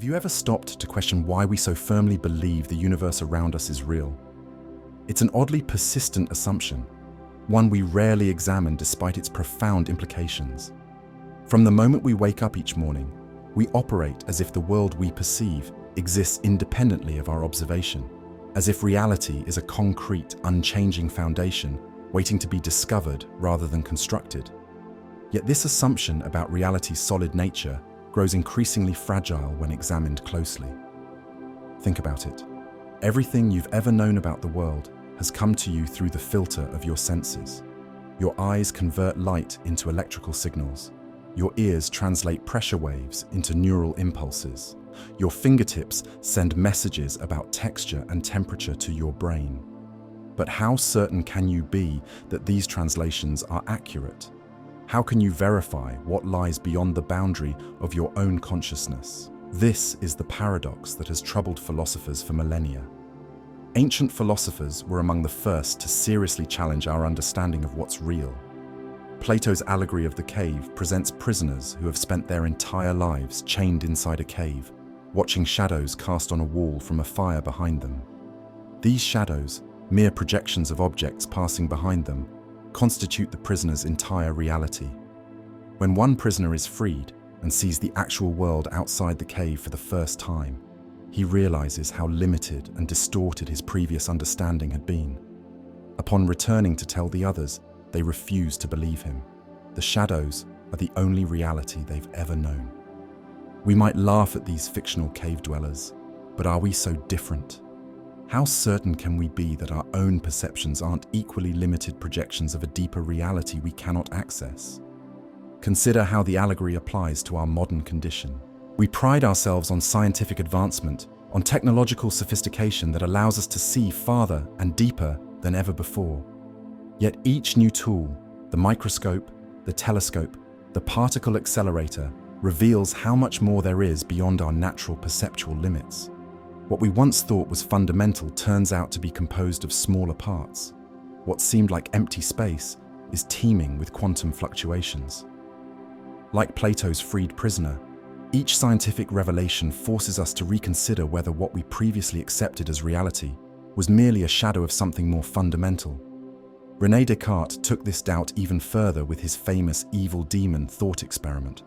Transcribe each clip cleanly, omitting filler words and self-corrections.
Have you ever stopped to question why we so firmly believe the universe around us is real? It's an oddly persistent assumption, one we rarely examine despite its profound implications. From the moment we wake up each morning, we operate as if the world we perceive exists independently of our observation, as if reality is a concrete, unchanging foundation waiting to be discovered rather than constructed. Yet this assumption about reality's solid nature grows increasingly fragile when examined closely. Think about it. Everything you've ever known about the world has come to you through the filter of your senses. Your eyes convert light into electrical signals. Your ears translate pressure waves into neural impulses. Your fingertips send messages about texture and temperature to your brain. But how certain can you be that these translations are accurate? How can you verify what lies beyond the boundary of your own consciousness? This is the paradox that has troubled philosophers for millennia. Ancient philosophers were among the first to seriously challenge our understanding of what's real. Plato's allegory of the cave presents prisoners who have spent their entire lives chained inside a cave, watching shadows cast on a wall from a fire behind them. These shadows, mere projections of objects passing behind them, constitute the prisoner's entire reality. When one prisoner is freed and sees the actual world outside the cave for the first time, he realizes how limited and distorted his previous understanding had been. Upon returning to tell the others, they refuse to believe him. The shadows are the only reality they've ever known. We might laugh at these fictional cave dwellers, but are we so different? How certain can we be that our own perceptions aren't equally limited projections of a deeper reality we cannot access? Consider how the allegory applies to our modern condition. We pride ourselves on scientific advancement, on technological sophistication that allows us to see farther and deeper than ever before. Yet each new tool, the microscope, the telescope, the particle accelerator, reveals how much more there is beyond our natural perceptual limits. What we once thought was fundamental turns out to be composed of smaller parts. What seemed like empty space is teeming with quantum fluctuations. Like Plato's freed prisoner, each scientific revelation forces us to reconsider whether what we previously accepted as reality was merely a shadow of something more fundamental. René Descartes took this doubt even further with his famous evil demon thought experiment.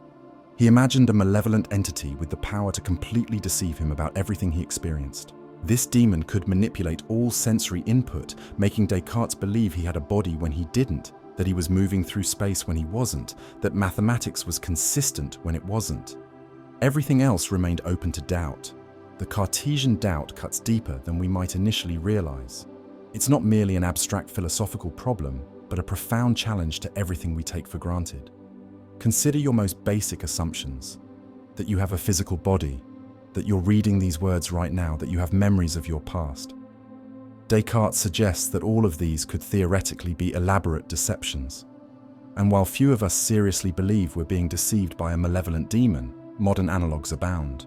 He imagined a malevolent entity with the power to completely deceive him about everything he experienced. This demon could manipulate all sensory input, making Descartes believe he had a body when he didn't, that he was moving through space when he wasn't, that mathematics was consistent when it wasn't. Everything else remained open to doubt. The Cartesian doubt cuts deeper than we might initially realize. It's not merely an abstract philosophical problem, but a profound challenge to everything we take for granted. Consider your most basic assumptions: that you have a physical body, that you're reading these words right now, that you have memories of your past. Descartes suggests that all of these could theoretically be elaborate deceptions. And while few of us seriously believe we're being deceived by a malevolent demon, modern analogues abound.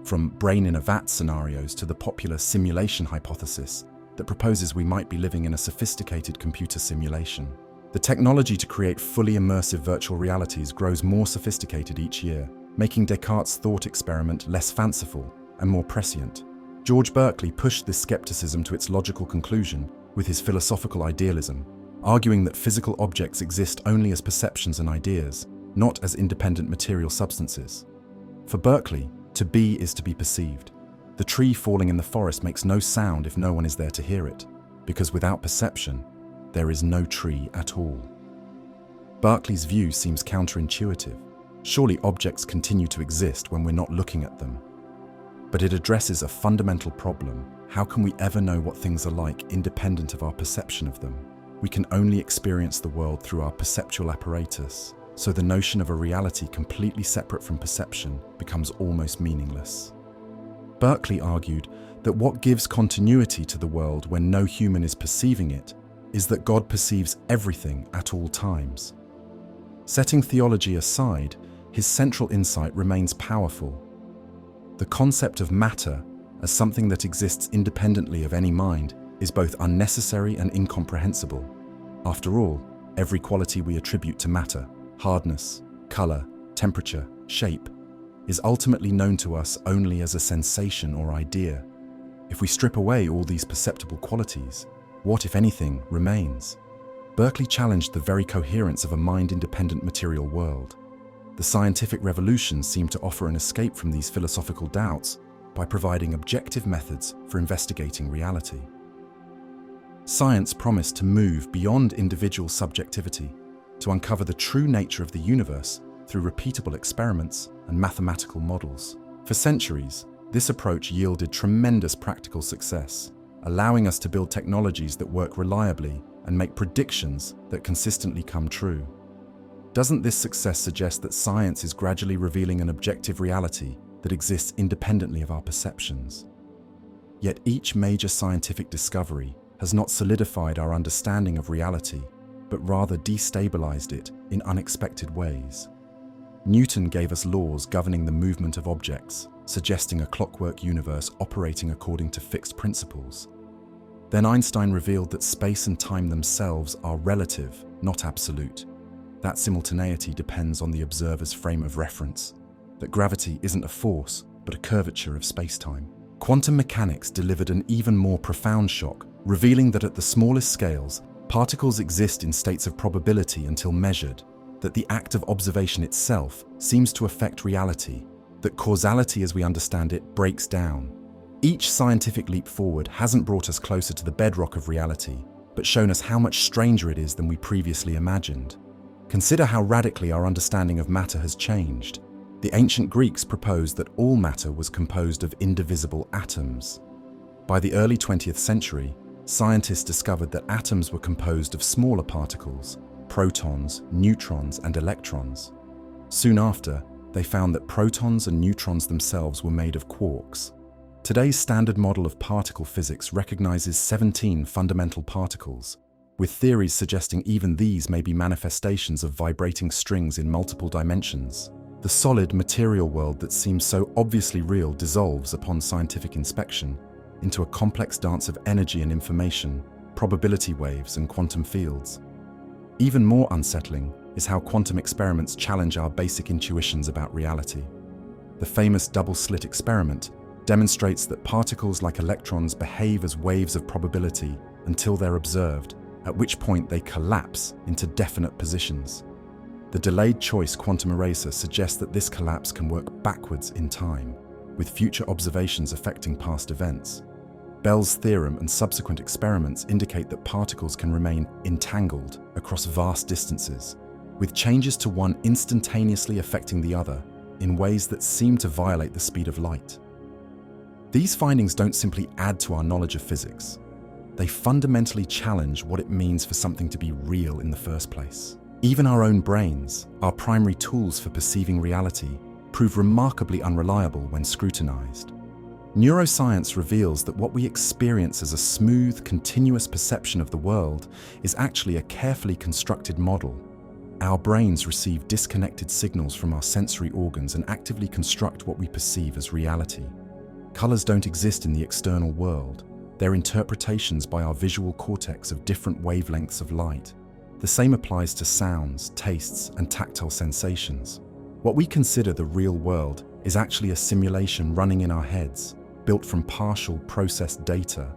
From brain-in-a-vat scenarios to the popular simulation hypothesis that proposes we might be living in a sophisticated computer simulation. The technology to create fully immersive virtual realities grows more sophisticated each year, making Descartes' thought experiment less fanciful and more prescient. George Berkeley pushed this skepticism to its logical conclusion with his philosophical idealism, arguing that physical objects exist only as perceptions and ideas, not as independent material substances. For Berkeley, to be is to be perceived. The tree falling in the forest makes no sound if no one is there to hear it, because without perception, there is no tree at all. Berkeley's view seems counterintuitive. Surely objects continue to exist when we're not looking at them. But it addresses a fundamental problem. How can we ever know what things are like independent of our perception of them? We can only experience the world through our perceptual apparatus, so the notion of a reality completely separate from perception becomes almost meaningless. Berkeley argued that what gives continuity to the world when no human is perceiving it is that God perceives everything at all times. Setting theology aside, his central insight remains powerful. The concept of matter as something that exists independently of any mind is both unnecessary and incomprehensible. After all, every quality we attribute to matter, hardness, color, temperature, shape, is ultimately known to us only as a sensation or idea. If we strip away all these perceptible qualities, what, if anything, remains? Berkeley challenged the very coherence of a mind-independent material world. The scientific revolution seemed to offer an escape from these philosophical doubts by providing objective methods for investigating reality. Science promised to move beyond individual subjectivity to uncover the true nature of the universe through repeatable experiments and mathematical models. For centuries, this approach yielded tremendous practical success, allowing us to build technologies that work reliably and make predictions that consistently come true. Doesn't this success suggest that science is gradually revealing an objective reality that exists independently of our perceptions? Yet each major scientific discovery has not solidified our understanding of reality, but rather destabilized it in unexpected ways. Newton gave us laws governing the movement of objects, suggesting a clockwork universe operating according to fixed principles. Then Einstein revealed that space and time themselves are relative, not absolute. That simultaneity depends on the observer's frame of reference, that gravity isn't a force, but a curvature of space-time. Quantum mechanics delivered an even more profound shock, revealing that at the smallest scales, particles exist in states of probability until measured, that the act of observation itself seems to affect reality, that causality as we understand it breaks down. Each scientific leap forward hasn't brought us closer to the bedrock of reality, but shown us how much stranger it is than we previously imagined. Consider how radically our understanding of matter has changed. The ancient Greeks proposed that all matter was composed of indivisible atoms. By the early 20th century, scientists discovered that atoms were composed of smaller particles, protons, neutrons, and electrons. Soon after, they found that protons and neutrons themselves were made of quarks. Today's standard model of particle physics recognizes 17 fundamental particles, with theories suggesting even these may be manifestations of vibrating strings in multiple dimensions. The solid material world that seems so obviously real dissolves upon scientific inspection into a complex dance of energy and information, probability waves, and quantum fields. Even more unsettling is how quantum experiments challenge our basic intuitions about reality. The famous double-slit experiment demonstrates that particles like electrons behave as waves of probability until they're observed, at which point they collapse into definite positions. The delayed choice quantum eraser suggests that this collapse can work backwards in time, with future observations affecting past events. Bell's theorem and subsequent experiments indicate that particles can remain entangled across vast distances, with changes to one instantaneously affecting the other in ways that seem to violate the speed of light. These findings don't simply add to our knowledge of physics. They fundamentally challenge what it means for something to be real in the first place. Even our own brains, our primary tools for perceiving reality, prove remarkably unreliable when scrutinized. Neuroscience reveals that what we experience as a smooth, continuous perception of the world is actually a carefully constructed model. Our brains receive disconnected signals from our sensory organs and actively construct what we perceive as reality. Colors don't exist in the external world. They're interpretations by our visual cortex of different wavelengths of light. The same applies to sounds, tastes, and tactile sensations. What we consider the real world is actually a simulation running in our heads, built from partial processed data.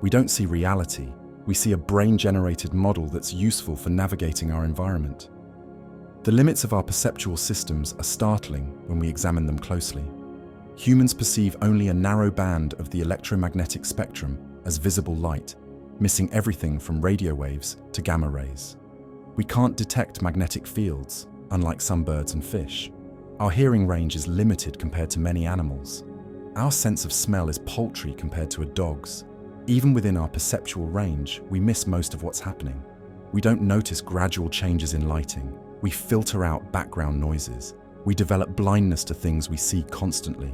We don't see reality, we see a brain-generated model that's useful for navigating our environment. The limits of our perceptual systems are startling when we examine them closely. Humans perceive only a narrow band of the electromagnetic spectrum as visible light, missing everything from radio waves to gamma rays. We can't detect magnetic fields, unlike some birds and fish. Our hearing range is limited compared to many animals. Our sense of smell is paltry compared to a dog's. Even within our perceptual range, we miss most of what's happening. We don't notice gradual changes in lighting. We filter out background noises. We develop blindness to things we see constantly.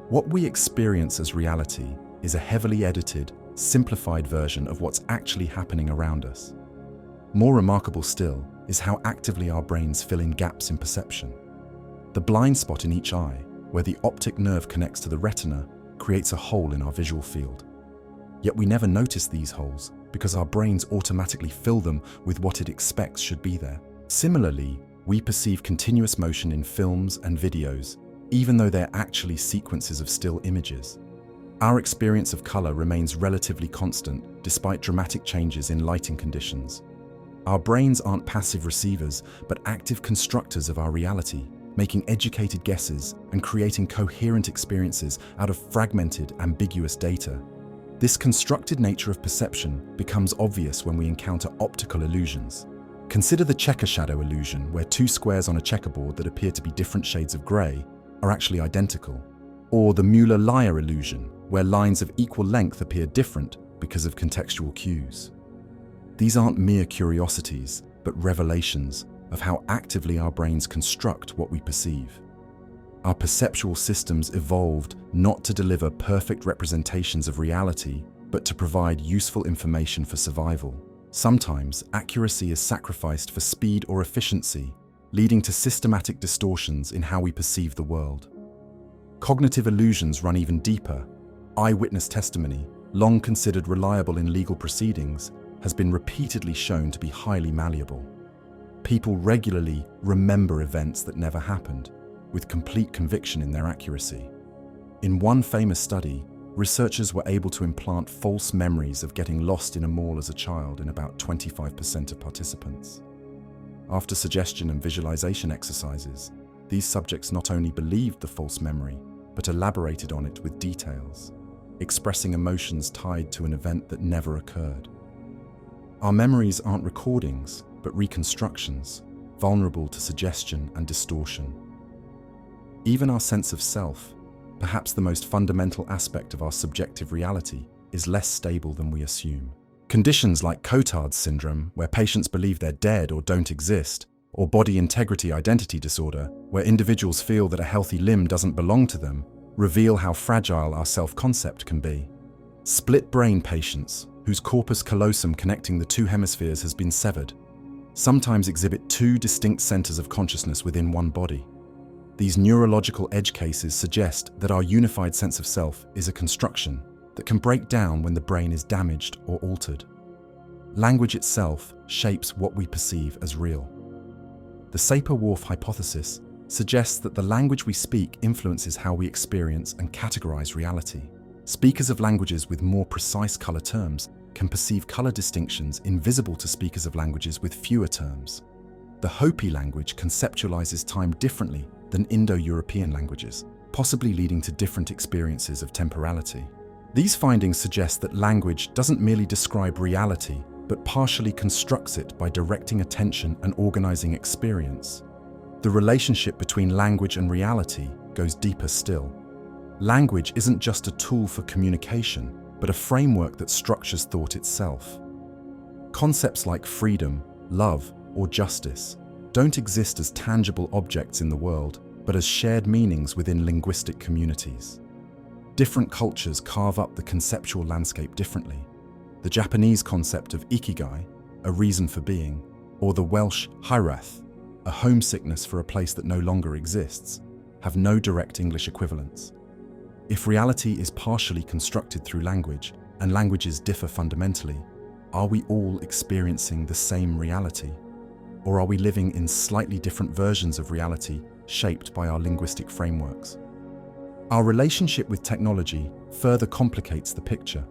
What we experience as reality is a heavily edited, simplified version of what's actually happening around us. More remarkable still is how actively our brains fill in gaps in perception. The blind spot in each eye, where the optic nerve connects to the retina, creates a hole in our visual field. Yet we never notice these holes because our brains automatically fill them with what it expects should be there. Similarly, we perceive continuous motion in films and videos, even though they're actually sequences of still images. Our experience of color remains relatively constant despite dramatic changes in lighting conditions. Our brains aren't passive receivers, but active constructors of our reality, making educated guesses and creating coherent experiences out of fragmented, ambiguous data. This constructed nature of perception becomes obvious when we encounter optical illusions. Consider the checker shadow illusion, where two squares on a checkerboard that appear to be different shades of grey are actually identical. Or the Mueller-Lyer illusion, where lines of equal length appear different because of contextual cues. These aren't mere curiosities, but revelations of how actively our brains construct what we perceive. Our perceptual systems evolved not to deliver perfect representations of reality, but to provide useful information for survival. Sometimes, accuracy is sacrificed for speed or efficiency, leading to systematic distortions in how we perceive the world. Cognitive illusions run even deeper. Eyewitness testimony, long considered reliable in legal proceedings, has been repeatedly shown to be highly malleable. People regularly remember events that never happened, with complete conviction in their accuracy. In one famous study, researchers were able to implant false memories of getting lost in a mall as a child in about 25% of participants. After suggestion and visualization exercises, these subjects not only believed the false memory, but elaborated on it with details, expressing emotions tied to an event that never occurred. Our memories aren't recordings, but reconstructions, vulnerable to suggestion and distortion. Even our sense of self, perhaps the most fundamental aspect of our subjective reality, is less stable than we assume. Conditions like Cotard's syndrome, where patients believe they're dead or don't exist, or body integrity identity disorder, where individuals feel that a healthy limb doesn't belong to them, reveal how fragile our self-concept can be. Split brain patients, whose corpus callosum connecting the two hemispheres has been severed, sometimes exhibit two distinct centers of consciousness within one body. These neurological edge cases suggest that our unified sense of self is a construction that can break down when the brain is damaged or altered. Language itself shapes what we perceive as real. The Sapir-Whorf hypothesis suggests that the language we speak influences how we experience and categorize reality. Speakers of languages with more precise color terms can perceive color distinctions invisible to speakers of languages with fewer terms. The Hopi language conceptualizes time differently than Indo-European languages, possibly leading to different experiences of temporality. These findings suggest that language doesn't merely describe reality, but partially constructs it by directing attention and organizing experience. The relationship between language and reality goes deeper still. Language isn't just a tool for communication, but a framework that structures thought itself. Concepts like freedom, love, or justice don't exist as tangible objects in the world, but as shared meanings within linguistic communities. Different cultures carve up the conceptual landscape differently. The Japanese concept of ikigai, a reason for being, or the Welsh hiraeth, a homesickness for a place that no longer exists, have no direct English equivalents. If reality is partially constructed through language, and languages differ fundamentally, are we all experiencing the same reality? Or are we living in slightly different versions of reality shaped by our linguistic frameworks? Our relationship with technology further complicates the picture.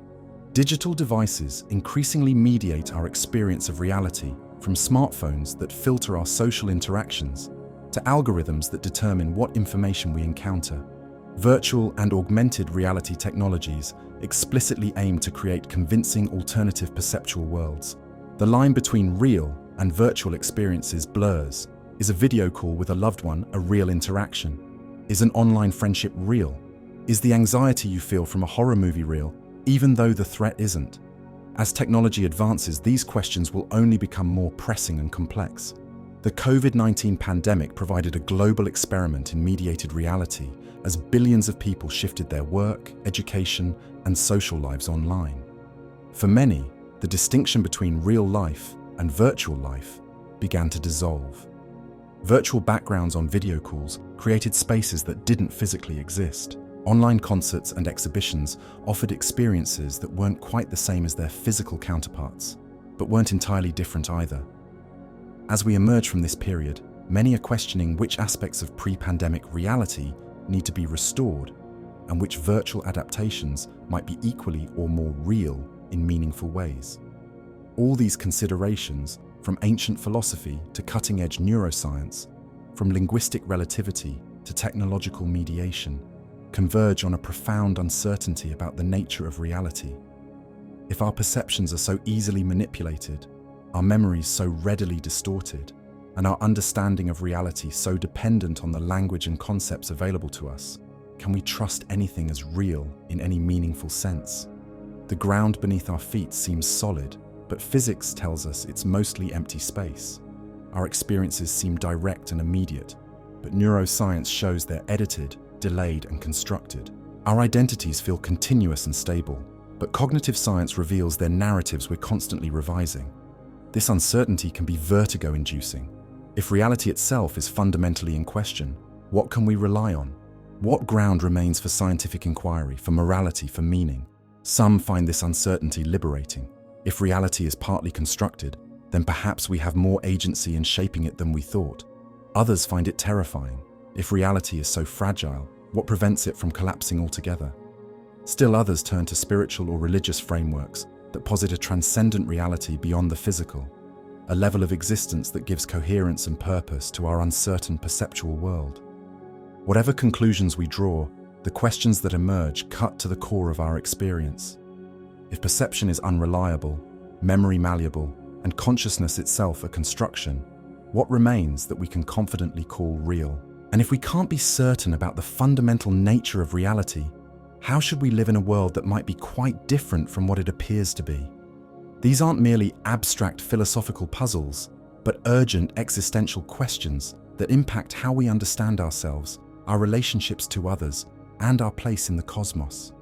Digital devices increasingly mediate our experience of reality, from smartphones that filter our social interactions to algorithms that determine what information we encounter. Virtual and augmented reality technologies explicitly aim to create convincing alternative perceptual worlds. The line between real and virtual experiences blurs. Is a video call with a loved one a real interaction? Is an online friendship real? Is the anxiety you feel from a horror movie real, even though the threat isn't? As technology advances, these questions will only become more pressing and complex. The COVID-19 pandemic provided a global experiment in mediated reality as billions of people shifted their work, education, and social lives online. For many, the distinction between real life and virtual life began to dissolve. Virtual backgrounds on video calls created spaces that didn't physically exist. Online concerts and exhibitions offered experiences that weren't quite the same as their physical counterparts, but weren't entirely different either. As we emerge from this period, many are questioning which aspects of pre-pandemic reality need to be restored, and which virtual adaptations might be equally or more real in meaningful ways. All these considerations, from ancient philosophy to cutting-edge neuroscience, from linguistic relativity to technological mediation, converge on a profound uncertainty about the nature of reality. If our perceptions are so easily manipulated, our memories so readily distorted, and our understanding of reality so dependent on the language and concepts available to us, can we trust anything as real in any meaningful sense? The ground beneath our feet seems solid, but physics tells us it's mostly empty space. Our experiences seem direct and immediate, but neuroscience shows they're edited, delayed, and constructed. Our identities feel continuous and stable, but cognitive science reveals they're narratives we're constantly revising. This uncertainty can be vertigo-inducing. If reality itself is fundamentally in question, what can we rely on? What ground remains for scientific inquiry, for morality, for meaning? Some find this uncertainty liberating. If reality is partly constructed, then perhaps we have more agency in shaping it than we thought. Others find it terrifying. If reality is so fragile, what prevents it from collapsing altogether? Still others turn to spiritual or religious frameworks that posit a transcendent reality beyond the physical, a level of existence that gives coherence and purpose to our uncertain perceptual world. Whatever conclusions we draw, the questions that emerge cut to the core of our experience. If perception is unreliable, memory malleable, and consciousness itself a construction, what remains that we can confidently call real? And if we can't be certain about the fundamental nature of reality, how should we live in a world that might be quite different from what it appears to be? These aren't merely abstract philosophical puzzles, but urgent existential questions that impact how we understand ourselves, our relationships to others, and our place in the cosmos.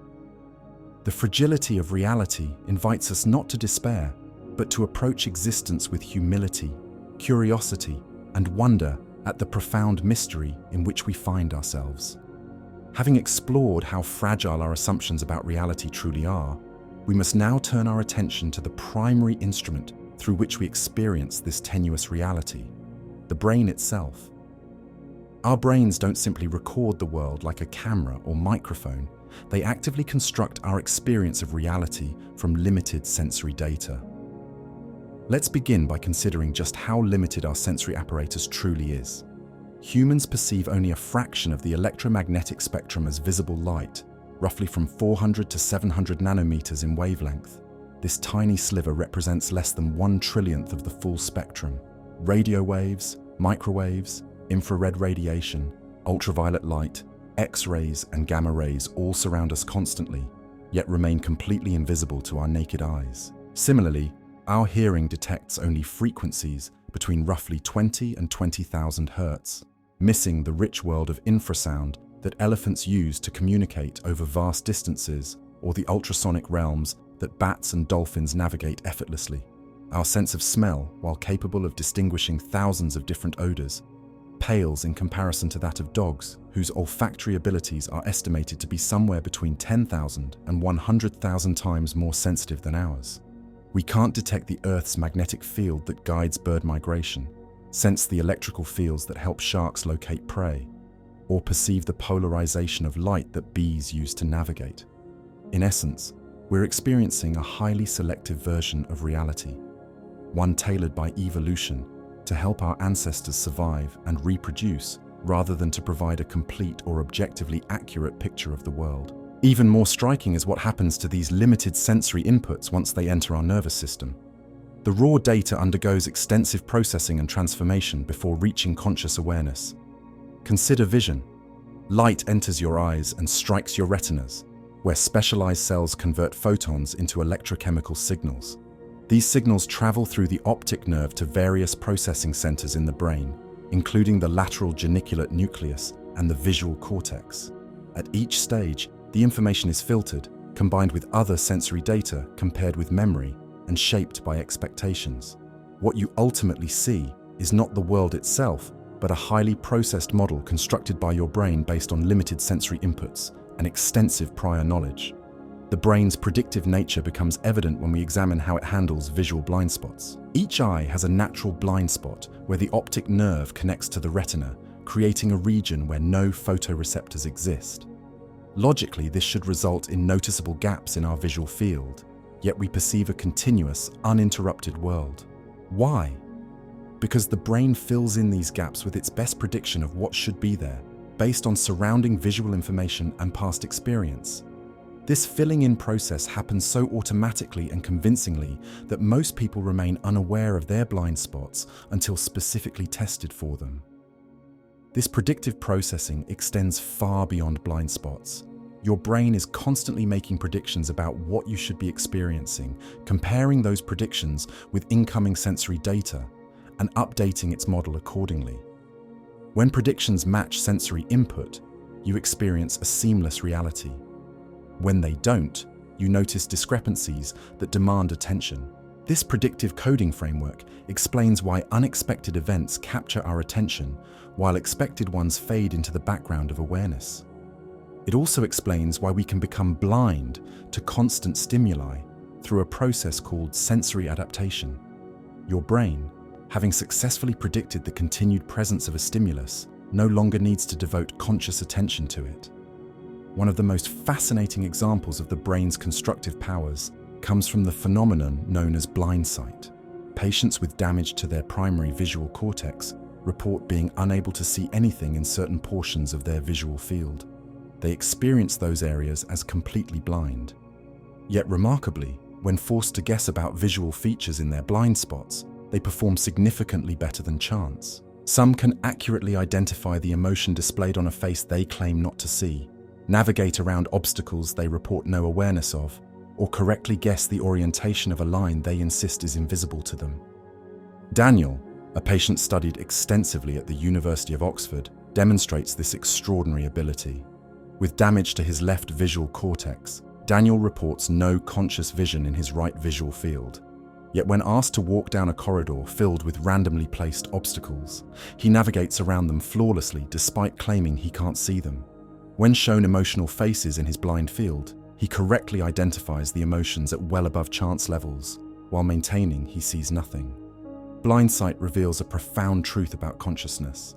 The fragility of reality invites us not to despair, but to approach existence with humility, curiosity, and wonder at the profound mystery in which we find ourselves. Having explored how fragile our assumptions about reality truly are, we must now turn our attention to the primary instrument through which we experience this tenuous reality, the brain itself. Our brains don't simply record the world like a camera or microphone, they actively construct our experience of reality from limited sensory data. Let's begin by considering just how limited our sensory apparatus truly is. Humans perceive only a fraction of the electromagnetic spectrum as visible light, roughly from 400 to 700 nanometers in wavelength. This tiny sliver represents less than 1/1,000,000th of the full spectrum. Radio waves, microwaves, infrared radiation, ultraviolet light, X-rays and gamma rays all surround us constantly, yet remain completely invisible to our naked eyes. Similarly, our hearing detects only frequencies between roughly 20 and 20,000 Hz, missing the rich world of infrasound that elephants use to communicate over vast distances, or the ultrasonic realms that bats and dolphins navigate effortlessly. Our sense of smell, while capable of distinguishing thousands of different odors, pales in comparison to that of dogs, whose olfactory abilities are estimated to be somewhere between 10,000 and 100,000 times more sensitive than ours. We can't detect the Earth's magnetic field that guides bird migration, sense the electrical fields that help sharks locate prey, or perceive the polarization of light that bees use to navigate. In essence, we're experiencing a highly selective version of reality, one tailored by evolution to help our ancestors survive and reproduce, rather than to provide a complete or objectively accurate picture of the world. Even more striking is what happens to these limited sensory inputs once they enter our nervous system. The raw data undergoes extensive processing and transformation before reaching conscious awareness. Consider vision. Light enters your eyes and strikes your retinas, where specialized cells convert photons into electrochemical signals. These signals travel through the optic nerve to various processing centers in the brain, including the lateral geniculate nucleus and the visual cortex. At each stage, the information is filtered, combined with other sensory data, compared with memory, and shaped by expectations. What you ultimately see is not the world itself, but a highly processed model constructed by your brain based on limited sensory inputs and extensive prior knowledge. The brain's predictive nature becomes evident when we examine how it handles visual blind spots. Each eye has a natural blind spot where the optic nerve connects to the retina, creating a region where no photoreceptors exist. Logically, this should result in noticeable gaps in our visual field, yet we perceive a continuous, uninterrupted world. Why? Because the brain fills in these gaps with its best prediction of what should be there, based on surrounding visual information and past experience. This filling-in process happens so automatically and convincingly that most people remain unaware of their blind spots until specifically tested for them. This predictive processing extends far beyond blind spots. Your brain is constantly making predictions about what you should be experiencing, comparing those predictions with incoming sensory data, and updating its model accordingly. When predictions match sensory input, you experience a seamless reality. When they don't, you notice discrepancies that demand attention. This predictive coding framework explains why unexpected events capture our attention, while expected ones fade into the background of awareness. It also explains why we can become blind to constant stimuli through a process called sensory adaptation. Your brain, having successfully predicted the continued presence of a stimulus, no longer needs to devote conscious attention to it. One of the most fascinating examples of the brain's constructive powers comes from the phenomenon known as blind sight. Patients with damage to their primary visual cortex report being unable to see anything in certain portions of their visual field. They experience those areas as completely blind. Yet remarkably, when forced to guess about visual features in their blind spots, they perform significantly better than chance. Some can accurately identify the emotion displayed on a face they claim not to see, navigate around obstacles they report no awareness of, or correctly guess the orientation of a line they insist is invisible to them. Daniel, a patient studied extensively at the University of Oxford, demonstrates this extraordinary ability. With damage to his left visual cortex, Daniel reports no conscious vision in his right visual field. Yet when asked to walk down a corridor filled with randomly placed obstacles, he navigates around them flawlessly despite claiming he can't see them. When shown emotional faces in his blind field, he correctly identifies the emotions at well above chance levels, while maintaining he sees nothing. Blind sight reveals a profound truth about consciousness.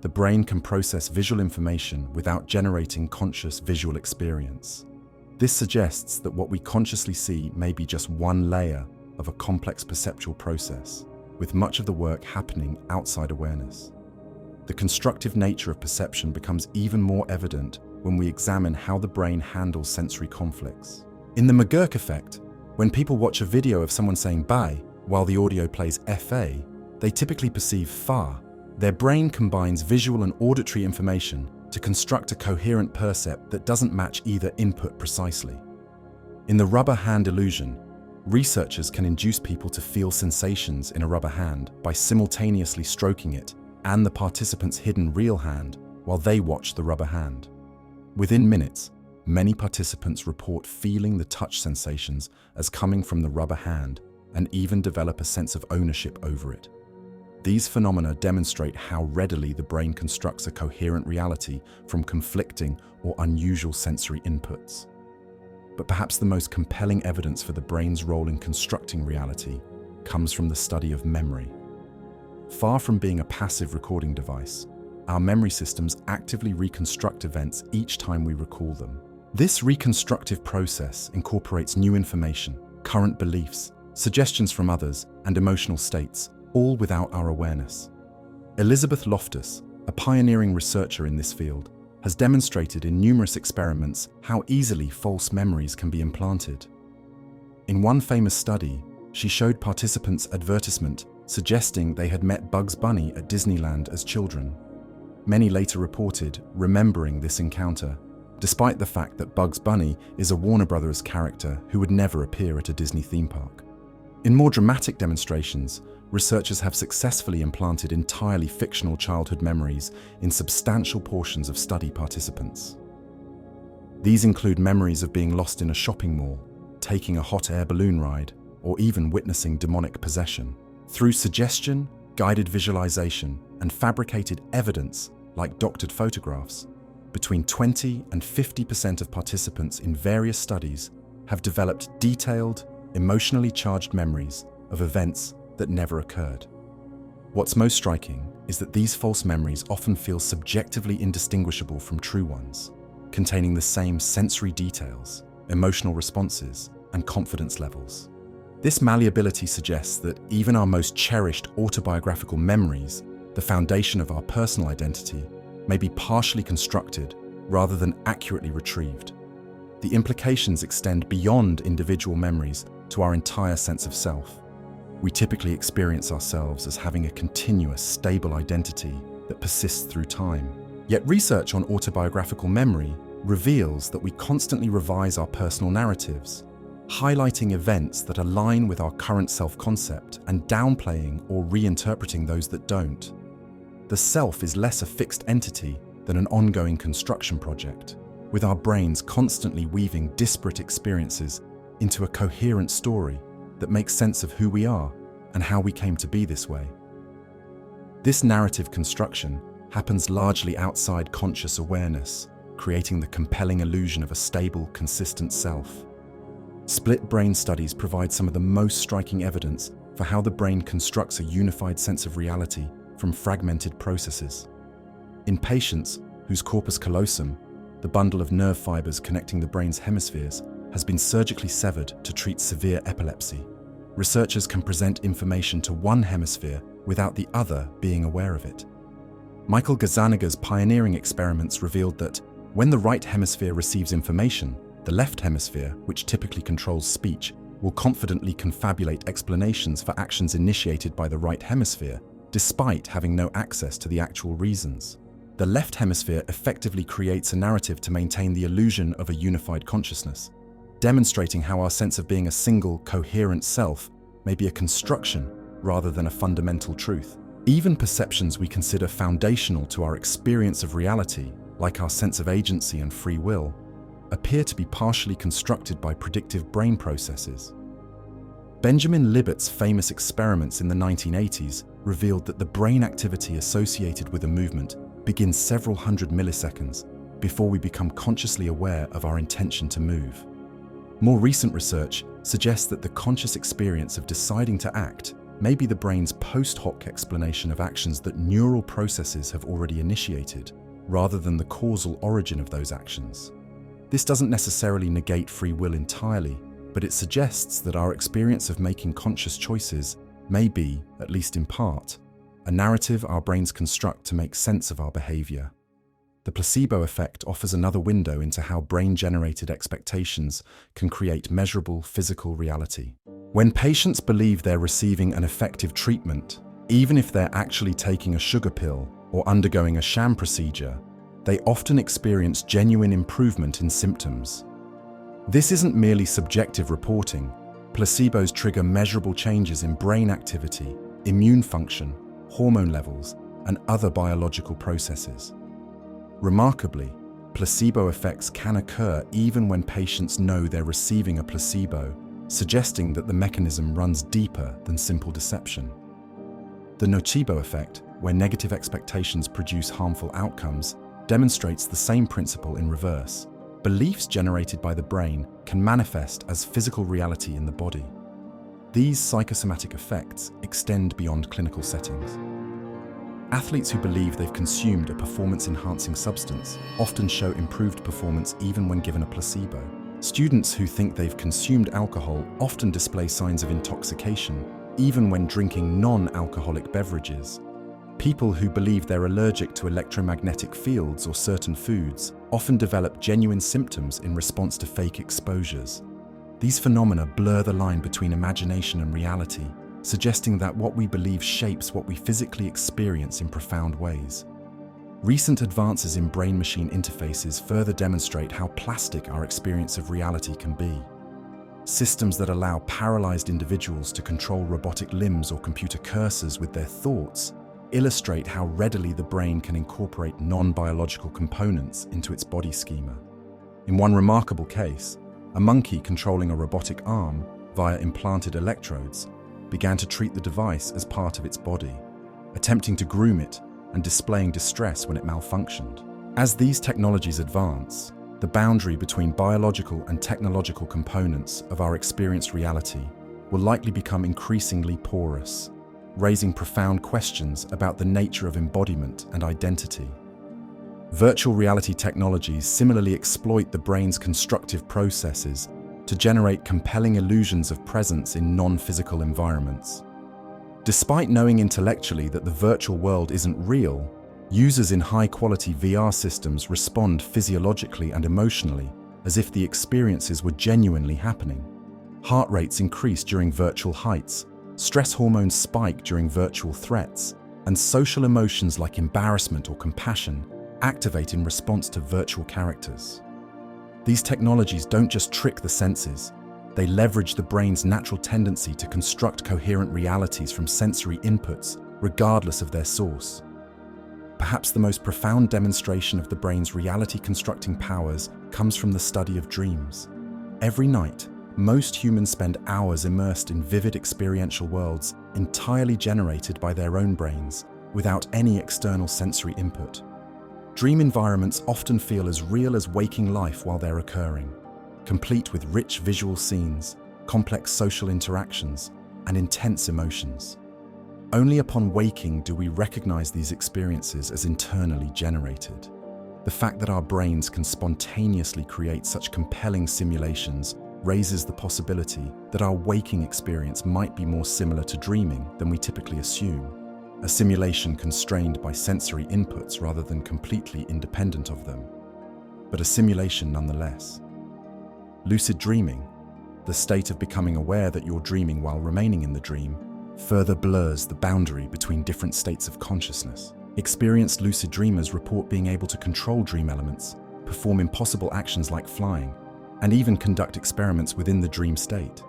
The brain can process visual information without generating conscious visual experience. This suggests that what we consciously see may be just one layer of a complex perceptual process, with much of the work happening outside awareness. The constructive nature of perception becomes even more evident when we examine how the brain handles sensory conflicts. In the McGurk effect, when people watch a video of someone saying bye while the audio plays fa, they typically perceive fa. Their brain combines visual and auditory information to construct a coherent percept that doesn't match either input precisely. In the rubber hand illusion, researchers can induce people to feel sensations in a rubber hand by simultaneously stroking it and the participant's hidden real hand while they watch the rubber hand. Within minutes, many participants report feeling the touch sensations as coming from the rubber hand and even develop a sense of ownership over it. These phenomena demonstrate how readily the brain constructs a coherent reality from conflicting or unusual sensory inputs. But perhaps the most compelling evidence for the brain's role in constructing reality comes from the study of memory. Far from being a passive recording device, our memory systems actively reconstruct events each time we recall them. This reconstructive process incorporates new information, current beliefs, suggestions from others, and emotional states, all without our awareness. Elizabeth Loftus, a pioneering researcher in this field, has demonstrated in numerous experiments how easily false memories can be implanted. In one famous study, she showed participants advertisement suggesting they had met Bugs Bunny at Disneyland as children. Many later reported remembering this encounter, despite the fact that Bugs Bunny is a Warner Brothers character who would never appear at a Disney theme park. In more dramatic demonstrations, researchers have successfully implanted entirely fictional childhood memories in substantial portions of study participants. These include memories of being lost in a shopping mall, taking a hot air balloon ride, or even witnessing demonic possession. Through suggestion, guided visualization, and fabricated evidence like doctored photographs, between 20 and 50% of participants in various studies have developed detailed, emotionally charged memories of events that never occurred. What's most striking is that these false memories often feel subjectively indistinguishable from true ones, containing the same sensory details, emotional responses, and confidence levels. This malleability suggests that even our most cherished autobiographical memories, the foundation of our personal identity, may be partially constructed rather than accurately retrieved. The implications extend beyond individual memories to our entire sense of self. We typically experience ourselves as having a continuous, stable identity that persists through time. Yet research on autobiographical memory reveals that we constantly revise our personal narratives, highlighting events that align with our current self-concept and downplaying or reinterpreting those that don't. The self is less a fixed entity than an ongoing construction project, with our brains constantly weaving disparate experiences into a coherent story that makes sense of who we are and how we came to be this way. This narrative construction happens largely outside conscious awareness, creating the compelling illusion of a stable, consistent self. Split brain studies provide some of the most striking evidence for how the brain constructs a unified sense of reality from fragmented processes. In patients whose corpus callosum, the bundle of nerve fibers connecting the brain's hemispheres, has been surgically severed to treat severe epilepsy, researchers can present information to one hemisphere without the other being aware of it. Michael Gazzaniga's pioneering experiments revealed that when the right hemisphere receives information, the left hemisphere, which typically controls speech, will confidently confabulate explanations for actions initiated by the right hemisphere, despite having no access to the actual reasons. The left hemisphere effectively creates a narrative to maintain the illusion of a unified consciousness, demonstrating how our sense of being a single, coherent self may be a construction rather than a fundamental truth. Even perceptions we consider foundational to our experience of reality, like our sense of agency and free will, appear to be partially constructed by predictive brain processes. Benjamin Libet's famous experiments in the 1980s revealed that the brain activity associated with a movement begins several hundred milliseconds before we become consciously aware of our intention to move. More recent research suggests that the conscious experience of deciding to act may be the brain's post hoc explanation of actions that neural processes have already initiated, rather than the causal origin of those actions. This doesn't necessarily negate free will entirely, but it suggests that our experience of making conscious choices may be, at least in part, a narrative our brains construct to make sense of our behavior. The placebo effect offers another window into how brain-generated expectations can create measurable physical reality. When patients believe they're receiving an effective treatment, even if they're actually taking a sugar pill or undergoing a sham procedure, they often experience genuine improvement in symptoms. This isn't merely subjective reporting. Placebos trigger measurable changes in brain activity, immune function, hormone levels, and other biological processes. Remarkably, placebo effects can occur even when patients know they're receiving a placebo, suggesting that the mechanism runs deeper than simple deception. The nocebo effect, where negative expectations produce harmful outcomes, demonstrates the same principle in reverse. Beliefs generated by the brain can manifest as physical reality in the body. These psychosomatic effects extend beyond clinical settings. Athletes who believe they've consumed a performance-enhancing substance often show improved performance even when given a placebo. Students who think they've consumed alcohol often display signs of intoxication, even when drinking non-alcoholic beverages. People who believe they're allergic to electromagnetic fields or certain foods often develop genuine symptoms in response to fake exposures. These phenomena blur the line between imagination and reality, suggesting that what we believe shapes what we physically experience in profound ways. Recent advances in brain-machine interfaces further demonstrate how plastic our experience of reality can be. Systems that allow paralyzed individuals to control robotic limbs or computer cursors with their thoughts illustrate how readily the brain can incorporate non-biological components into its body schema. In one remarkable case, a monkey controlling a robotic arm via implanted electrodes began to treat the device as part of its body, attempting to groom it and displaying distress when it malfunctioned. As these technologies advance, the boundary between biological and technological components of our experienced reality will likely become increasingly porous. raising profound questions about the nature of embodiment and identity. Virtual reality technologies similarly exploit the brain's constructive processes to generate compelling illusions of presence in non-physical environments. Despite knowing intellectually that the virtual world isn't real, users in high-quality VR systems respond physiologically and emotionally as if the experiences were genuinely happening. Heart rates increase during virtual heights, stress hormones spike during virtual threats, and social emotions like embarrassment or compassion activate in response to virtual characters. These technologies don't just trick the senses, they leverage the brain's natural tendency to construct coherent realities from sensory inputs, regardless of their source. Perhaps the most profound demonstration of the brain's reality-constructing powers comes from the study of dreams. Every night, most humans spend hours immersed in vivid experiential worlds entirely generated by their own brains, without any external sensory input. Dream environments often feel as real as waking life while they're occurring, complete with rich visual scenes, complex social interactions, and intense emotions. Only upon waking do we recognize these experiences as internally generated. The fact that our brains can spontaneously create such compelling simulations raises the possibility that our waking experience might be more similar to dreaming than we typically assume, a simulation constrained by sensory inputs rather than completely independent of them, but a simulation nonetheless. Lucid dreaming, the state of becoming aware that you're dreaming while remaining in the dream, further blurs the boundary between different states of consciousness. Experienced lucid dreamers report being able to control dream elements, perform impossible actions like flying, and even conduct experiments within the dream state.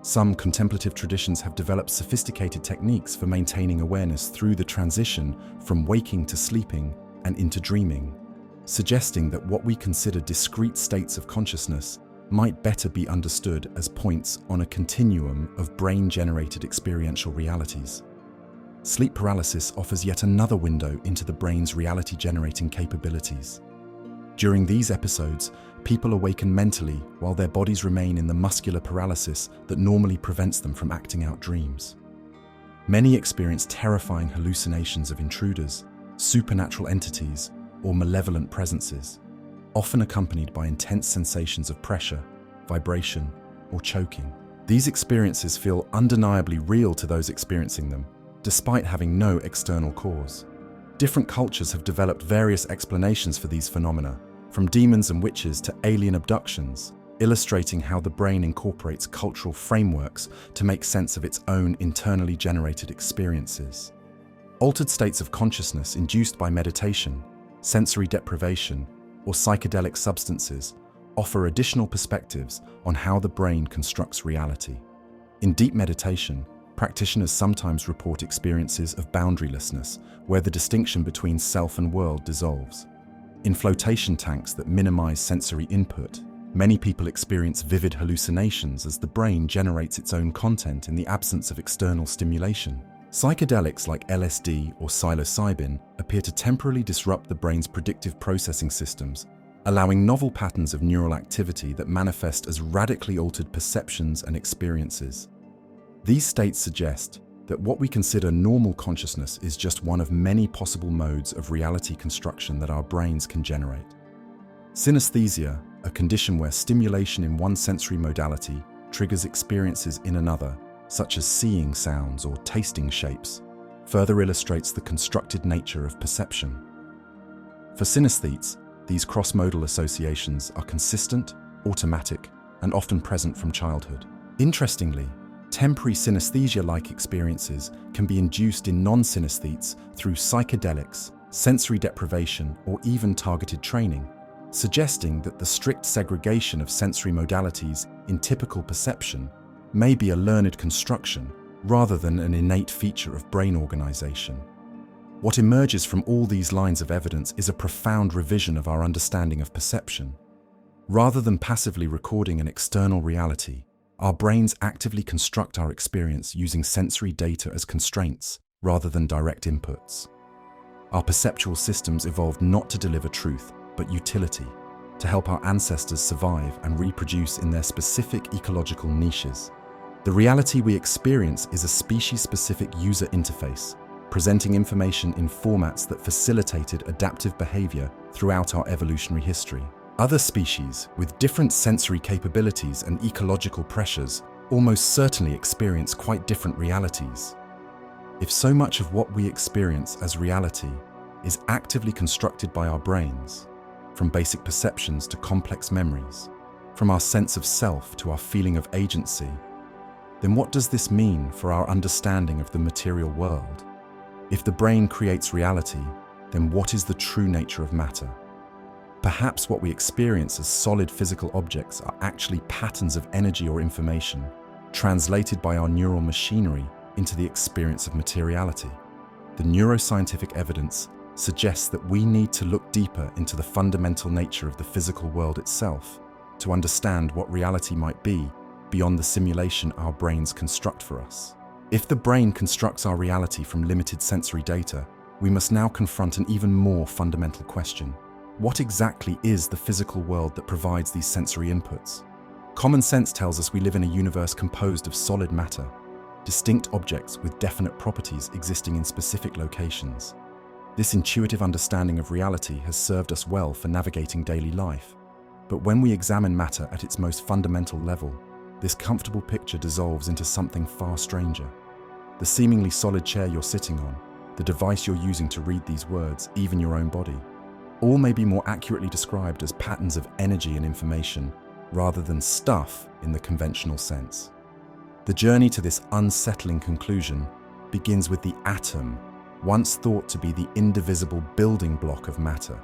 Some contemplative traditions have developed sophisticated techniques for maintaining awareness through the transition from waking to sleeping and into dreaming, suggesting that what we consider discrete states of consciousness might better be understood as points on a continuum of brain-generated experiential realities. Sleep paralysis offers yet another window into the brain's reality-generating capabilities. During these episodes, people awaken mentally while their bodies remain in the muscular paralysis that normally prevents them from acting out dreams. Many experience terrifying hallucinations of intruders, supernatural entities, or malevolent presences, often accompanied by intense sensations of pressure, vibration, or choking. These experiences feel undeniably real to those experiencing them, despite having no external cause. Different cultures have developed various explanations for these phenomena, from demons and witches to alien abductions, illustrating how the brain incorporates cultural frameworks to make sense of its own internally generated experiences. Altered states of consciousness induced by meditation, sensory deprivation, or psychedelic substances offer additional perspectives on how the brain constructs reality. In deep meditation, practitioners sometimes report experiences of boundarylessness, where the distinction between self and world dissolves. In flotation tanks that minimize sensory input, many people experience vivid hallucinations as the brain generates its own content in the absence of external stimulation. Psychedelics like LSD or psilocybin appear to temporarily disrupt the brain's predictive processing systems, allowing novel patterns of neural activity that manifest as radically altered perceptions and experiences. These states suggest that what we consider normal consciousness is just one of many possible modes of reality construction that our brains can generate. Synesthesia, a condition where stimulation in one sensory modality triggers experiences in another, such as seeing sounds or tasting shapes, further illustrates the constructed nature of perception. For synesthetes, these cross-modal associations are consistent, automatic, and often present from childhood. Interestingly, temporary synesthesia-like experiences can be induced in non-synesthetes through psychedelics, sensory deprivation, or even targeted training, suggesting that the strict segregation of sensory modalities in typical perception may be a learned construction rather than an innate feature of brain organization. What emerges from all these lines of evidence is a profound revision of our understanding of perception. Rather than passively recording an external reality, our brains actively construct our experience using sensory data as constraints rather than direct inputs. Our perceptual systems evolved not to deliver truth, but utility, to help our ancestors survive and reproduce in their specific ecological niches. The reality we experience is a species-specific user interface, presenting information in formats that facilitated adaptive behavior throughout our evolutionary history. Other species, with different sensory capabilities and ecological pressures, almost certainly experience quite different realities. If so much of what we experience as reality is actively constructed by our brains, from basic perceptions to complex memories, from our sense of self to our feeling of agency, then what does this mean for our understanding of the material world? If the brain creates reality, then what is the true nature of matter? Perhaps what we experience as solid physical objects are actually patterns of energy or information, translated by our neural machinery into the experience of materiality. The neuroscientific evidence suggests that we need to look deeper into the fundamental nature of the physical world itself to understand what reality might be beyond the simulation our brains construct for us. If the brain constructs our reality from limited sensory data, we must now confront an even more fundamental question. What exactly is the physical world that provides these sensory inputs? Common sense tells us we live in a universe composed of solid matter, distinct objects with definite properties existing in specific locations. This intuitive understanding of reality has served us well for navigating daily life. But when we examine matter at its most fundamental level, this comfortable picture dissolves into something far stranger. The seemingly solid chair you're sitting on, the device you're using to read these words, even your own body, all may be more accurately described as patterns of energy and information rather than stuff in the conventional sense. The journey to this unsettling conclusion begins with the atom, once thought to be the indivisible building block of matter.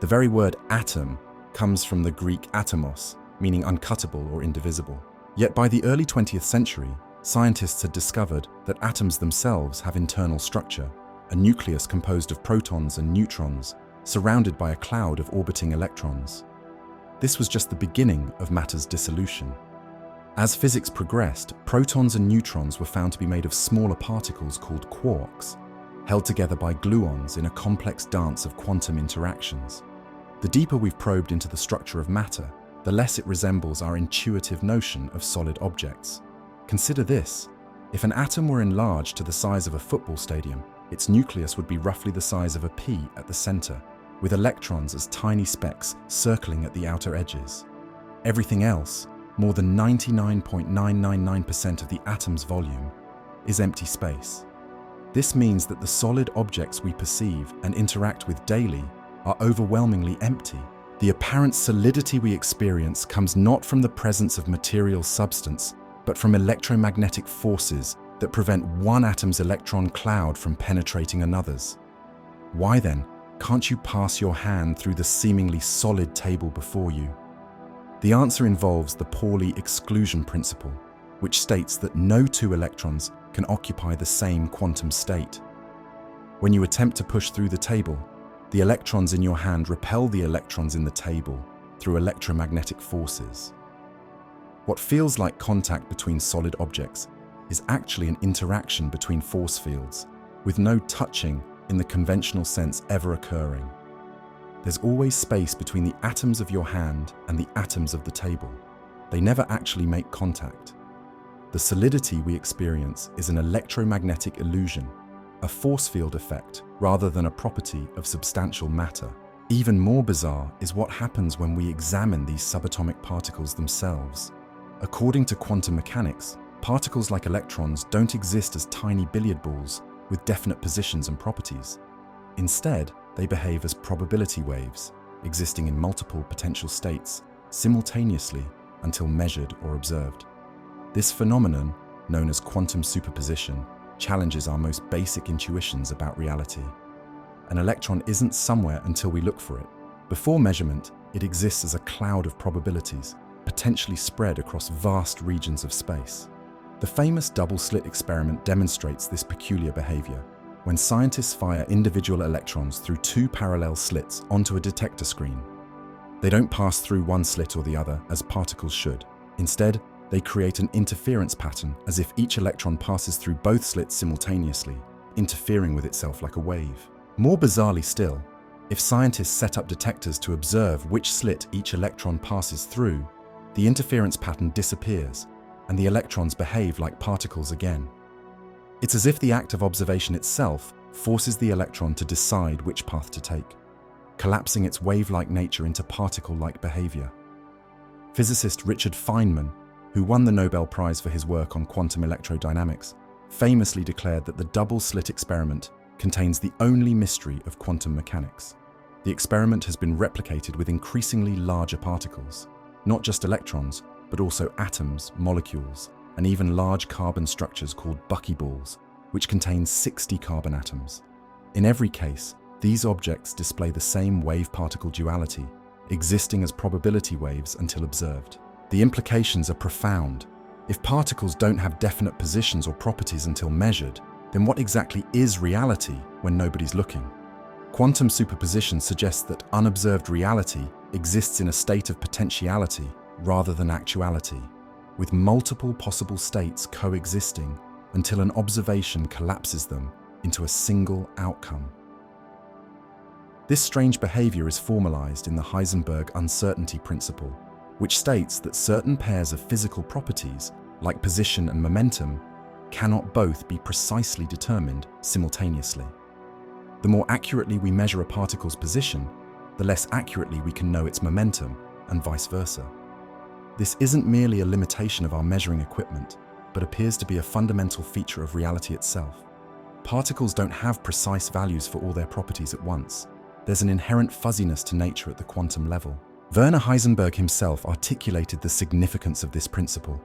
The very word atom comes from the Greek atomos, meaning uncuttable or indivisible. Yet by the early 20th century, scientists had discovered that atoms themselves have internal structure, a nucleus composed of protons and neutrons, surrounded by a cloud of orbiting electrons. This was just the beginning of matter's dissolution. As physics progressed, protons and neutrons were found to be made of smaller particles called quarks, held together by gluons in a complex dance of quantum interactions. The deeper we've probed into the structure of matter, the less it resembles our intuitive notion of solid objects. Consider this: if an atom were enlarged to the size of a football stadium, its nucleus would be roughly the size of a pea at the center, with electrons as tiny specks circling at the outer edges. Everything else, more than 99.999% of the atom's volume, is empty space. This means that the solid objects we perceive and interact with daily are overwhelmingly empty. The apparent solidity we experience comes not from the presence of material substance, but from electromagnetic forces that prevent one atom's electron cloud from penetrating another's. Why then can't you pass your hand through the seemingly solid table before you? The answer involves the Pauli exclusion principle, which states that no two electrons can occupy the same quantum state. When you attempt to push through the table, the electrons in your hand repel the electrons in the table through electromagnetic forces. What feels like contact between solid objects is actually an interaction between force fields, with no touching in the conventional sense ever occurring. There's always space between the atoms of your hand and the atoms of the table. They never actually make contact. The solidity we experience is an electromagnetic illusion, a force field effect rather than a property of substantial matter. Even more bizarre is what happens when we examine these subatomic particles themselves. According to quantum mechanics, particles like electrons don't exist as tiny billiard balls with definite positions and properties. Instead, they behave as probability waves, existing in multiple potential states simultaneously until measured or observed. This phenomenon, known as quantum superposition, challenges our most basic intuitions about reality. An electron isn't somewhere until we look for it. Before measurement, it exists as a cloud of probabilities, potentially spread across vast regions of space. The famous double-slit experiment demonstrates this peculiar behavior, when scientists fire individual electrons through two parallel slits onto a detector screen. They don't pass through one slit or the other, as particles should. Instead, they create an interference pattern as if each electron passes through both slits simultaneously, interfering with itself like a wave. More bizarrely still, if scientists set up detectors to observe which slit each electron passes through, the interference pattern disappears, and the electrons behave like particles again. It's as if the act of observation itself forces the electron to decide which path to take, collapsing its wave-like nature into particle-like behavior. Physicist Richard Feynman, who won the Nobel Prize for his work on quantum electrodynamics, famously declared that the double-slit experiment contains the only mystery of quantum mechanics. The experiment has been replicated with increasingly larger particles, not just electrons, but also atoms, molecules, and even large carbon structures called buckyballs, which contain 60 carbon atoms. In every case, these objects display the same wave-particle duality, existing as probability waves until observed. The implications are profound. If particles don't have definite positions or properties until measured, then what exactly is reality when nobody's looking? Quantum superposition suggests that unobserved reality exists in a state of potentiality rather than actuality, with multiple possible states coexisting until an observation collapses them into a single outcome. This strange behavior is formalized in the Heisenberg uncertainty principle, which states that certain pairs of physical properties, like position and momentum, cannot both be precisely determined simultaneously. The more accurately we measure a particle's position, the less accurately we can know its momentum, and vice versa. This isn't merely a limitation of our measuring equipment, but appears to be a fundamental feature of reality itself. Particles don't have precise values for all their properties at once. There's an inherent fuzziness to nature at the quantum level. Werner Heisenberg himself articulated the significance of this principle.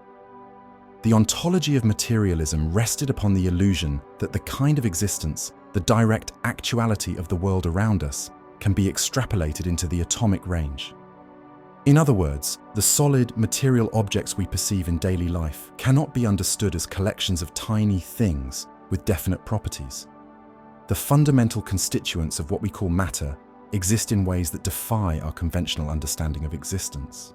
The ontology of materialism rested upon the illusion that the kind of existence, the direct actuality of the world around us, can be extrapolated into the atomic range. In other words, the solid, material objects we perceive in daily life cannot be understood as collections of tiny things with definite properties. The fundamental constituents of what we call matter exist in ways that defy our conventional understanding of existence.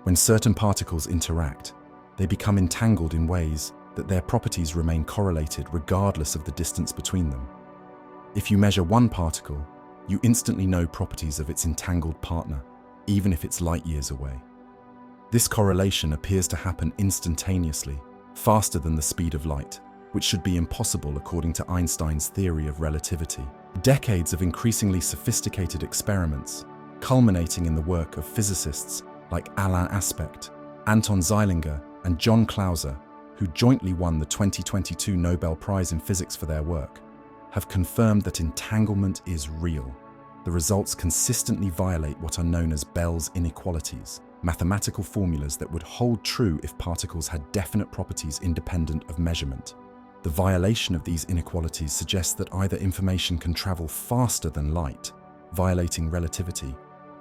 When certain particles interact, they become entangled in ways that their properties remain correlated regardless of the distance between them. If you measure one particle, you instantly know properties of its entangled partner, even if it's light years away. This correlation appears to happen instantaneously, faster than the speed of light, which should be impossible according to Einstein's theory of relativity. Decades of increasingly sophisticated experiments, culminating in the work of physicists like Alain Aspect, Anton Zeilinger, and John Clauser, who jointly won the 2022 Nobel Prize in Physics for their work, have confirmed that entanglement is real. The results consistently violate what are known as Bell's inequalities, mathematical formulas that would hold true if particles had definite properties independent of measurement. The violation of these inequalities suggests that either information can travel faster than light, violating relativity,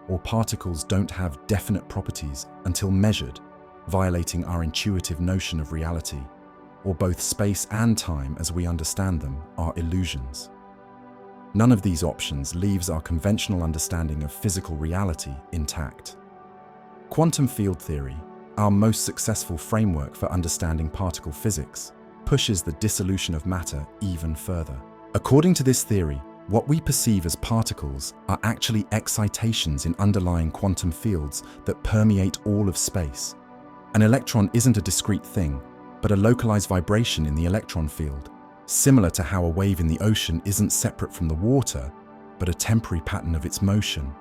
or particles don't have definite properties until measured, violating our intuitive notion of reality, or both space and time as we understand them are illusions. None of these options leaves our conventional understanding of physical reality intact. Quantum field theory, our most successful framework for understanding particle physics, pushes the dissolution of matter even further. According to this theory, what we perceive as particles are actually excitations in underlying quantum fields that permeate all of space. An electron isn't a discrete thing, but a localized vibration in the electron field, similar to how a wave in the ocean isn't separate from the water, but a temporary pattern of its motion.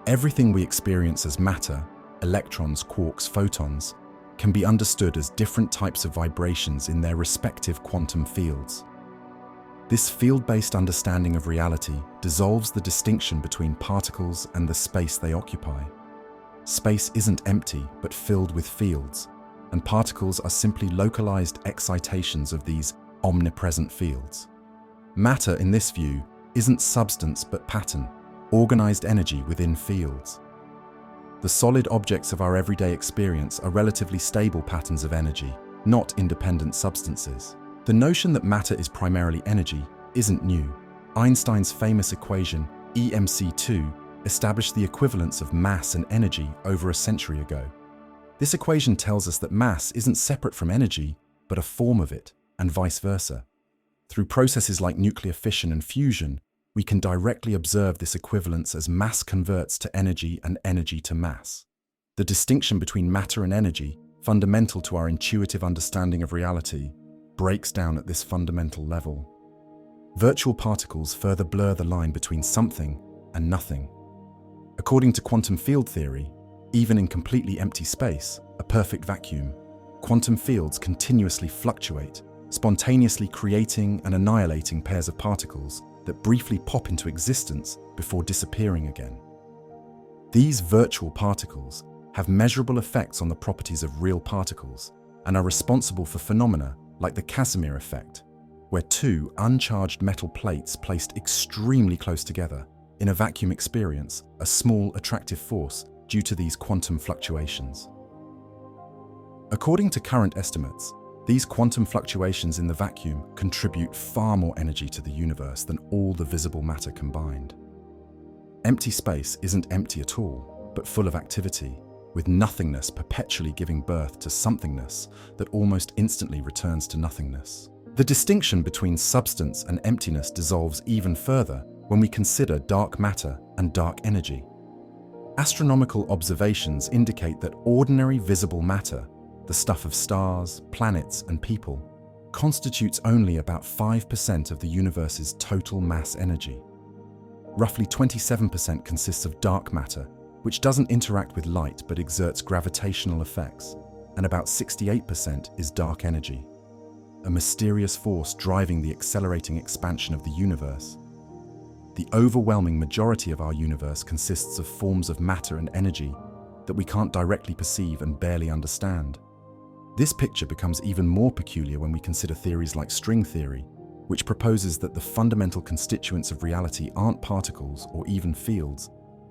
Everything we experience as matter, electrons, quarks, photons, can be understood as different types of vibrations in their respective quantum fields. This field-based understanding of reality dissolves the distinction between particles and the space they occupy. Space isn't empty, but filled with fields, and particles are simply localized excitations of these omnipresent fields. Matter, in this view, isn't substance but pattern, organized energy within fields. The solid objects of our everyday experience are relatively stable patterns of energy, not independent substances. The notion that matter is primarily energy isn't new. Einstein's famous equation, EMC2, established the equivalence of mass and energy over a century ago. This equation tells us that mass isn't separate from energy, but a form of it, and vice versa. Through processes like nuclear fission and fusion, we can directly observe this equivalence as mass converts to energy and energy to mass. The distinction between matter and energy fundamental to our intuitive understanding of reality, breaks down at this fundamental level. Virtual particles further blur the line between something and nothing. According to quantum field theory, even in completely empty space, a perfect vacuum, quantum fields continuously fluctuate, spontaneously creating and annihilating pairs of particles that briefly pop into existence before disappearing again. These virtual particles have measurable effects on the properties of real particles and are responsible for phenomena like the Casimir effect, where two uncharged metal plates placed extremely close together in a vacuum experience a small attractive force due to these quantum fluctuations. According to current estimates, these quantum fluctuations in the vacuum contribute far more energy to the universe than all the visible matter combined. Empty space isn't empty at all, but full of activity, with nothingness perpetually giving birth to somethingness that almost instantly returns to nothingness. The distinction between substance and emptiness dissolves even further when we consider dark matter and dark energy. Astronomical observations indicate that ordinary visible matter, the stuff of stars, planets, and people, constitutes only about 5% of the universe's total mass energy. Roughly 27% consists of dark matter, which doesn't interact with light but exerts gravitational effects, and about 68% is dark energy, a mysterious force driving the accelerating expansion of the universe. The overwhelming majority of our universe consists of forms of matter and energy that we can't directly perceive and barely understand. This picture becomes even more peculiar when we consider theories like string theory, which proposes that the fundamental constituents of reality aren't particles or even fields,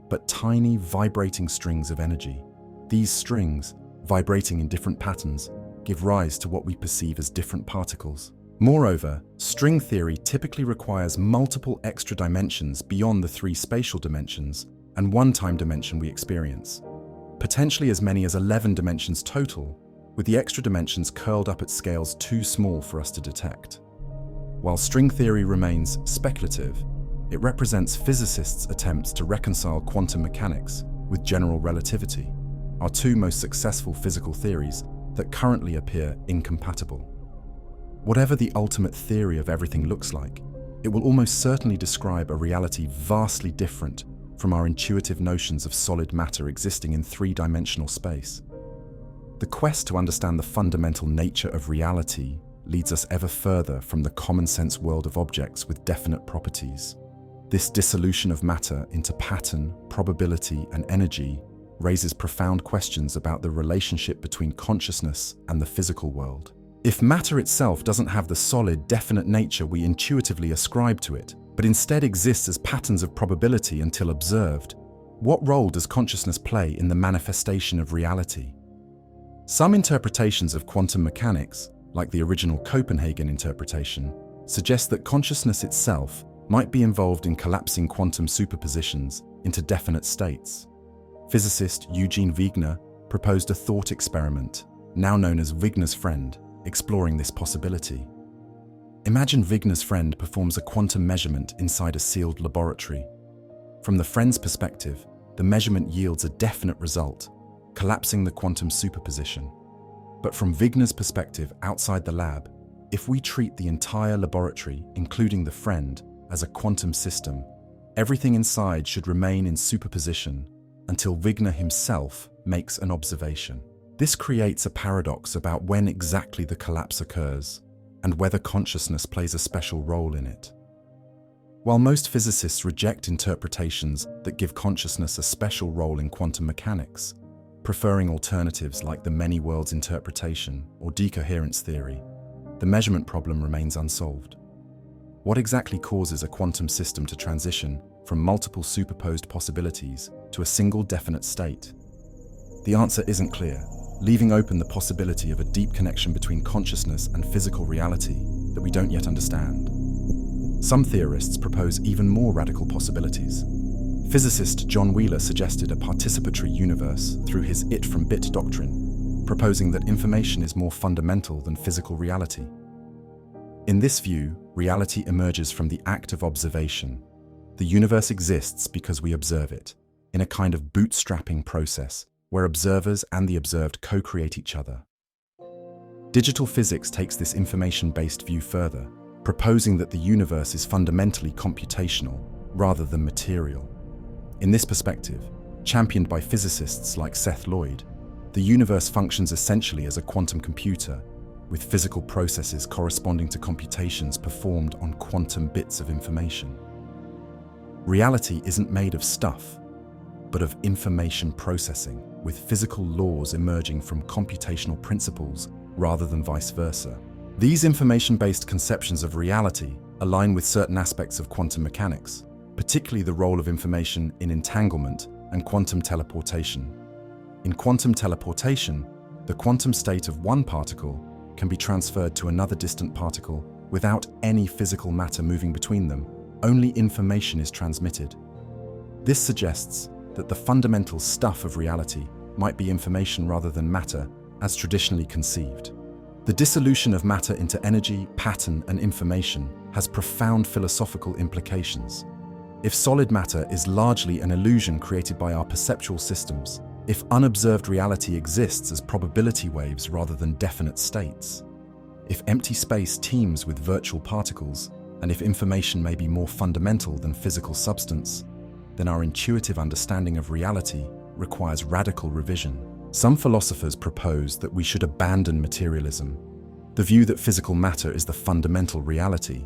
but tiny vibrating strings of energy. These strings, vibrating in different patterns, give rise to what we perceive as different particles. Moreover, string theory typically requires multiple extra dimensions beyond the 3 spatial dimensions and one time dimension we experience, potentially as many as 11 dimensions total, with the extra dimensions curled up at scales too small for us to detect. While string theory remains speculative, it represents physicists' attempts to reconcile quantum mechanics with general relativity, our 2 most successful physical theories that currently appear incompatible. Whatever the ultimate theory of everything looks like, it will almost certainly describe a reality vastly different from our intuitive notions of solid matter existing in 3-dimensional space. The quest to understand the fundamental nature of reality leads us ever further from the common-sense world of objects with definite properties. This dissolution of matter into pattern, probability, and energy raises profound questions about the relationship between consciousness and the physical world. If matter itself doesn't have the solid, definite nature we intuitively ascribe to it, but instead exists as patterns of probability until observed, what role does consciousness play in the manifestation of reality? Some interpretations of quantum mechanics, like the original Copenhagen interpretation, suggest that consciousness itself might be involved in collapsing quantum superpositions into definite states. Physicist Eugene Wigner proposed a thought experiment, now known as Wigner's friend, exploring this possibility. Imagine Wigner's friend performs a quantum measurement inside a sealed laboratory. From the friend's perspective, the measurement yields a definite result, collapsing the quantum superposition. But from Wigner's perspective outside the lab, if we treat the entire laboratory, including the friend, as a quantum system, everything inside should remain in superposition until Wigner himself makes an observation. This creates a paradox about when exactly the collapse occurs and whether consciousness plays a special role in it. While most physicists reject interpretations that give consciousness a special role in quantum mechanics, preferring alternatives like the many worlds interpretation or decoherence theory, the measurement problem remains unsolved. What exactly causes a quantum system to transition from multiple superposed possibilities to a single definite state? The answer isn't clear, leaving open the possibility of a deep connection between consciousness and physical reality that we don't yet understand. Some theorists propose even more radical possibilities. Physicist John Wheeler suggested a participatory universe through his it from bit doctrine, proposing that information is more fundamental than physical reality. In this view, reality emerges from the act of observation. The universe exists because we observe it, in a kind of bootstrapping process, where observers and the observed co-create each other. Digital physics takes this information-based view further, proposing that the universe is fundamentally computational rather than material. In this perspective, championed by physicists like Seth Lloyd, the universe functions essentially as a quantum computer, with physical processes corresponding to computations performed on quantum bits of information. Reality isn't made of stuff, but of information processing, with physical laws emerging from computational principles rather than vice versa. These information-based conceptions of reality align with certain aspects of quantum mechanics, particularly the role of information in entanglement and quantum teleportation. In quantum teleportation, the quantum state of one particle can be transferred to another distant particle without any physical matter moving between them. Only information is transmitted. This suggests that the fundamental stuff of reality might be information rather than matter, as traditionally conceived. The dissolution of matter into energy, pattern, and information has profound philosophical implications. If solid matter is largely an illusion created by our perceptual systems, if unobserved reality exists as probability waves rather than definite states, if empty space teems with virtual particles, and if information may be more fundamental than physical substance, then our intuitive understanding of reality requires radical revision. Some philosophers propose that we should abandon materialism, the view that physical matter is the fundamental reality,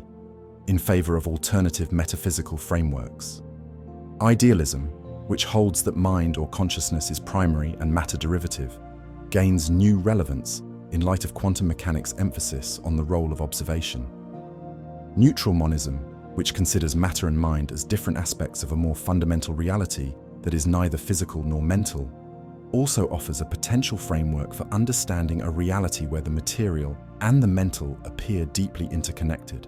in favor of alternative metaphysical frameworks. Idealism, which holds that mind or consciousness is primary and matter derivative, gains new relevance in light of quantum mechanics' emphasis on the role of observation. Neutral monism, which considers matter and mind as different aspects of a more fundamental reality that is neither physical nor mental, also offers a potential framework for understanding a reality where the material and the mental appear deeply interconnected.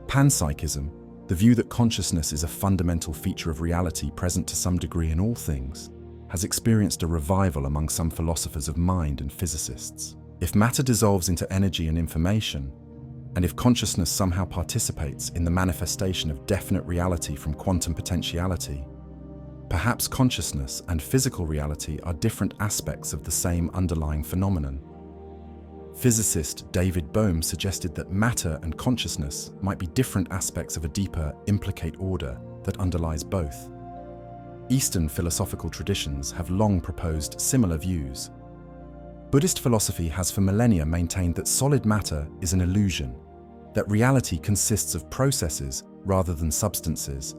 Panpsychism, the view that consciousness is a fundamental feature of reality present to some degree in all things, has experienced a revival among some philosophers of mind and physicists. If matter dissolves into energy and information, and if consciousness somehow participates in the manifestation of definite reality from quantum potentiality, perhaps consciousness and physical reality are different aspects of the same underlying phenomenon. Physicist David Bohm suggested that matter and consciousness might be different aspects of a deeper, implicate order that underlies both. Eastern philosophical traditions have long proposed similar views. Buddhist philosophy has for millennia maintained that solid matter is an illusion, that reality consists of processes rather than substances,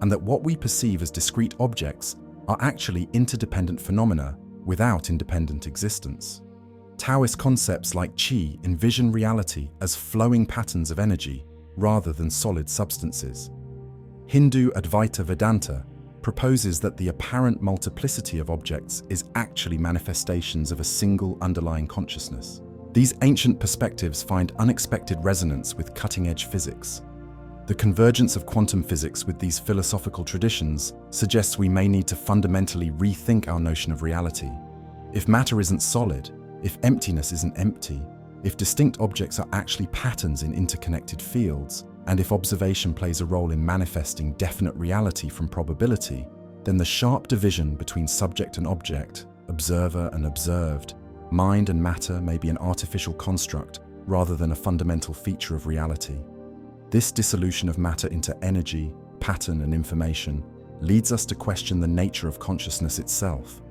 and that what we perceive as discrete objects are actually interdependent phenomena without independent existence. Taoist concepts like qi envision reality as flowing patterns of energy rather than solid substances. Hindu Advaita Vedanta proposes that the apparent multiplicity of objects is actually manifestations of a single underlying consciousness. These ancient perspectives find unexpected resonance with cutting-edge physics. The convergence of quantum physics with these philosophical traditions suggests we may need to fundamentally rethink our notion of reality. If matter isn't solid, if emptiness isn't empty, if distinct objects are actually patterns in interconnected fields, and if observation plays a role in manifesting definite reality from probability, then the sharp division between subject and object, observer and observed, mind and matter may be an artificial construct rather than a fundamental feature of reality. This dissolution of matter into energy, pattern, and information leads us to question the nature of consciousness itself.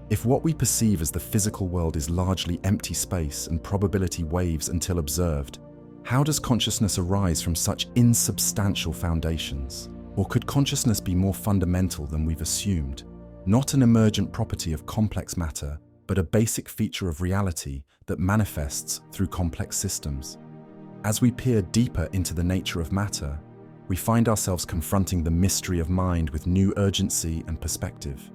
If what we perceive as the physical world is largely empty space and probability waves until observed, how does consciousness arise from such insubstantial foundations? Or could consciousness be more fundamental than we've assumed? Not an emergent property of complex matter, but a basic feature of reality that manifests through complex systems. As we peer deeper into the nature of matter, we find ourselves confronting the mystery of mind with new urgency and perspective.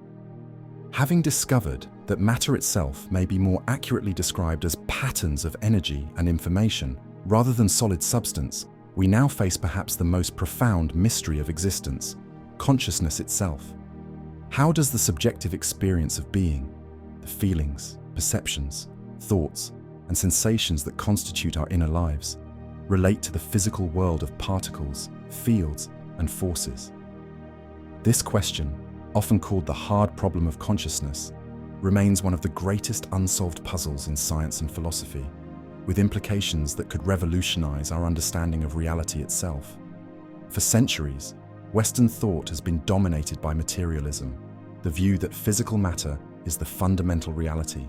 Having discovered that matter itself may be more accurately described as patterns of energy and information rather than solid substance, we now face perhaps the most profound mystery of existence, consciousness itself. How does the subjective experience of being, the feelings, perceptions, thoughts, and sensations that constitute our inner lives, relate to the physical world of particles, fields, and forces? This question, often called the hard problem of consciousness, remains one of the greatest unsolved puzzles in science and philosophy, with implications that could revolutionize our understanding of reality itself. For centuries, Western thought has been dominated by materialism, the view that physical matter is the fundamental reality,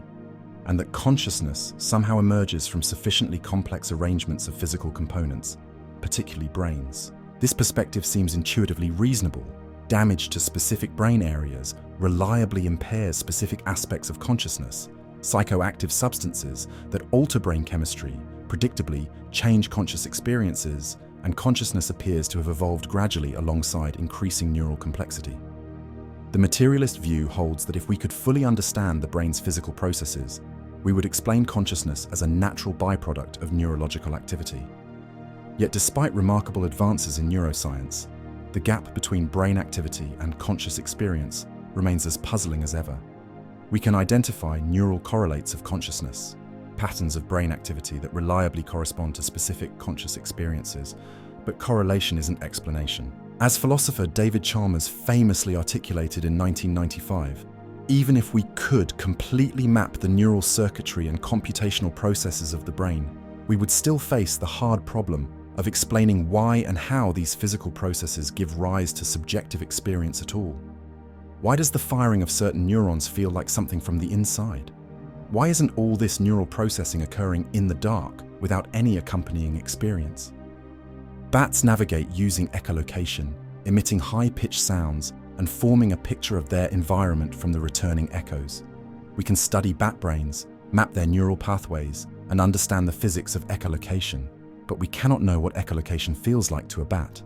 and that consciousness somehow emerges from sufficiently complex arrangements of physical components, particularly brains. This perspective seems intuitively reasonable. Damage to specific brain areas reliably impairs specific aspects of consciousness. Psychoactive substances that alter brain chemistry predictably change conscious experiences, and consciousness appears to have evolved gradually alongside increasing neural complexity. The materialist view holds that if we could fully understand the brain's physical processes, we would explain consciousness as a natural byproduct of neurological activity. Yet despite remarkable advances in neuroscience, the gap between brain activity and conscious experience remains as puzzling as ever. We can identify neural correlates of consciousness, patterns of brain activity that reliably correspond to specific conscious experiences, but correlation isn't explanation. As philosopher David Chalmers famously articulated in 1995, even if we could completely map the neural circuitry and computational processes of the brain, we would still face the hard problem of explaining why and how these physical processes give rise to subjective experience at all. Why does the firing of certain neurons feel like something from the inside? Why isn't all this neural processing occurring in the dark without any accompanying experience? Bats navigate using echolocation, emitting high-pitched sounds and forming a picture of their environment from the returning echoes. We can study bat brains, map their neural pathways, and understand the physics of echolocation, but we cannot know what echolocation feels like to a bat.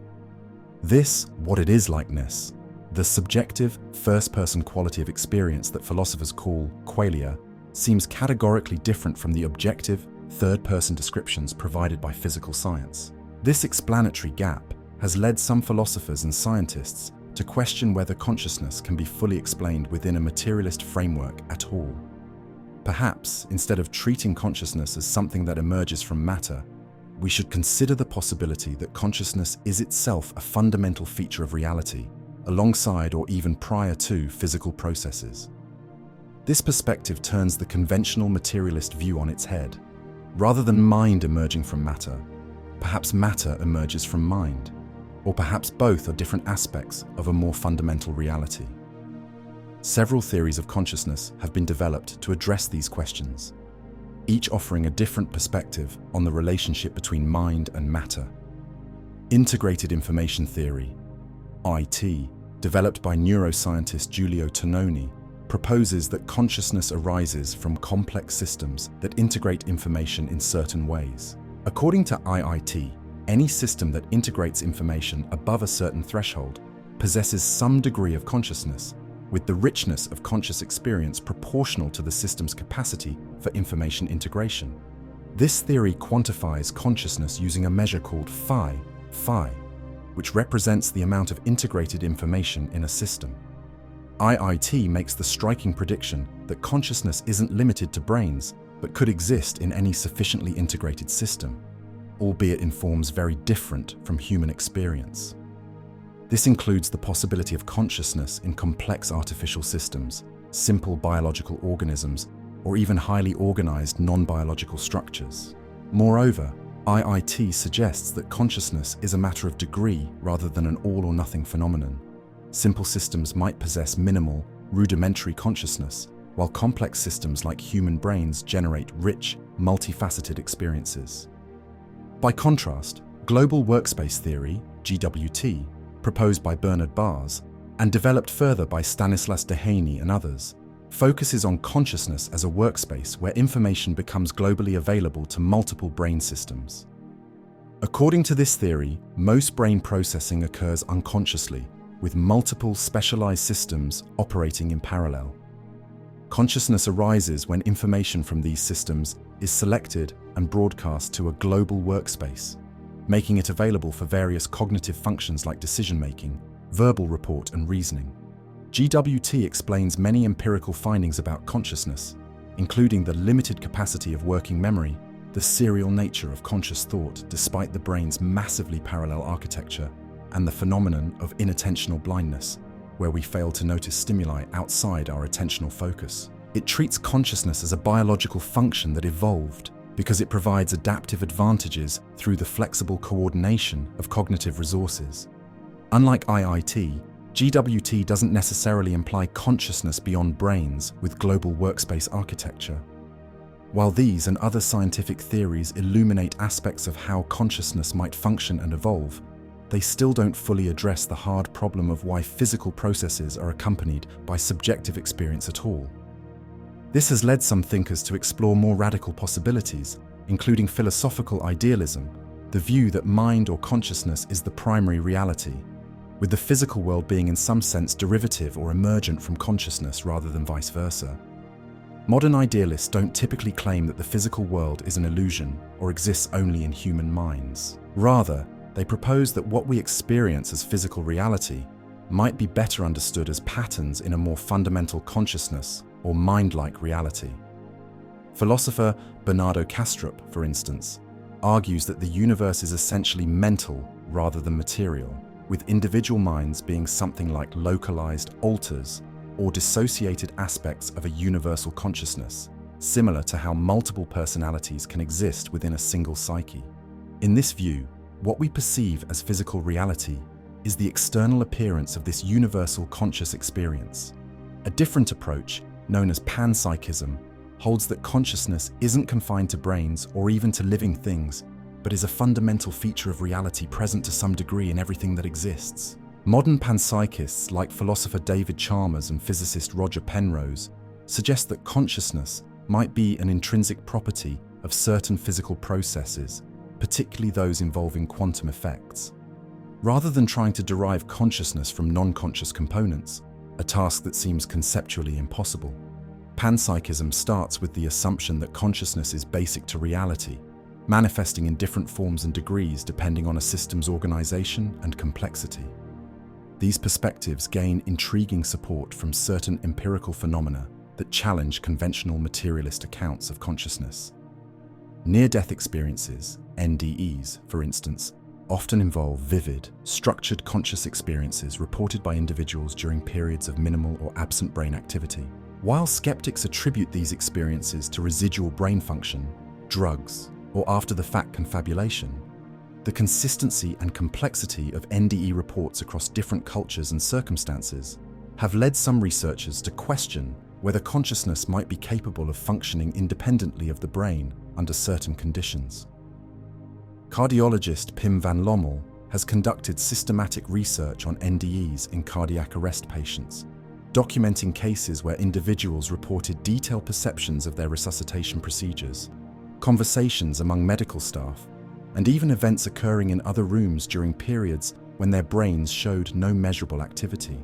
This what it is likeness, the subjective, first-person quality of experience that philosophers call qualia, seems categorically different from the objective, third-person descriptions provided by physical science. This explanatory gap has led some philosophers and scientists to question whether consciousness can be fully explained within a materialist framework at all. Perhaps, instead of treating consciousness as something that emerges from matter, we should consider the possibility that consciousness is itself a fundamental feature of reality, alongside or even prior to physical processes. This perspective turns the conventional materialist view on its head. Rather than mind emerging from matter, perhaps matter emerges from mind, or perhaps both are different aspects of a more fundamental reality. Several theories of consciousness have been developed to address these questions, each offering a different perspective on the relationship between mind and matter. Integrated Information Theory, IT, developed by neuroscientist Giulio Tononi, proposes that consciousness arises from complex systems that integrate information in certain ways. According to IIT, any system that integrates information above a certain threshold possesses some degree of consciousness, with the richness of conscious experience proportional to the system's capacity for information integration. This theory quantifies consciousness using a measure called phi, which represents the amount of integrated information in a system. IIT makes the striking prediction that consciousness isn't limited to brains, but could exist in any sufficiently integrated system, albeit in forms very different from human experience. This includes the possibility of consciousness in complex artificial systems, simple biological organisms, or even highly organized non-biological structures. Moreover, IIT suggests that consciousness is a matter of degree rather than an all-or-nothing phenomenon. Simple systems might possess minimal, rudimentary consciousness, while complex systems like human brains generate rich, multifaceted experiences. By contrast, Global Workspace Theory, GWT, proposed by Bernard Baars, and developed further by Stanislas Dehaene and others, focuses on consciousness as a workspace where information becomes globally available to multiple brain systems. According to this theory, most brain processing occurs unconsciously, with multiple specialized systems operating in parallel. Consciousness arises when information from these systems is selected and broadcast to a global workspace, making it available for various cognitive functions like decision-making, verbal report, and reasoning. GWT explains many empirical findings about consciousness, including the limited capacity of working memory, the serial nature of conscious thought despite the brain's massively parallel architecture, and the phenomenon of inattentional blindness, where we fail to notice stimuli outside our attentional focus. It treats consciousness as a biological function that evolved because it provides adaptive advantages through the flexible coordination of cognitive resources. Unlike IIT, GWT doesn't necessarily imply consciousness beyond brains with global workspace architecture. While these and other scientific theories illuminate aspects of how consciousness might function and evolve, they still don't fully address the hard problem of why physical processes are accompanied by subjective experience at all. This has led some thinkers to explore more radical possibilities, including philosophical idealism, the view that mind or consciousness is the primary reality, with the physical world being in some sense derivative or emergent from consciousness rather than vice versa. Modern idealists don't typically claim that the physical world is an illusion or exists only in human minds. Rather, they propose that what we experience as physical reality might be better understood as patterns in a more fundamental consciousness or mind-like reality. Philosopher Bernardo Kastrup, for instance, argues that the universe is essentially mental rather than material, with individual minds being something like localized alters or dissociated aspects of a universal consciousness, similar to how multiple personalities can exist within a single psyche. In this view, what we perceive as physical reality is the external appearance of this universal conscious experience. A different approach, known as panpsychism, holds that consciousness isn't confined to brains or even to living things, but is a fundamental feature of reality present to some degree in everything that exists. Modern panpsychists like philosopher David Chalmers and physicist Roger Penrose suggest that consciousness might be an intrinsic property of certain physical processes, particularly those involving quantum effects. Rather than trying to derive consciousness from non-conscious components, a task that seems conceptually impossible, panpsychism starts with the assumption that consciousness is basic to reality, manifesting in different forms and degrees depending on a system's organization and complexity. These perspectives gain intriguing support from certain empirical phenomena that challenge conventional materialist accounts of consciousness. Near-death experiences, NDEs, for instance, often involve vivid, structured conscious experiences reported by individuals during periods of minimal or absent brain activity. While skeptics attribute these experiences to residual brain function, drugs, or after-the-fact confabulation, the consistency and complexity of NDE reports across different cultures and circumstances have led some researchers to question whether consciousness might be capable of functioning independently of the brain under certain conditions. Cardiologist Pim van Lommel has conducted systematic research on NDEs in cardiac arrest patients, documenting cases where individuals reported detailed perceptions of their resuscitation procedures, conversations among medical staff, and even events occurring in other rooms during periods when their brains showed no measurable activity.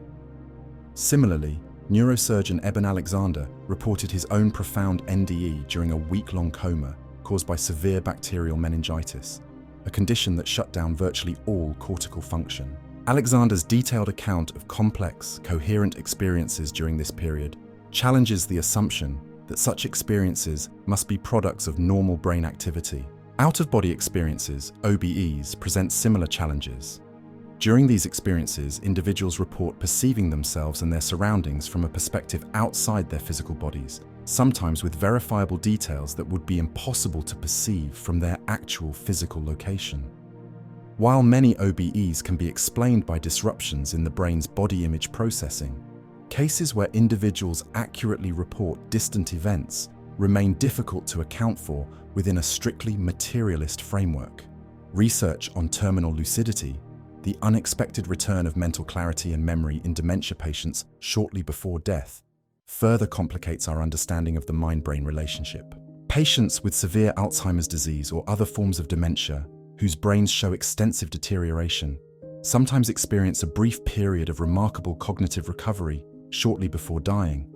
Similarly, neurosurgeon Eben Alexander reported his own profound NDE during a week-long coma caused by severe bacterial meningitis, a condition that shut down virtually all cortical function. Alexander's detailed account of complex, coherent experiences during this period challenges the assumption that such experiences must be products of normal brain activity. Out-of-body experiences, OBEs, present similar challenges. During these experiences, individuals report perceiving themselves and their surroundings from a perspective outside their physical bodies, sometimes with verifiable details that would be impossible to perceive from their actual physical location. While many OBEs can be explained by disruptions in the brain's body image processing, cases where individuals accurately report distant events remain difficult to account for within a strictly materialist framework. Research on terminal lucidity, the unexpected return of mental clarity and memory in dementia patients shortly before death, further complicates our understanding of the mind-brain relationship. Patients with severe Alzheimer's disease or other forms of dementia, whose brains show extensive deterioration, sometimes experience a brief period of remarkable cognitive recovery shortly before dying,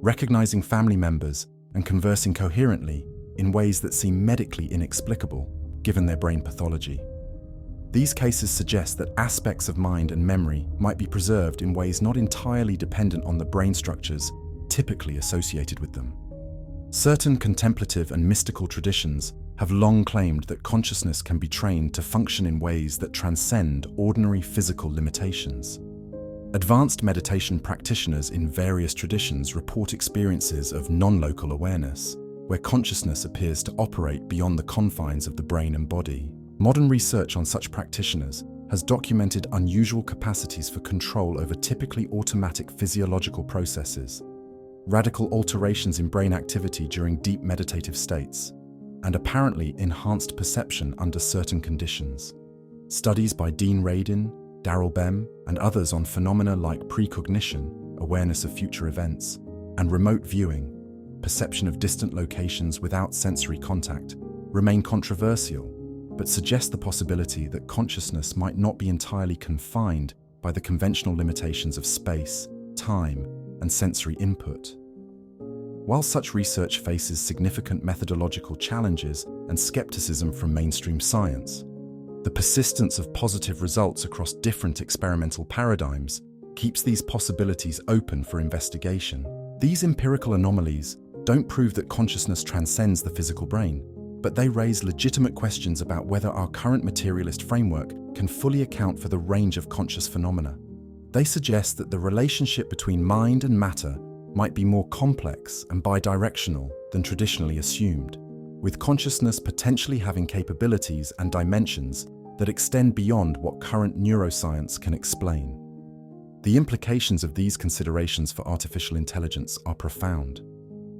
recognizing family members and conversing coherently in ways that seem medically inexplicable, given their brain pathology. These cases suggest that aspects of mind and memory might be preserved in ways not entirely dependent on the brain structures typically associated with them. Certain contemplative and mystical traditions have long claimed that consciousness can be trained to function in ways that transcend ordinary physical limitations. Advanced meditation practitioners in various traditions report experiences of non-local awareness, where consciousness appears to operate beyond the confines of the brain and body. Modern research on such practitioners has documented unusual capacities for control over typically automatic physiological processes, radical alterations in brain activity during deep meditative states, and apparently enhanced perception under certain conditions. Studies by Dean Radin, Daryl Bem, and others on phenomena like precognition, awareness of future events, and remote viewing, perception of distant locations without sensory contact, remain controversial, but suggest the possibility that consciousness might not be entirely confined by the conventional limitations of space, time, and sensory input. While such research faces significant methodological challenges and skepticism from mainstream science, the persistence of positive results across different experimental paradigms keeps these possibilities open for investigation. These empirical anomalies don't prove that consciousness transcends the physical brain, but they raise legitimate questions about whether our current materialist framework can fully account for the range of conscious phenomena. They suggest that the relationship between mind and matter might be more complex and bidirectional than traditionally assumed, with consciousness potentially having capabilities and dimensions that extend beyond what current neuroscience can explain. The implications of these considerations for artificial intelligence are profound.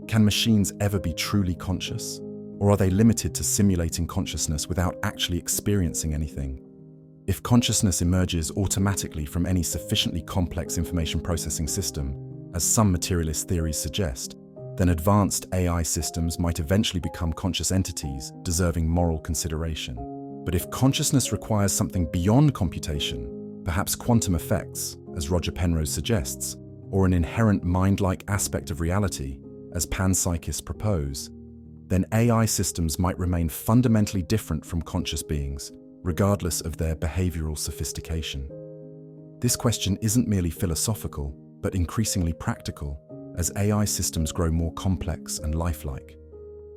Can machines ever be truly conscious? Or are they limited to simulating consciousness without actually experiencing anything? If consciousness emerges automatically from any sufficiently complex information processing system, as some materialist theories suggest, then advanced AI systems might eventually become conscious entities deserving moral consideration. But if consciousness requires something beyond computation, perhaps quantum effects, as Roger Penrose suggests, or an inherent mind-like aspect of reality, as panpsychists propose, then AI systems might remain fundamentally different from conscious beings, regardless of their behavioral sophistication. This question isn't merely philosophical, but increasingly practical, as AI systems grow more complex and lifelike.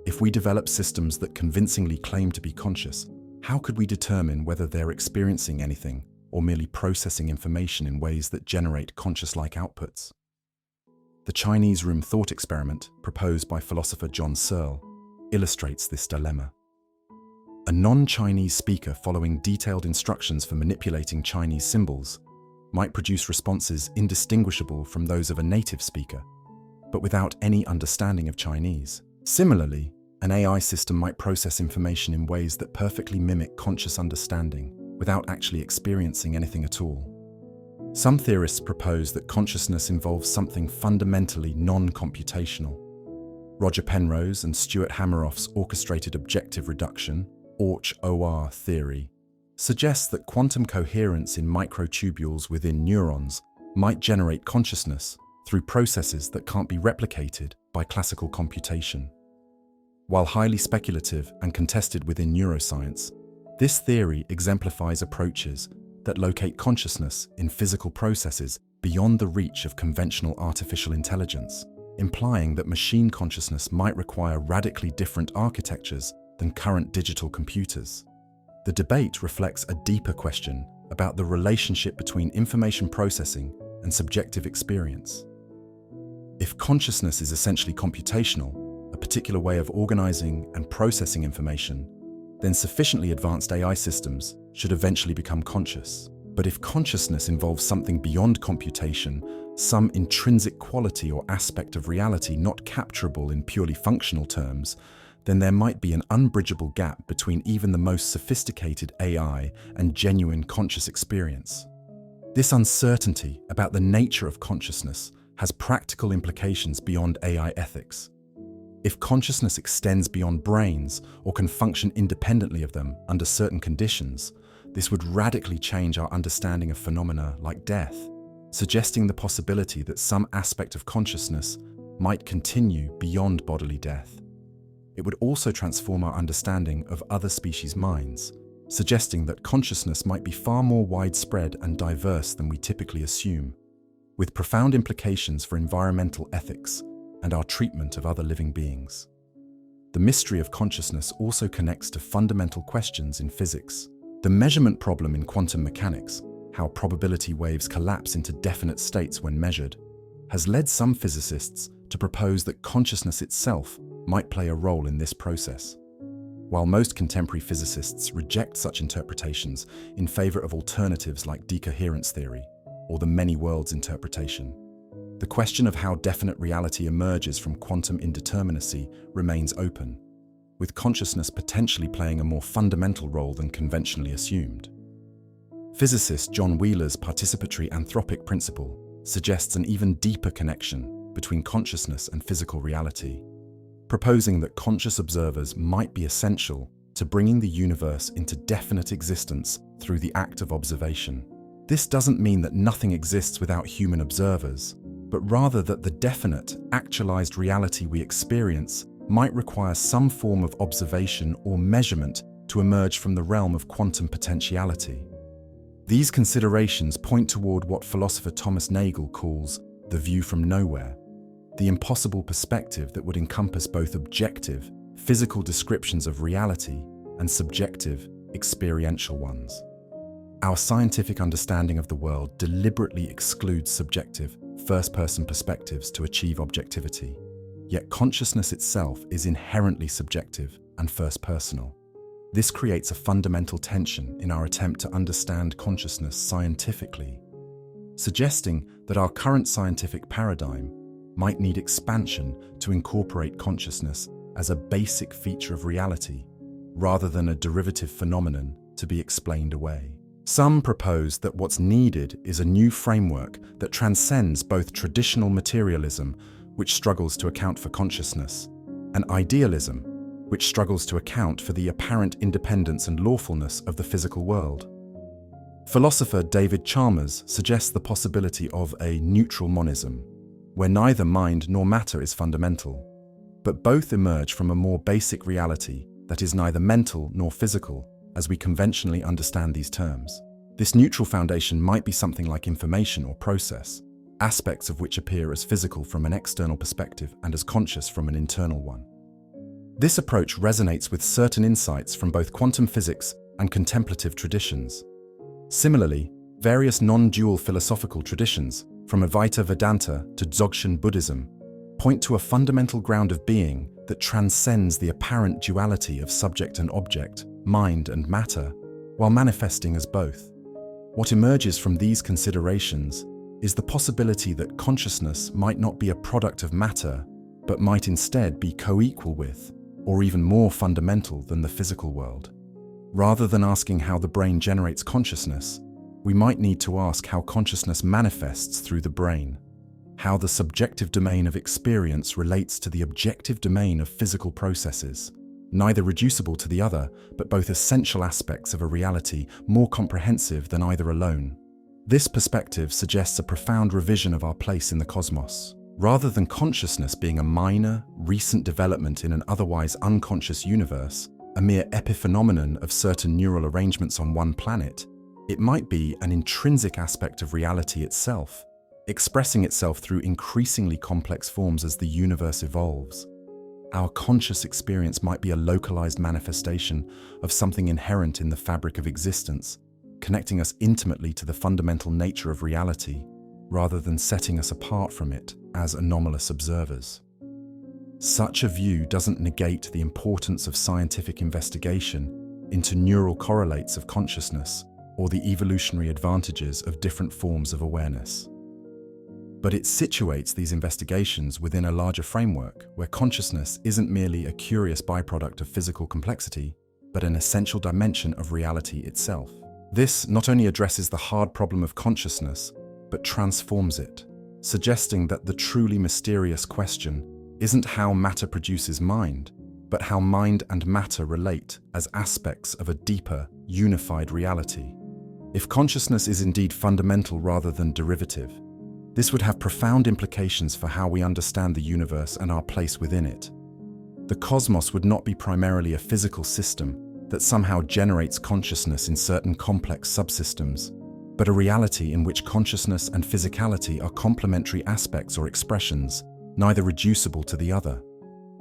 If we develop systems that convincingly claim to be conscious, how could we determine whether they're experiencing anything or merely processing information in ways that generate conscious-like outputs? The Chinese room thought experiment, proposed by philosopher John Searle, illustrates this dilemma. A non-Chinese speaker following detailed instructions for manipulating Chinese symbols might produce responses indistinguishable from those of a native speaker, but without any understanding of Chinese. Similarly, an AI system might process information in ways that perfectly mimic conscious understanding without actually experiencing anything at all. Some theorists propose that consciousness involves something fundamentally non-computational. Roger Penrose and Stuart Hameroff's orchestrated objective reduction, OR theory, suggests that quantum coherence in microtubules within neurons might generate consciousness through processes that can't be replicated by classical computation. While highly speculative and contested within neuroscience, this theory exemplifies approaches that locate consciousness in physical processes beyond the reach of conventional artificial intelligence, implying that machine consciousness might require radically different architectures than current digital computers. The debate reflects a deeper question about the relationship between information processing and subjective experience. If consciousness is essentially computational, a particular way of organizing and processing information, then sufficiently advanced AI systems should eventually become conscious. But if consciousness involves something beyond computation, some intrinsic quality or aspect of reality not capturable in purely functional terms, then there might be an unbridgeable gap between even the most sophisticated AI and genuine conscious experience. This uncertainty about the nature of consciousness has practical implications beyond AI ethics. If consciousness extends beyond brains or can function independently of them under certain conditions, this would radically change our understanding of phenomena like death, suggesting the possibility that some aspect of consciousness might continue beyond bodily death. It would also transform our understanding of other species' minds, suggesting that consciousness might be far more widespread and diverse than we typically assume, with profound implications for environmental ethics and our treatment of other living beings. The mystery of consciousness also connects to fundamental questions in physics. The measurement problem in quantum mechanics how probability waves collapse into definite states when measured, has led some physicists to propose that consciousness itself might play a role in this process. While most contemporary physicists reject such interpretations in favor of alternatives like decoherence theory or the many worlds interpretation, the question of how definite reality emerges from quantum indeterminacy remains open, with consciousness potentially playing a more fundamental role than conventionally assumed. Physicist John Wheeler's participatory anthropic principle suggests an even deeper connection between consciousness and physical reality, proposing that conscious observers might be essential to bringing the universe into definite existence through the act of observation. This doesn't mean that nothing exists without human observers, but rather that the definite, actualized reality we experience might require some form of observation or measurement to emerge from the realm of quantum potentiality. These considerations point toward what philosopher Thomas Nagel calls the view from nowhere, the impossible perspective that would encompass both objective, physical descriptions of reality and subjective, experiential ones. Our scientific understanding of the world deliberately excludes subjective, first-person perspectives to achieve objectivity. Yet consciousness itself is inherently subjective and first-personal. This creates a fundamental tension in our attempt to understand consciousness scientifically, suggesting that our current scientific paradigm might need expansion to incorporate consciousness as a basic feature of reality, rather than a derivative phenomenon to be explained away. Some propose that what's needed is a new framework that transcends both traditional materialism, which struggles to account for consciousness, and idealism, which struggles to account for the apparent independence and lawfulness of the physical world. Philosopher David Chalmers suggests the possibility of a neutral monism, where neither mind nor matter is fundamental, but both emerge from a more basic reality that is neither mental nor physical, as we conventionally understand these terms. This neutral foundation might be something like information or process, aspects of which appear as physical from an external perspective and as conscious from an internal one. This approach resonates with certain insights from both quantum physics and contemplative traditions. Similarly, various non-dual philosophical traditions, from Advaita Vedanta to Dzogchen Buddhism, point to a fundamental ground of being that transcends the apparent duality of subject and object, mind and matter, while manifesting as both. What emerges from these considerations is the possibility that consciousness might not be a product of matter, but might instead be co-equal with, or even more fundamental than the physical world. Rather than asking how the brain generates consciousness, we might need to ask how consciousness manifests through the brain, how the subjective domain of experience relates to the objective domain of physical processes, neither reducible to the other, but both essential aspects of a reality more comprehensive than either alone. This perspective suggests a profound revision of our place in the cosmos. Rather than consciousness being a minor, recent development in an otherwise unconscious universe, a mere epiphenomenon of certain neural arrangements on one planet, it might be an intrinsic aspect of reality itself, expressing itself through increasingly complex forms as the universe evolves. Our conscious experience might be a localized manifestation of something inherent in the fabric of existence, connecting us intimately to the fundamental nature of reality, rather than setting us apart from it as anomalous observers. Such a view doesn't negate the importance of scientific investigation into neural correlates of consciousness or the evolutionary advantages of different forms of awareness. But it situates these investigations within a larger framework where consciousness isn't merely a curious byproduct of physical complexity, but an essential dimension of reality itself. This not only addresses the hard problem of consciousness, but transforms it, suggesting that the truly mysterious question isn't how matter produces mind, but how mind and matter relate as aspects of a deeper, unified reality. If consciousness is indeed fundamental rather than derivative, this would have profound implications for how we understand the universe and our place within it. The cosmos would not be primarily a physical system that somehow generates consciousness in certain complex subsystems, but a reality in which consciousness and physicality are complementary aspects or expressions, neither reducible to the other.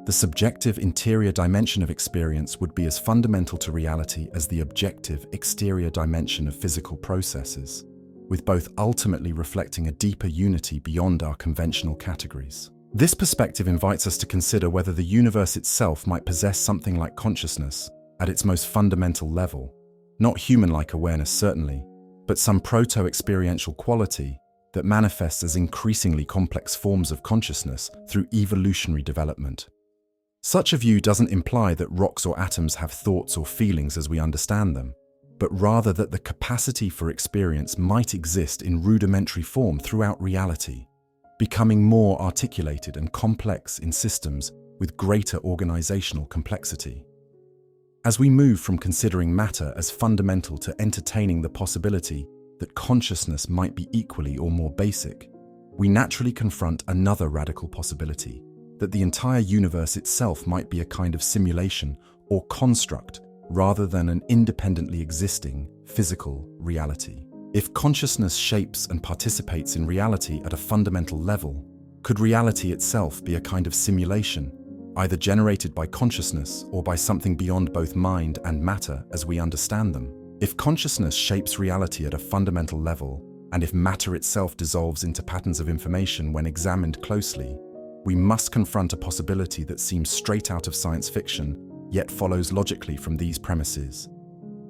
The subjective interior dimension of experience would be as fundamental to reality as the objective exterior dimension of physical processes. with both ultimately reflecting a deeper unity beyond our conventional categories. This perspective invites us to consider whether the universe itself might possess something like consciousness at its most fundamental level, not human-like awareness certainly, but some proto-experiential quality that manifests as increasingly complex forms of consciousness through evolutionary development. Such a view doesn't imply that rocks or atoms have thoughts or feelings as we understand them, but rather that the capacity for experience might exist in rudimentary form throughout reality, becoming more articulated and complex in systems with greater organizational complexity. As we move from considering matter as fundamental to entertaining the possibility that consciousness might be equally or more basic, we naturally confront another radical possibility, that the entire universe itself might be a kind of simulation or construct rather than an independently existing physical reality. If consciousness shapes and participates in reality at a fundamental level, could reality itself be a kind of simulation, either generated by consciousness or by something beyond both mind and matter as we understand them? If consciousness shapes reality at a fundamental level, and if matter itself dissolves into patterns of information when examined closely, we must confront a possibility that seems straight out of science fiction, yet follows logically from these premises.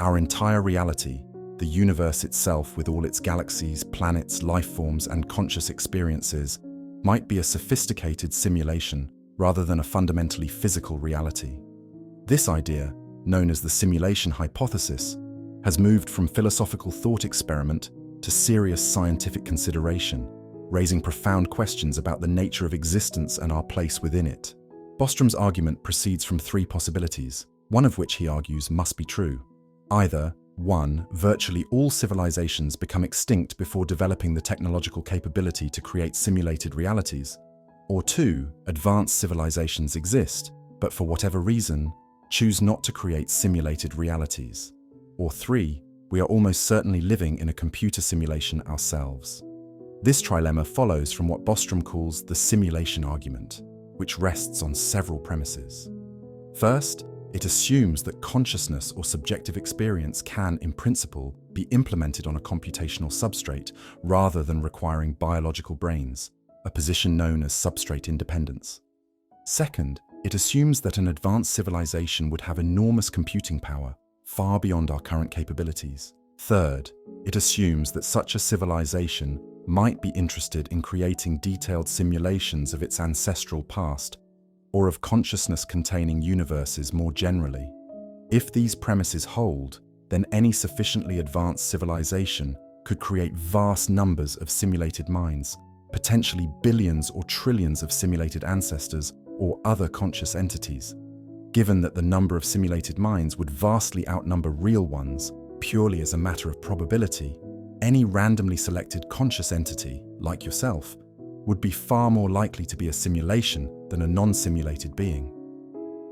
Our entire reality, the universe itself with all its galaxies, planets, life forms, and conscious experiences, might be a sophisticated simulation rather than a fundamentally physical reality. This idea, known as the simulation hypothesis, has moved from philosophical thought experiment to serious scientific consideration, raising profound questions about the nature of existence and our place within it. Bostrom's argument proceeds from three possibilities, one of which he argues must be true. Either 1. Virtually all civilizations become extinct before developing the technological capability to create simulated realities, or 2. Advanced civilizations exist, but for whatever reason, choose not to create simulated realities, or 3. We are almost certainly living in a computer simulation ourselves. This trilemma follows from what Bostrom calls the simulation argument, which rests on several premises. First, it assumes that consciousness or subjective experience can, in principle, be implemented on a computational substrate rather than requiring biological brains, a position known as substrate independence. Second, it assumes that an advanced civilization would have enormous computing power, far beyond our current capabilities. Third, it assumes that such a civilization might be interested in creating detailed simulations of its ancestral past, or of consciousness-containing universes more generally. If these premises hold, then any sufficiently advanced civilization could create vast numbers of simulated minds, potentially billions or trillions of simulated ancestors or other conscious entities. Given that the number of simulated minds would vastly outnumber real ones, purely as a matter of probability, any randomly selected conscious entity, like yourself, would be far more likely to be a simulation than a non-simulated being.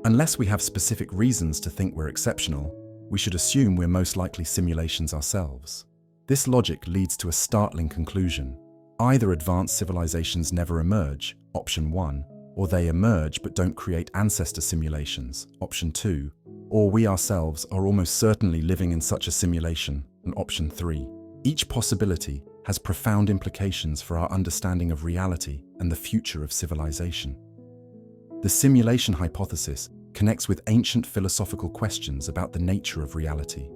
Unless we have specific reasons to think we're exceptional, we should assume we're most likely simulations ourselves. This logic leads to a startling conclusion. Either advanced civilizations never emerge, option 1, or they emerge but don't create ancestor simulations, option 2, or we ourselves are almost certainly living in such a simulation, and option 3. Each possibility has profound implications for our understanding of reality and the future of civilization. The simulation hypothesis connects with ancient philosophical questions about the nature of reality.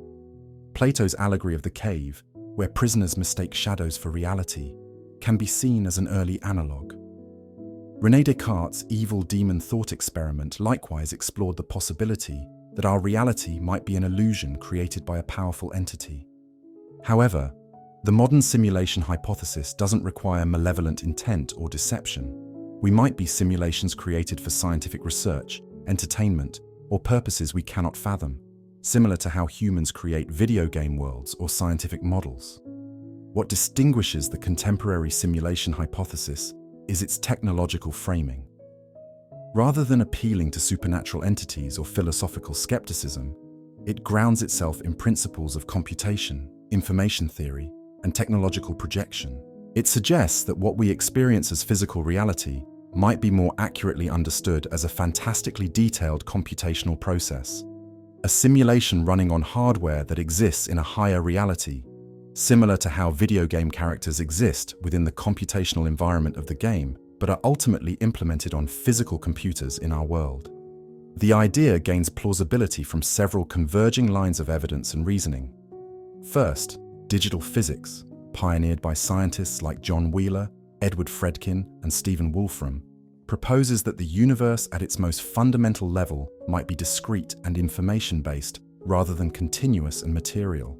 Plato's allegory of the cave, where prisoners mistake shadows for reality, can be seen as an early analogue. René Descartes' evil demon thought experiment likewise explored the possibility that our reality might be an illusion created by a powerful entity. However, the modern simulation hypothesis doesn't require malevolent intent or deception. We might be simulations created for scientific research, entertainment, or purposes we cannot fathom, similar to how humans create video game worlds or scientific models. What distinguishes the contemporary simulation hypothesis is its technological framing. Rather than appealing to supernatural entities or philosophical skepticism, it grounds itself in principles of computation, information theory, and technological projection. It suggests that what we experience as physical reality might be more accurately understood as a fantastically detailed computational process, a simulation running on hardware that exists in a higher reality, similar to how video game characters exist within the computational environment of the game, but are ultimately implemented on physical computers in our world. The idea gains plausibility from several converging lines of evidence and reasoning. First, digital physics, pioneered by scientists like John Wheeler, Edward Fredkin, and Stephen Wolfram, proposes that the universe at its most fundamental level might be discrete and information-based rather than continuous and material.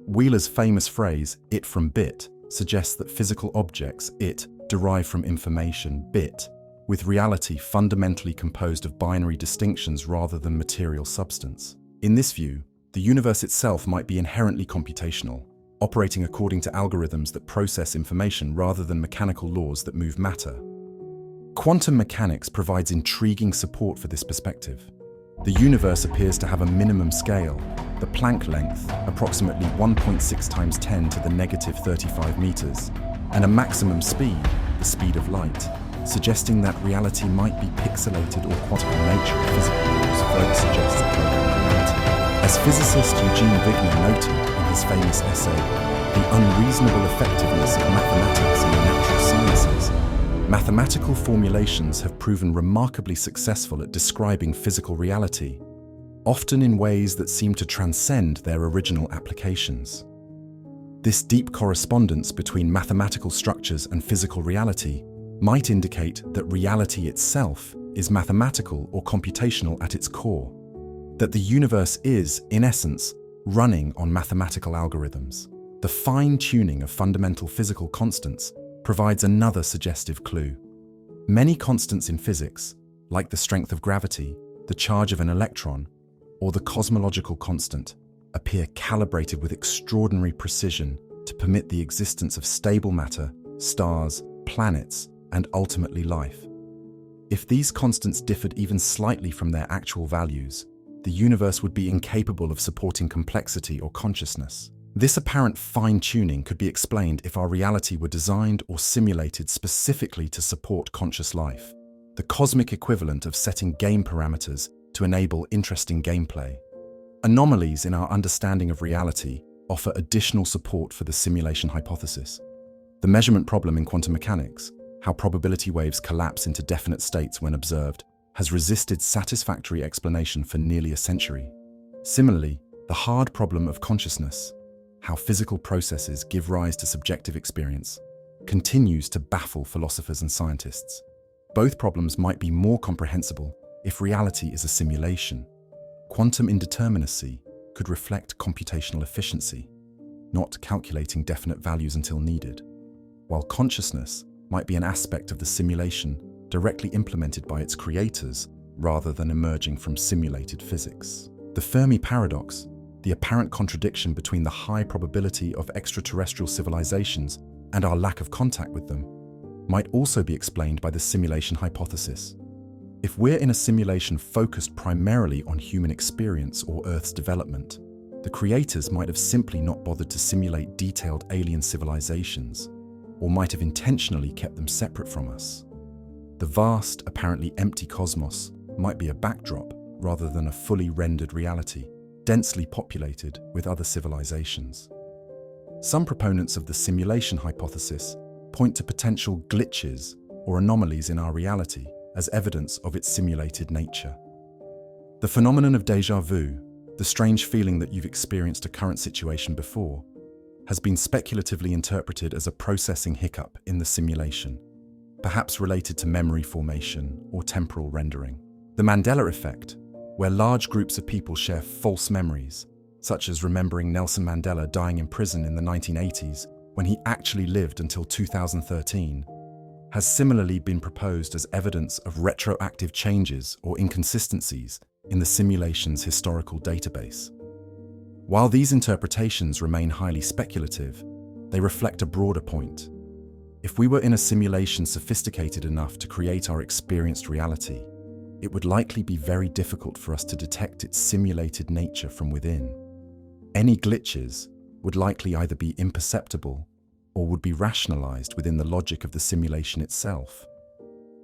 Wheeler's famous phrase, "it from bit," suggests that physical objects, it, derive from information, bit, with reality fundamentally composed of binary distinctions rather than material substance. In this view, the universe itself might be inherently computational, operating according to algorithms that process information rather than mechanical laws that move matter. Quantum mechanics provides intriguing support for this perspective. The universe appears to have a minimum scale, the Planck length, approximately 1.6 times 10 to the negative 35 meters, and a maximum speed, the speed of light, suggesting that reality might be pixelated or quantum nature of physical laws further suggests a programmed reality. As physicist Eugene Wigner noted in his famous essay, The Unreasonable Effectiveness of Mathematics in the Natural Sciences, mathematical formulations have proven remarkably successful at describing physical reality, often in ways that seem to transcend their original applications. This deep correspondence between mathematical structures and physical reality might indicate that reality itself is mathematical or computational at its core, that the universe is, in essence, running on mathematical algorithms. The fine-tuning of fundamental physical constants provides another suggestive clue. Many constants in physics, like the strength of gravity, the charge of an electron, or the cosmological constant, appear calibrated with extraordinary precision to permit the existence of stable matter, stars, planets, and ultimately life. If these constants differed even slightly from their actual values, the universe would be incapable of supporting complexity or consciousness. This apparent fine-tuning could be explained if our reality were designed or simulated specifically to support conscious life, the cosmic equivalent of setting game parameters to enable interesting gameplay. Anomalies in our understanding of reality offer additional support for the simulation hypothesis. The measurement problem in quantum mechanics, how probability waves collapse into definite states when observed, has resisted satisfactory explanation for nearly a century. Similarly, the hard problem of consciousness, how physical processes give rise to subjective experience, continues to baffle philosophers and scientists. Both problems might be more comprehensible if reality is a simulation. Quantum indeterminacy could reflect computational efficiency, not calculating definite values until needed, while consciousness might be an aspect of the simulation directly implemented by its creators rather than emerging from simulated physics. The Fermi Paradox, the apparent contradiction between the high probability of extraterrestrial civilizations and our lack of contact with them, might also be explained by the simulation hypothesis. If we're in a simulation focused primarily on human experience or Earth's development, the creators might have simply not bothered to simulate detailed alien civilizations, or might have intentionally kept them separate from us. The vast, apparently empty cosmos might be a backdrop rather than a fully rendered reality, densely populated with other civilizations. Some proponents of the simulation hypothesis point to potential glitches or anomalies in our reality as evidence of its simulated nature. The phenomenon of déjà vu, the strange feeling that you've experienced a current situation before, has been speculatively interpreted as a processing hiccup in the simulation, perhaps related to memory formation or temporal rendering. The Mandela effect, where large groups of people share false memories, such as remembering Nelson Mandela dying in prison in the 1980s when he actually lived until 2013, has similarly been proposed as evidence of retroactive changes or inconsistencies in the simulation's historical database. While these interpretations remain highly speculative, they reflect a broader point. If we were in a simulation sophisticated enough to create our experienced reality, it would likely be very difficult for us to detect its simulated nature from within. Any glitches would likely either be imperceptible or would be rationalized within the logic of the simulation itself.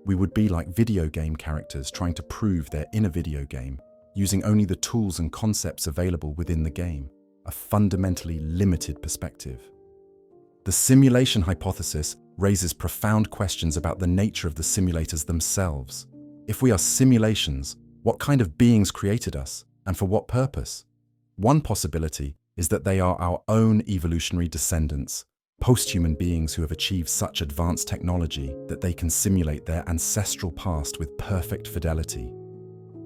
We would be like video game characters trying to prove their inner video game, using only the tools and concepts available within the game. a fundamentally limited perspective. The simulation hypothesis raises profound questions about the nature of the simulators themselves. If we are simulations, what kind of beings created us, and for what purpose? One possibility is that they are our own evolutionary descendants, post-human beings who have achieved such advanced technology that they can simulate their ancestral past with perfect fidelity.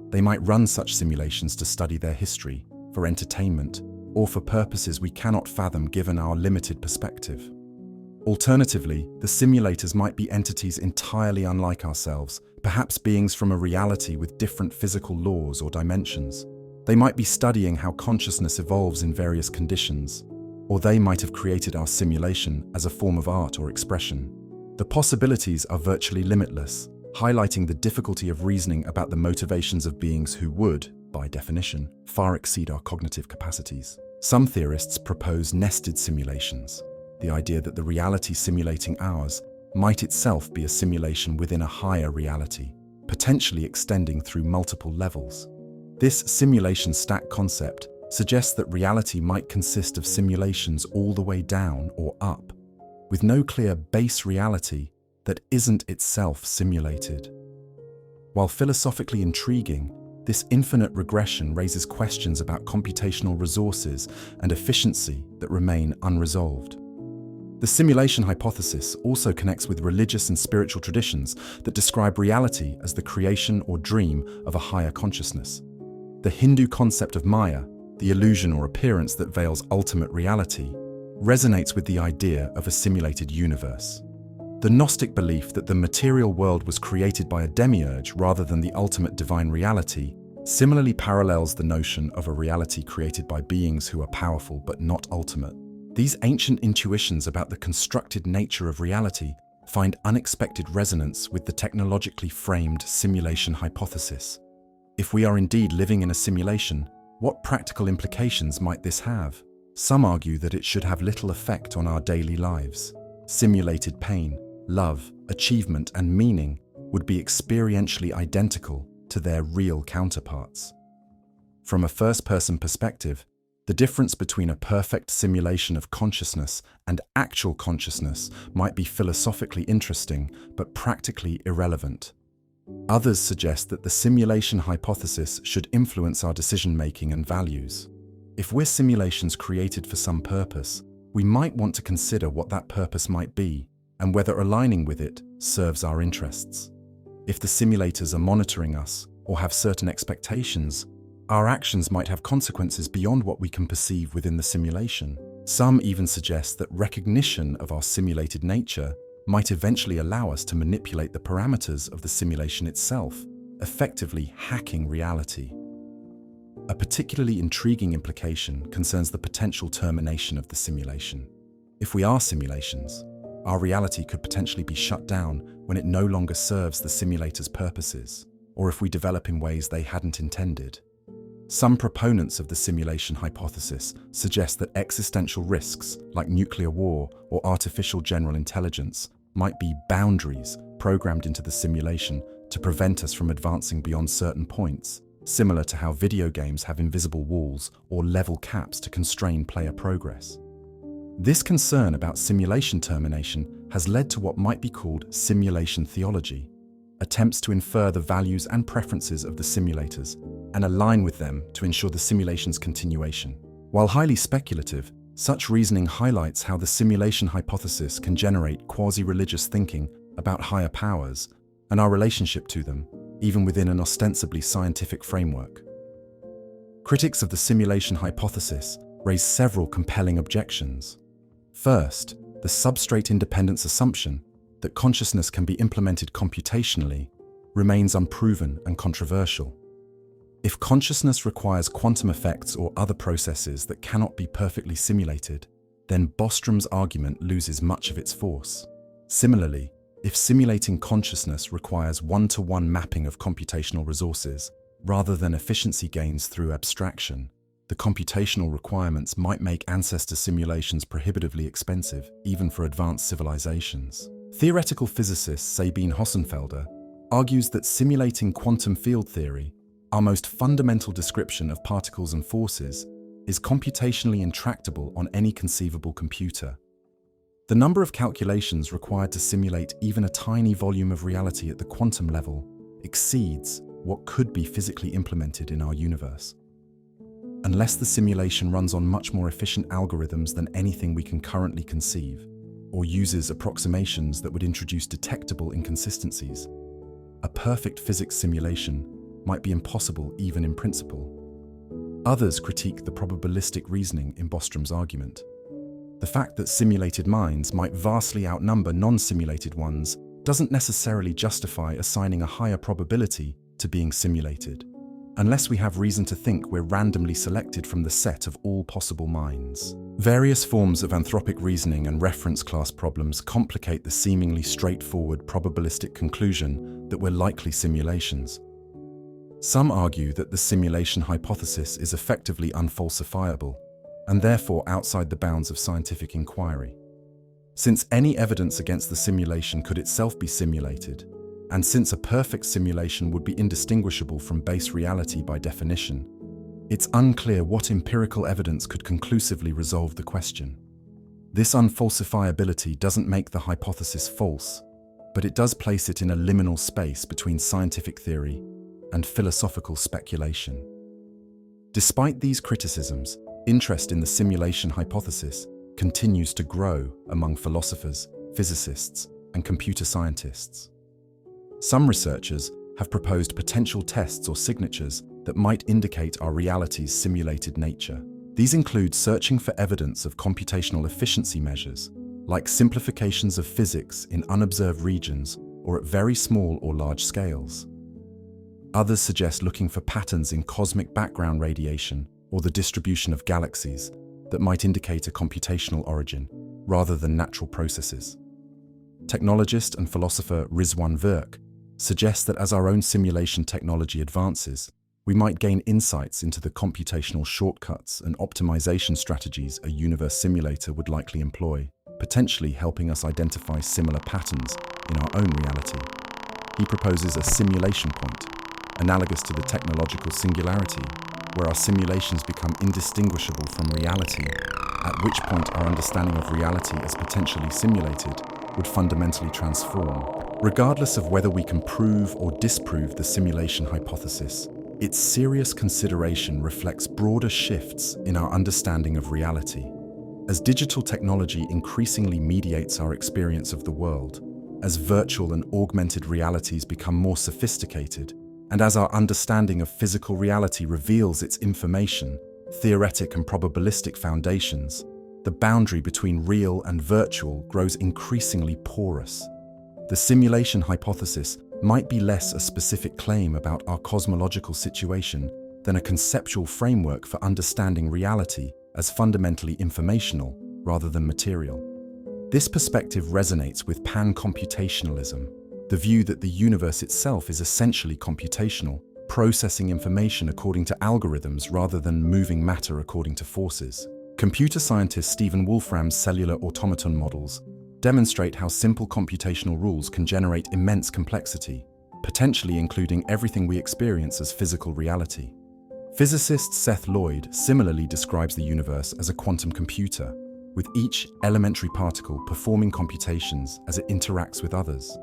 They might run such simulations to study their history, for entertainment, or for purposes we cannot fathom given our limited perspective. Alternatively, the simulators might be entities entirely unlike ourselves, perhaps beings from a reality with different physical laws or dimensions. They might be studying how consciousness evolves in various conditions, or they might have created our simulation as a form of art or expression. The possibilities are virtually limitless, highlighting the difficulty of reasoning about the motivations of beings who would, by definition, far exceed our cognitive capacities. Some theorists propose nested simulations, the idea that the reality simulating ours might itself be a simulation within a higher reality, potentially extending through multiple levels. This simulation stack concept suggests that reality might consist of simulations all the way down or up, with no clear base reality that isn't itself simulated. While philosophically intriguing, this infinite regression raises questions about computational resources and efficiency that remain unresolved. The simulation hypothesis also connects with religious and spiritual traditions that describe reality as the creation or dream of a higher consciousness. The Hindu concept of Maya, the illusion or appearance that veils ultimate reality, resonates with the idea of a simulated universe. The Gnostic belief that the material world was created by a demiurge rather than the ultimate divine reality similarly parallels the notion of a reality created by beings who are powerful but not ultimate. These ancient intuitions about the constructed nature of reality find unexpected resonance with the technologically framed simulation hypothesis. If we are indeed living in a simulation, what practical implications might this have? Some argue that it should have little effect on our daily lives. Simulated pain, love, achievement, and meaning would be experientially identical to their real counterparts. From a first-person perspective, the difference between a perfect simulation of consciousness and actual consciousness might be philosophically interesting, but practically irrelevant. Others suggest that the simulation hypothesis should influence our decision-making and values. If we're simulations created for some purpose, we might want to consider what that purpose might be and whether aligning with it serves our interests. If the simulators are monitoring us or have certain expectations, our actions might have consequences beyond what we can perceive within the simulation. Some even suggest that recognition of our simulated nature might eventually allow us to manipulate the parameters of the simulation itself, effectively hacking reality. A particularly intriguing implication concerns the potential termination of the simulation. If we are simulations, our reality could potentially be shut down when it no longer serves the simulator's purposes, or if we develop in ways they hadn't intended. Some proponents of the simulation hypothesis suggest that existential risks like nuclear war or artificial general intelligence might be boundaries programmed into the simulation to prevent us from advancing beyond certain points, similar to how video games have invisible walls or level caps to constrain player progress. This concern about simulation termination has led to what might be called simulation theology, attempts to infer the values and preferences of the simulators and align with them to ensure the simulation's continuation. While highly speculative, such reasoning highlights how the simulation hypothesis can generate quasi-religious thinking about higher powers and our relationship to them, even within an ostensibly scientific framework. Critics of the simulation hypothesis raise several compelling objections. First, the substrate independence assumption that consciousness can be implemented computationally remains unproven and controversial. If consciousness requires quantum effects or other processes that cannot be perfectly simulated, then Bostrom's argument loses much of its force. Similarly, if simulating consciousness requires one-to-one mapping of computational resources, rather than efficiency gains through abstraction, the computational requirements might make ancestor simulations prohibitively expensive, even for advanced civilizations. Theoretical physicist Sabine Hossenfelder argues that simulating quantum field theory, our most fundamental description of particles and forces, is computationally intractable on any conceivable computer. The number of calculations required to simulate even a tiny volume of reality at the quantum level exceeds what could be physically implemented in our universe. Unless the simulation runs on much more efficient algorithms than anything we can currently conceive, or uses approximations that would introduce detectable inconsistencies, a perfect physics simulation might be impossible even in principle. Others critique the probabilistic reasoning in Bostrom's argument. The fact that simulated minds might vastly outnumber non-simulated ones doesn't necessarily justify assigning a higher probability to being simulated, unless we have reason to think we're randomly selected from the set of all possible minds. Various forms of anthropic reasoning and reference class problems complicate the seemingly straightforward probabilistic conclusion that we're likely simulations. Some argue that the simulation hypothesis is effectively unfalsifiable, and therefore outside the bounds of scientific inquiry. Since any evidence against the simulation could itself be simulated, and since a perfect simulation would be indistinguishable from base reality by definition, it's unclear what empirical evidence could conclusively resolve the question. This unfalsifiability doesn't make the hypothesis false, but it does place it in a liminal space between scientific theory and philosophical speculation. Despite these criticisms, interest in the simulation hypothesis continues to grow among philosophers, physicists, and computer scientists. Some researchers have proposed potential tests or signatures that might indicate our reality's simulated nature. These include searching for evidence of computational efficiency measures, like simplifications of physics in unobserved regions or at very small or large scales. Others suggest looking for patterns in cosmic background radiation or the distribution of galaxies that might indicate a computational origin, rather than natural processes. Technologist and philosopher Rizwan Virk suggests that as our own simulation technology advances, we might gain insights into the computational shortcuts and optimization strategies a universe simulator would likely employ, potentially helping us identify similar patterns in our own reality. He proposes a simulation point, analogous to the technological singularity, where our simulations become indistinguishable from reality, at which point our understanding of reality as potentially simulated would fundamentally transform. Regardless of whether we can prove or disprove the simulation hypothesis, its serious consideration reflects broader shifts in our understanding of reality. As digital technology increasingly mediates our experience of the world, as virtual and augmented realities become more sophisticated, and as our understanding of physical reality reveals its information, theoretic and probabilistic foundations, the boundary between real and virtual grows increasingly porous. The simulation hypothesis might be less a specific claim about our cosmological situation than a conceptual framework for understanding reality as fundamentally informational rather than material. This perspective resonates with pan-computationalism, the view that the universe itself is essentially computational, processing information according to algorithms rather than moving matter according to forces. Computer scientist Stephen Wolfram's cellular automaton models demonstrate how simple computational rules can generate immense complexity, potentially including everything we experience as physical reality. Physicist Seth Lloyd similarly describes the universe as a quantum computer, with each elementary particle performing computations as it interacts with others.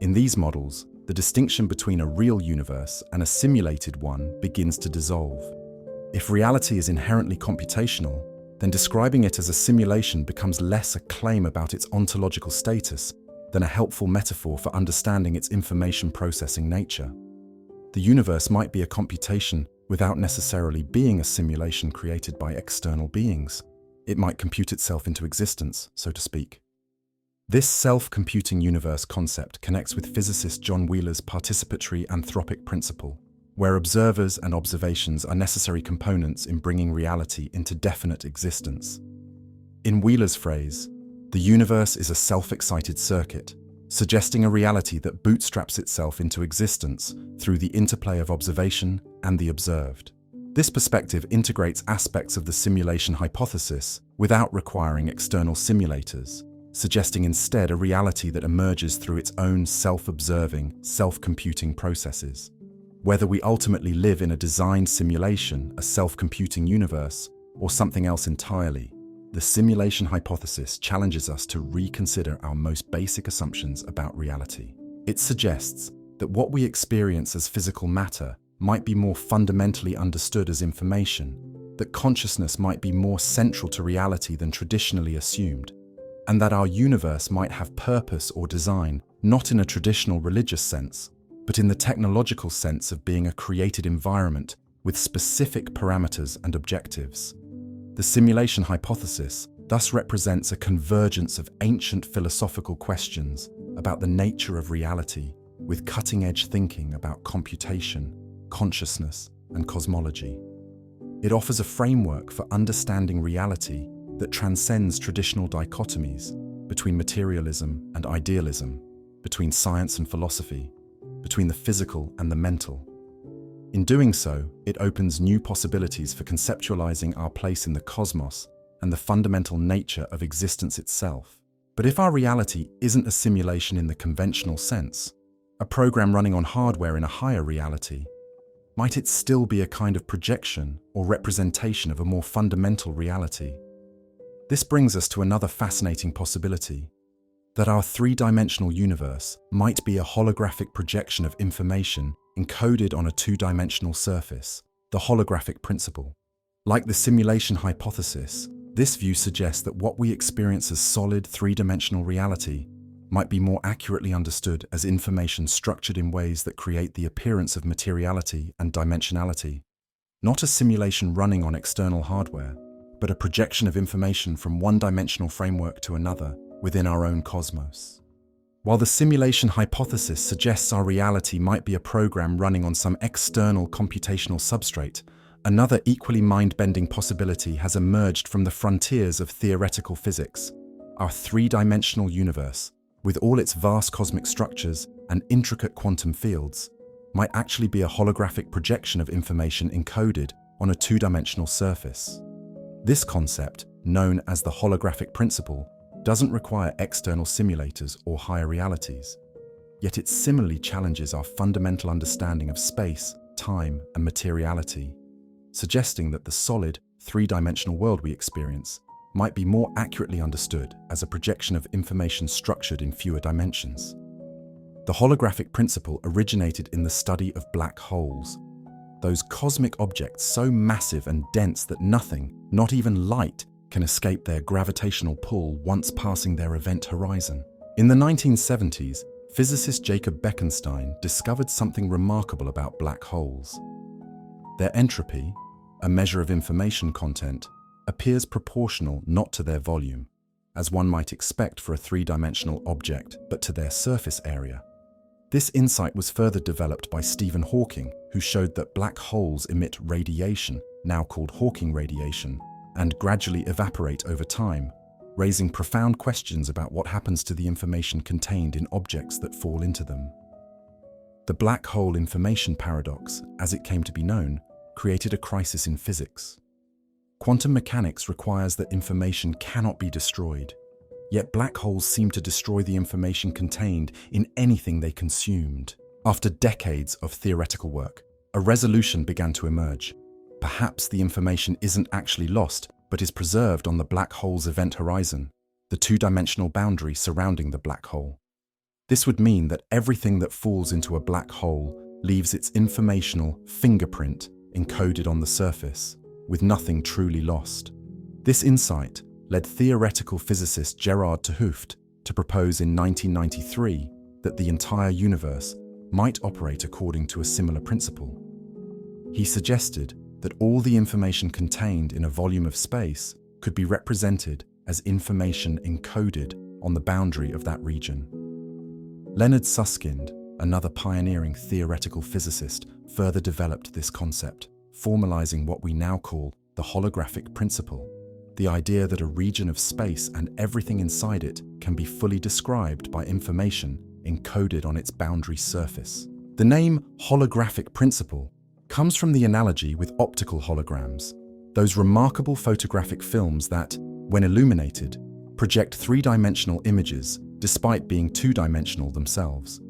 In these models, the distinction between a real universe and a simulated one begins to dissolve. If reality is inherently computational, then describing it as a simulation becomes less a claim about its ontological status than a helpful metaphor for understanding its information processing nature. The universe might be a computation without necessarily being a simulation created by external beings. It might compute itself into existence, so to speak. This self-computing universe concept connects with physicist John Wheeler's participatory anthropic principle, where observers and observations are necessary components in bringing reality into definite existence. In Wheeler's phrase, the universe is a self-excited circuit, suggesting a reality that bootstraps itself into existence through the interplay of observation and the observed. This perspective integrates aspects of the simulation hypothesis without requiring external simulators, suggesting instead a reality that emerges through its own self-observing, self-computing processes. Whether we ultimately live in a designed simulation, a self-computing universe, or something else entirely? The simulation hypothesis challenges us to reconsider our most basic assumptions about reality. It suggests that what we experience as physical matter might be more fundamentally understood as information, that consciousness might be more central to reality than traditionally assumed, and that our universe might have purpose or design, not in a traditional religious sense, but in the technological sense of being a created environment with specific parameters and objectives. The simulation hypothesis thus represents a convergence of ancient philosophical questions about the nature of reality with cutting-edge thinking about computation, consciousness, and cosmology. It offers a framework for understanding reality that transcends traditional dichotomies between materialism and idealism, between science and philosophy, between the physical and the mental. In doing so, it opens new possibilities for conceptualizing our place in the cosmos and the fundamental nature of existence itself. But if our reality isn't a simulation in the conventional sense, a program running on hardware in a higher reality, might it still be a kind of projection or representation of a more fundamental reality? This brings us to another fascinating possibility, that our three-dimensional universe might be a holographic projection of information encoded on a two-dimensional surface, the holographic principle. Like the simulation hypothesis, this view suggests that what we experience as solid three-dimensional reality might be more accurately understood as information structured in ways that create the appearance of materiality and dimensionality, not a simulation running on external hardware, but a projection of information from one dimensional framework to another within our own cosmos. While the simulation hypothesis suggests our reality might be a program running on some external computational substrate, another equally mind-bending possibility has emerged from the frontiers of theoretical physics. Our three-dimensional universe, with all its vast cosmic structures and intricate quantum fields, might actually be a holographic projection of information encoded on a two-dimensional surface. This concept, known as the holographic principle, doesn't require external simulators or higher realities, yet it similarly challenges our fundamental understanding of space, time, and materiality, suggesting that the solid, three-dimensional world we experience might be more accurately understood as a projection of information structured in fewer dimensions. The holographic principle originated in the study of black holes, those cosmic objects so massive and dense that nothing, not even light, can escape their gravitational pull once passing their event horizon. In the 1970s, physicist Jacob Bekenstein discovered something remarkable about black holes. Their entropy, a measure of information content, appears proportional not to their volume, as one might expect for a three-dimensional object, but to their surface area. This insight was further developed by Stephen Hawking, who showed that black holes emit radiation, now called Hawking radiation, and gradually evaporate over time, raising profound questions about what happens to the information contained in objects that fall into them. The black hole information paradox, as it came to be known, created a crisis in physics. Quantum mechanics requires that information cannot be destroyed, yet black holes seem to destroy the information contained in anything they consumed. After decades of theoretical work, a resolution began to emerge. Perhaps the information isn't actually lost, but is preserved on the black hole's event horizon, the two-dimensional boundary surrounding the black hole. This would mean that everything that falls into a black hole leaves its informational fingerprint encoded on the surface, with nothing truly lost. This insight led theoretical physicist Gerard 't Hooft to propose in 1993 that the entire universe might operate according to a similar principle. He suggested that all the information contained in a volume of space could be represented as information encoded on the boundary of that region. Leonard Susskind, another pioneering theoretical physicist, further developed this concept, formalizing what we now call the holographic principle, the idea that a region of space and everything inside it can be fully described by information encoded on its boundary surface. The name holographic principle comes from the analogy with optical holograms, those remarkable photographic films that, when illuminated, project three-dimensional images despite being two-dimensional themselves.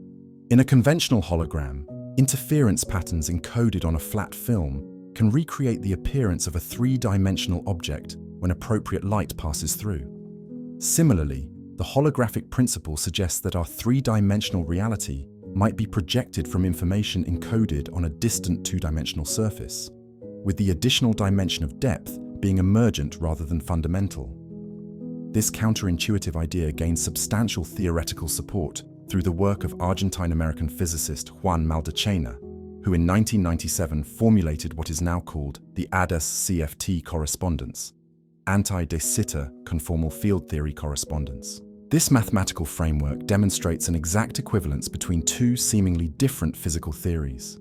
In a conventional hologram, interference patterns encoded on a flat film can recreate the appearance of a three-dimensional object when appropriate light passes through. Similarly, the holographic principle suggests that our three-dimensional reality might be projected from information encoded on a distant two-dimensional surface, with the additional dimension of depth being emergent rather than fundamental. This counterintuitive idea gained substantial theoretical support through the work of Argentine-American physicist Juan Maldacena, who in 1997 formulated what is now called the ADAS-CFT correspondence, anti-de Sitter conformal field theory correspondence. This mathematical framework demonstrates an exact equivalence between two seemingly different physical theories: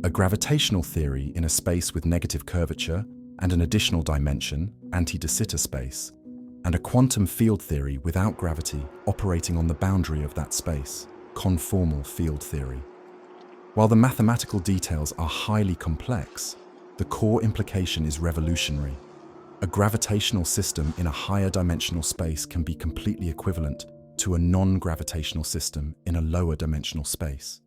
a gravitational theory in a space with negative curvature and an additional dimension, anti-de Sitter space, and a quantum field theory without gravity operating on the boundary of that space, conformal field theory. While the mathematical details are highly complex, the core implication is revolutionary. A gravitational system in a higher dimensional space can be completely equivalent to a non-gravitational system in a lower dimensional space.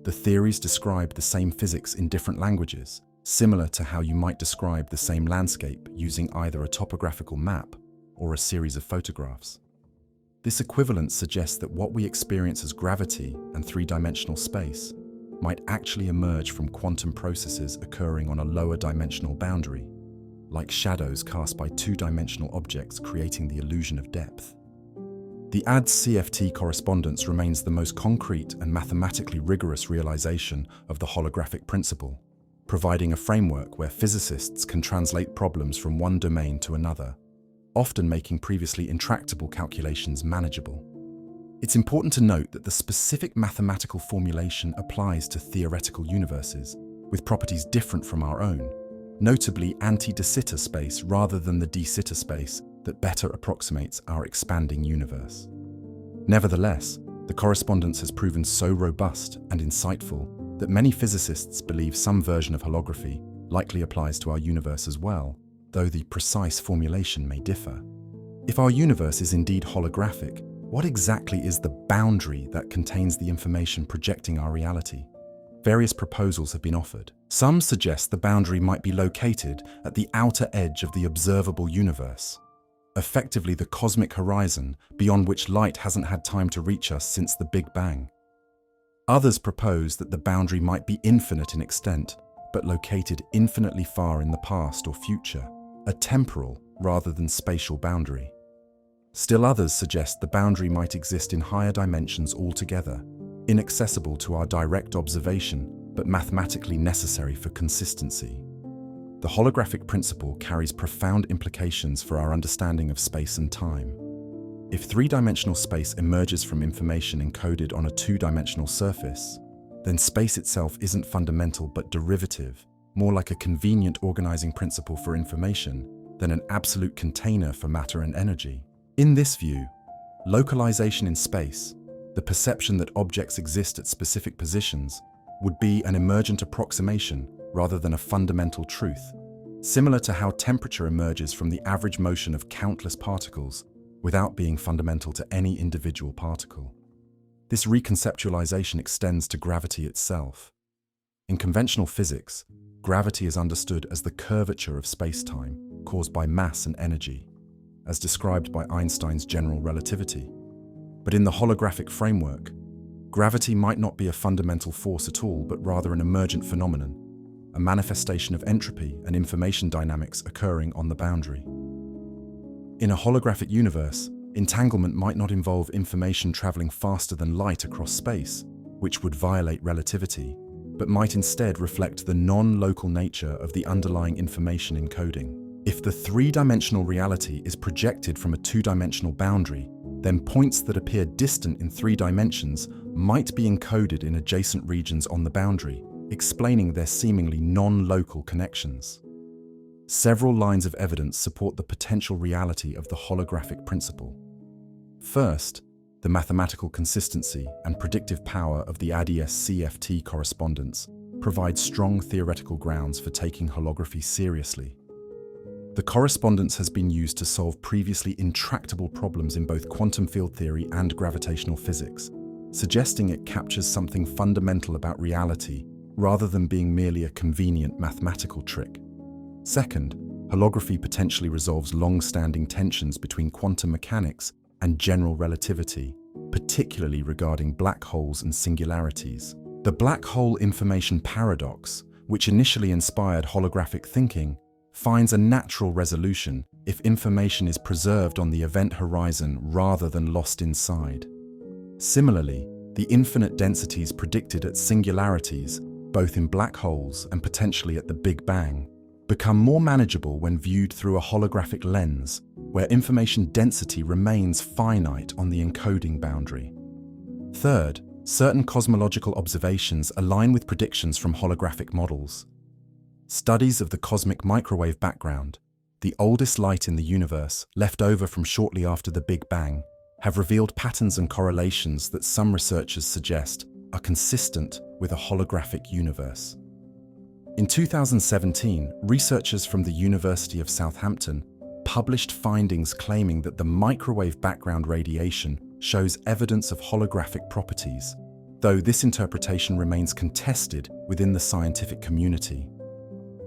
The theories describe the same physics in different languages, similar to how you might describe the same landscape using either a topographical map or a series of photographs. This equivalence suggests that what we experience as gravity and three-dimensional space might actually emerge from quantum processes occurring on a lower dimensional boundary, like shadows cast by two-dimensional objects creating the illusion of depth. The ADS-CFT correspondence remains the most concrete and mathematically rigorous realization of the holographic principle, providing a framework where physicists can translate problems from one domain to another, often making previously intractable calculations manageable. It's important to note that the specific mathematical formulation applies to theoretical universes, with properties different from our own, notably anti-de Sitter space rather than the de Sitter space that better approximates our expanding universe. Nevertheless, the correspondence has proven so robust and insightful that many physicists believe some version of holography likely applies to our universe as well, though the precise formulation may differ. If our universe is indeed holographic, what exactly is the boundary that contains the information projecting our reality? Various proposals have been offered. Some suggest the boundary might be located at the outer edge of the observable universe, effectively the cosmic horizon beyond which light hasn't had time to reach us since the Big Bang. Others propose that the boundary might be infinite in extent, but located infinitely far in the past or future, a temporal rather than spatial boundary. Still others suggest the boundary might exist in higher dimensions altogether, inaccessible to our direct observation, but mathematically necessary for consistency. The holographic principle carries profound implications for our understanding of space and time. If three-dimensional space emerges from information encoded on a two-dimensional surface, then space itself isn't fundamental but derivative, more like a convenient organizing principle for information than an absolute container for matter and energy. In this view, localization in space, the perception that objects exist at specific positions, would be an emergent approximation rather than a fundamental truth, similar to how temperature emerges from the average motion of countless particles without being fundamental to any individual particle. This reconceptualization extends to gravity itself. In conventional physics, gravity is understood as the curvature of space-time caused by mass and energy, as described by Einstein's general relativity. But in the holographic framework, gravity might not be a fundamental force at all, but rather an emergent phenomenon, a manifestation of entropy and information dynamics occurring on the boundary. In a holographic universe, entanglement might not involve information traveling faster than light across space, which would violate relativity, but might instead reflect the non-local nature of the underlying information encoding. If the three-dimensional reality is projected from a two-dimensional boundary, then points that appear distant in 3 dimensions might be encoded in adjacent regions on the boundary, explaining their seemingly non-local connections. Several lines of evidence support the potential reality of the holographic principle. First, the mathematical consistency and predictive power of the ADS-CFT correspondence provide strong theoretical grounds for taking holography seriously. The correspondence has been used to solve previously intractable problems in both quantum field theory and gravitational physics, suggesting it captures something fundamental about reality rather than being merely a convenient mathematical trick. Second, holography potentially resolves long-standing tensions between quantum mechanics and general relativity, particularly regarding black holes and singularities. The black hole information paradox, which initially inspired holographic thinking, finds a natural resolution if information is preserved on the event horizon rather than lost inside. Similarly, the infinite densities predicted at singularities, both in black holes and potentially at the Big Bang, become more manageable when viewed through a holographic lens, where information density remains finite on the encoding boundary. Third, certain cosmological observations align with predictions from holographic models. Studies of the cosmic microwave background, the oldest light in the universe, left over from shortly after the Big Bang, have revealed patterns and correlations that some researchers suggest are consistent with a holographic universe. In 2017, researchers from the University of Southampton published findings claiming that the microwave background radiation shows evidence of holographic properties, though this interpretation remains contested within the scientific community.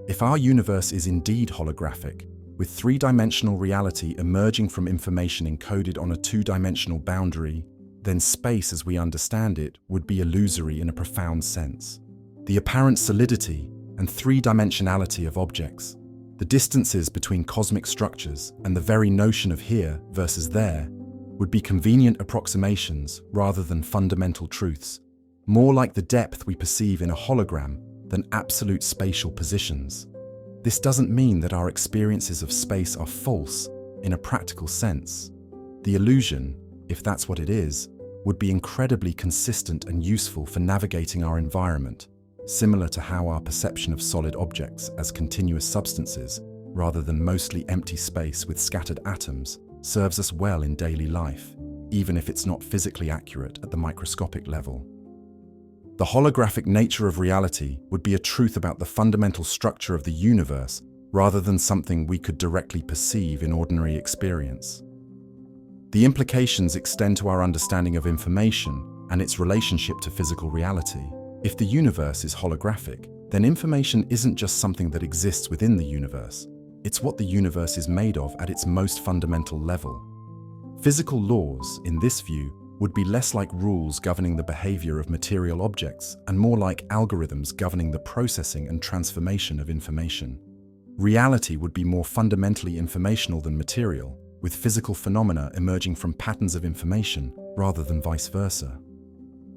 If our universe is indeed holographic, with three-dimensional reality emerging from information encoded on a two-dimensional boundary, then space as we understand it would be illusory in a profound sense. The apparent solidity and three-dimensionality of objects, the distances between cosmic structures, and the very notion of here versus there would be convenient approximations rather than fundamental truths, more like the depth we perceive in a hologram than absolute spatial positions. This doesn't mean that our experiences of space are false in a practical sense. The illusion, if that's what it is, would be incredibly consistent and useful for navigating our environment, similar to how our perception of solid objects as continuous substances, rather than mostly empty space with scattered atoms, serves us well in daily life, even if it's not physically accurate at the microscopic level. The holographic nature of reality would be a truth about the fundamental structure of the universe rather than something we could directly perceive in ordinary experience. The implications extend to our understanding of information and its relationship to physical reality. If the universe is holographic, then information isn't just something that exists within the universe. It's what the universe is made of at its most fundamental level. Physical laws, in this view, would be less like rules governing the behavior of material objects and more like algorithms governing the processing and transformation of information. Reality would be more fundamentally informational than material, with physical phenomena emerging from patterns of information rather than vice versa.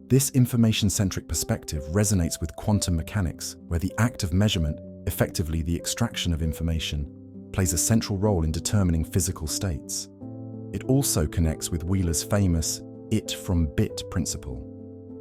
This information-centric perspective resonates with quantum mechanics, where the act of measurement, effectively the extraction of information, plays a central role in determining physical states. It also connects with Wheeler's famous it from bit principle,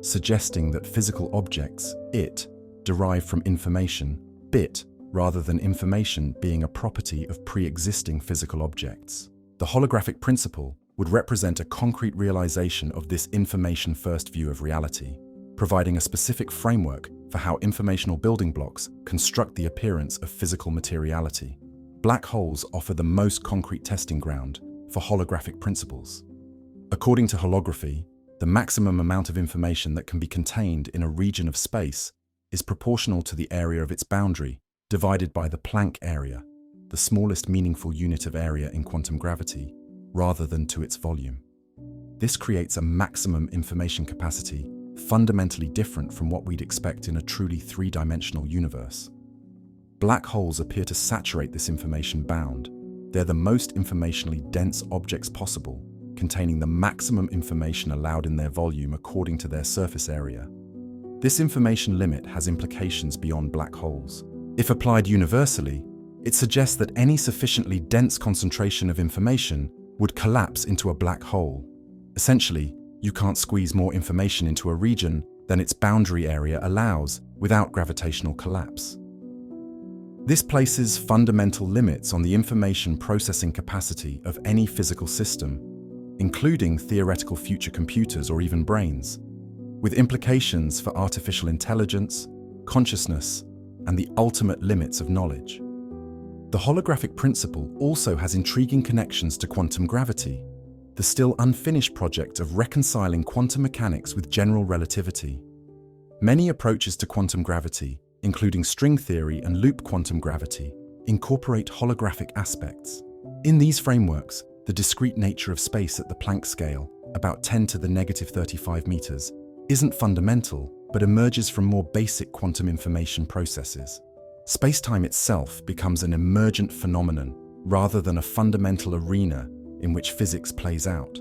suggesting that physical objects, it, derive from information, bit, rather than information being a property of pre-existing physical objects. The holographic principle would represent a concrete realization of this information-first view of reality, providing a specific framework for how informational building blocks construct the appearance of physical materiality. Black holes offer the most concrete testing ground for holographic principles. According to holography, the maximum amount of information that can be contained in a region of space is proportional to the area of its boundary, divided by the Planck area, the smallest meaningful unit of area in quantum gravity, rather than to its volume. This creates a maximum information capacity fundamentally different from what we'd expect in a truly three-dimensional universe. Black holes appear to saturate this information bound. They're the most informationally dense objects possible, containing the maximum information allowed in their volume according to their surface area. This information limit has implications beyond black holes. If applied universally, it suggests that any sufficiently dense concentration of information would collapse into a black hole. Essentially, you can't squeeze more information into a region than its boundary area allows without gravitational collapse. This places fundamental limits on the information processing capacity of any physical system, including theoretical future computers or even brains, with implications for artificial intelligence, consciousness, and the ultimate limits of knowledge. The holographic principle also has intriguing connections to quantum gravity, the still unfinished project of reconciling quantum mechanics with general relativity. Many approaches to quantum gravity, including string theory and loop quantum gravity, incorporate holographic aspects. In these frameworks, the discrete nature of space at the Planck scale, about 10 to the negative 35 meters, isn't fundamental, but emerges from more basic quantum information processes. Spacetime itself becomes an emergent phenomenon rather than a fundamental arena in which physics plays out.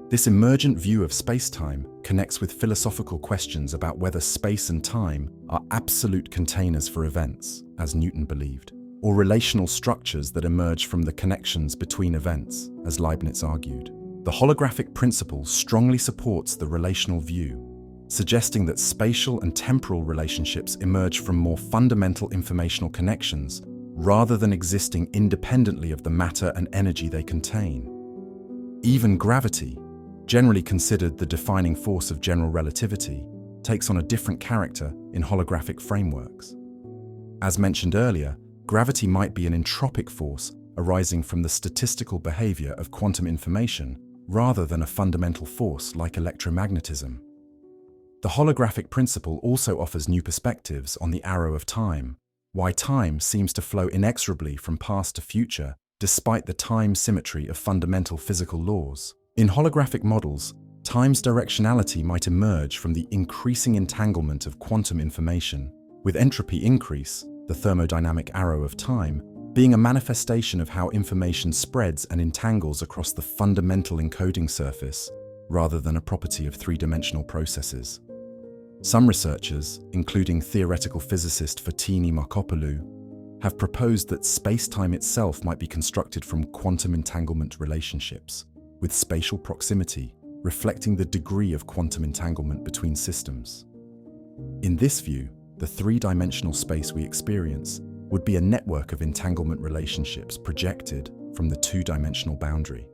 This emergent view of spacetime connects with philosophical questions about whether space and time are absolute containers for events, as Newton believed, or relational structures that emerge from the connections between events, as Leibniz argued. The holographic principle strongly supports the relational view, suggesting that spatial and temporal relationships emerge from more fundamental informational connections rather than existing independently of the matter and energy they contain. Even gravity, generally considered the defining force of general relativity, takes on a different character in holographic frameworks. As mentioned earlier, gravity might be an entropic force arising from the statistical behavior of quantum information rather than a fundamental force like electromagnetism. The holographic principle also offers new perspectives on the arrow of time, why time seems to flow inexorably from past to future despite the time symmetry of fundamental physical laws. In holographic models, time's directionality might emerge from the increasing entanglement of quantum information, with entropy increase, the thermodynamic arrow of time, being a manifestation of how information spreads and entangles across the fundamental encoding surface, rather than a property of three-dimensional processes. Some researchers, including theoretical physicist Fotini Markopoulou, have proposed that space-time itself might be constructed from quantum entanglement relationships, with spatial proximity reflecting the degree of quantum entanglement between systems. In this view, the three-dimensional space we experience would be a network of entanglement relationships projected from the two-dimensional boundary,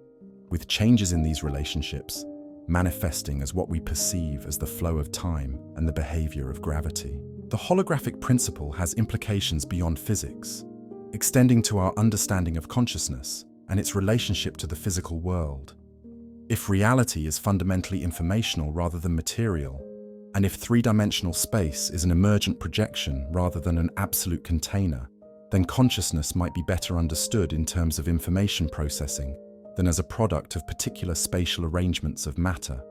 with changes in these relationships manifesting as what we perceive as the flow of time and the behavior of gravity. The holographic principle has implications beyond physics, extending to our understanding of consciousness and its relationship to the physical world. If reality is fundamentally informational rather than material, and if three-dimensional space is an emergent projection rather than an absolute container, then consciousness might be better understood in terms of information processing than as a product of particular spatial arrangements of matter.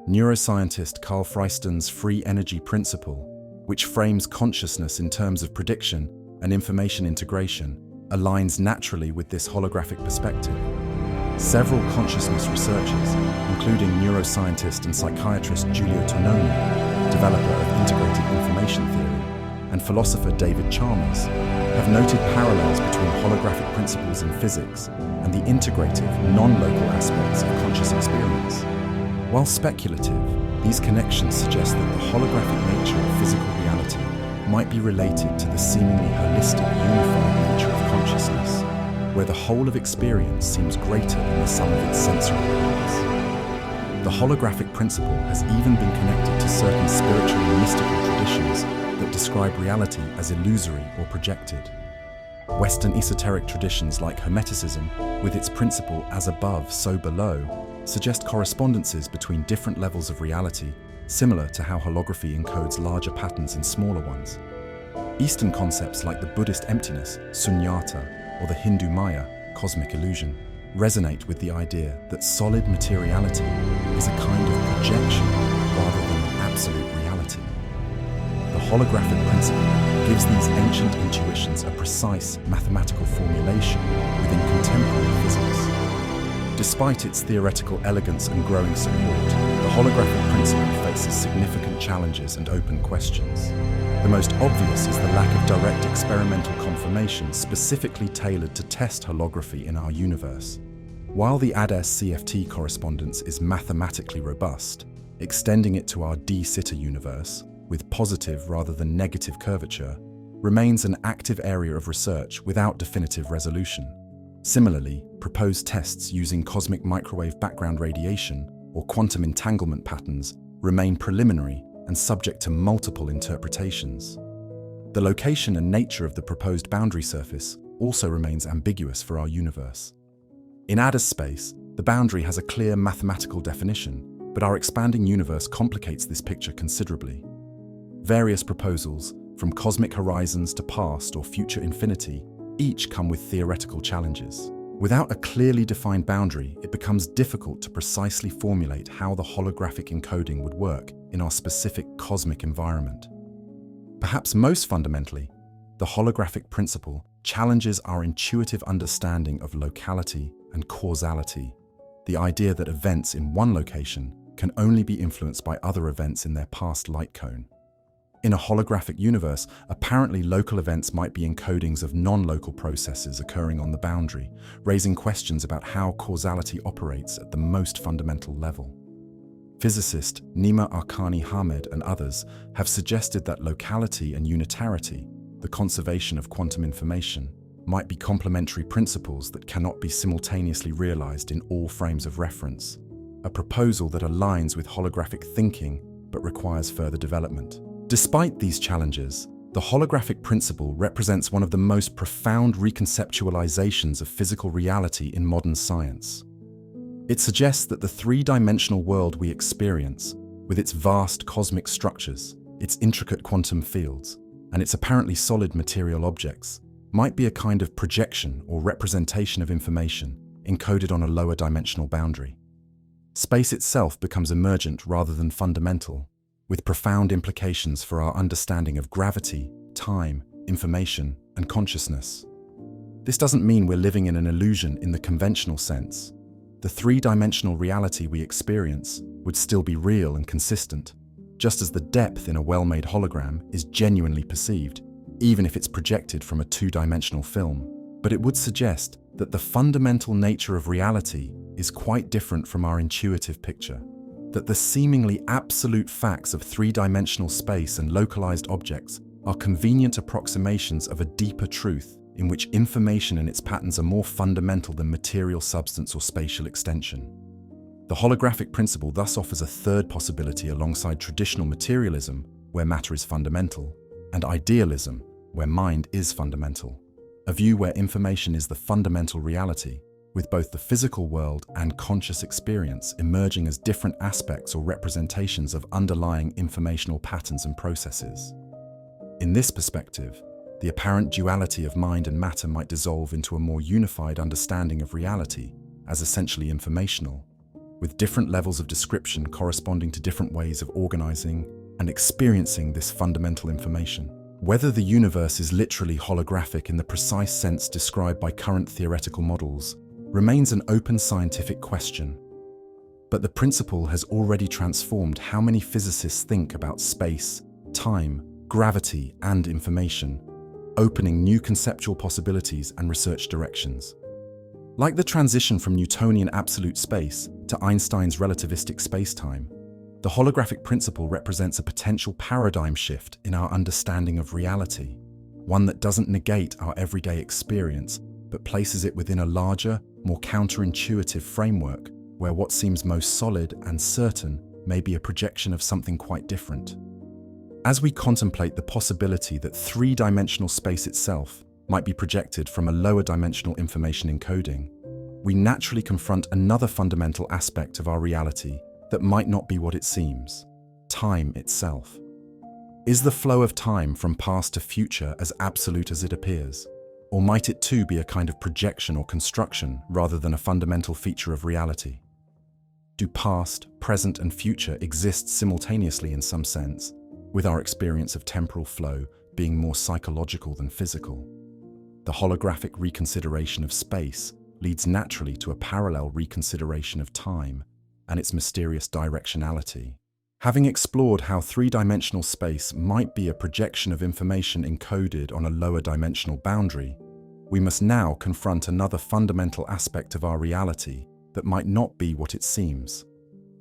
Neuroscientist Carl Freisten's free energy principle, which frames consciousness in terms of prediction and information integration, aligns naturally with this holographic perspective. Several consciousness researchers, including neuroscientist and psychiatrist Giulio Tononi, developer of integrated information theory, and philosopher David Chalmers, have noted parallels between holographic principles in physics and the integrative, non-local aspects of conscious experience. While speculative, these connections suggest that the holographic nature of physical reality might be related to the seemingly holistic, unified nature of consciousness, where the whole of experience seems greater than the sum of its sensory parts. The holographic principle has even been connected to certain spiritual and mystical traditions that describe reality as illusory or projected. Western esoteric traditions like Hermeticism, with its principle as above, so below, suggest correspondences between different levels of reality, similar to how holography encodes larger patterns in smaller ones. Eastern concepts like the Buddhist emptiness, sunyata, or the Hindu Maya, cosmic illusion, resonate with the idea that solid materiality is a kind of projection rather than an absolute reality. The holographic principle gives these ancient intuitions a precise mathematical formulation within contemporary physics. Despite its theoretical elegance and growing support, the holographic principle faces significant challenges and open questions. The most obvious is the lack of direct experimental confirmation specifically tailored to test holography in our universe. While the ADS-CFT correspondence is mathematically robust, extending it to our D-Sitter universe, with positive rather than negative curvature, remains an active area of research without definitive resolution. Similarly, proposed tests using cosmic microwave background radiation or quantum entanglement patterns remain preliminary and subject to multiple interpretations. The location and nature of the proposed boundary surface also remains ambiguous for our universe. In ADS space, the boundary has a clear mathematical definition, but our expanding universe complicates this picture considerably. Various proposals, from cosmic horizons to past or future infinity, each come with theoretical challenges. Without a clearly defined boundary, it becomes difficult to precisely formulate how the holographic encoding would work in our specific cosmic environment. Perhaps most fundamentally, the holographic principle challenges our intuitive understanding of locality and causality, the idea that events in one location can only be influenced by other events in their past light cone. In a holographic universe, apparently local events might be encodings of non-local processes occurring on the boundary, raising questions about how causality operates at the most fundamental level. Physicist Nima Arkani-Hamed and others have suggested that locality and unitarity, the conservation of quantum information, might be complementary principles that cannot be simultaneously realized in all frames of reference, a proposal that aligns with holographic thinking but requires further development. Despite these challenges, the holographic principle represents one of the most profound reconceptualizations of physical reality in modern science. It suggests that the three-dimensional world we experience, with its vast cosmic structures, its intricate quantum fields, and its apparently solid material objects, might be a kind of projection or representation of information encoded on a lower dimensional boundary. Space itself becomes emergent rather than fundamental, with profound implications for our understanding of gravity, time, information, and consciousness. This doesn't mean we're living in an illusion in the conventional sense. The three-dimensional reality we experience would still be real and consistent, just as the depth in a well-made hologram is genuinely perceived, even if it's projected from a two-dimensional film. But it would suggest that the fundamental nature of reality is quite different from our intuitive picture, that the seemingly absolute facts of three-dimensional space and localized objects are convenient approximations of a deeper truth in which information and its patterns are more fundamental than material substance or spatial extension. The holographic principle thus offers a third possibility alongside traditional materialism, where matter is fundamental, and idealism, where mind is fundamental, a view where information is the fundamental reality, with both the physical world and conscious experience emerging as different aspects or representations of underlying informational patterns and processes. In this perspective, the apparent duality of mind and matter might dissolve into a more unified understanding of reality as essentially informational, with different levels of description corresponding to different ways of organizing and experiencing this fundamental information. Whether the universe is literally holographic in the precise sense described by current theoretical models remains an open scientific question. But the principle has already transformed how many physicists think about space, time, gravity, and information, opening new conceptual possibilities and research directions. Like the transition from Newtonian absolute space to Einstein's relativistic spacetime, the holographic principle represents a potential paradigm shift in our understanding of reality, one that doesn't negate our everyday experience, but places it within a larger, more counterintuitive framework where what seems most solid and certain may be a projection of something quite different. As we contemplate the possibility that three-dimensional space itself might be projected from a lower dimensional information encoding, we naturally confront another fundamental aspect of our reality that might not be what it seems: time itself. Is the flow of time from past to future as absolute as it appears? Or might it too be a kind of projection or construction rather than a fundamental feature of reality? Do past, present, and future exist simultaneously in some sense, with our experience of temporal flow being more psychological than physical? The holographic reconsideration of space leads naturally to a parallel reconsideration of time and its mysterious directionality. Having explored how three-dimensional space might be a projection of information encoded on a lower dimensional boundary, we must now confront another fundamental aspect of our reality that might not be what it seems: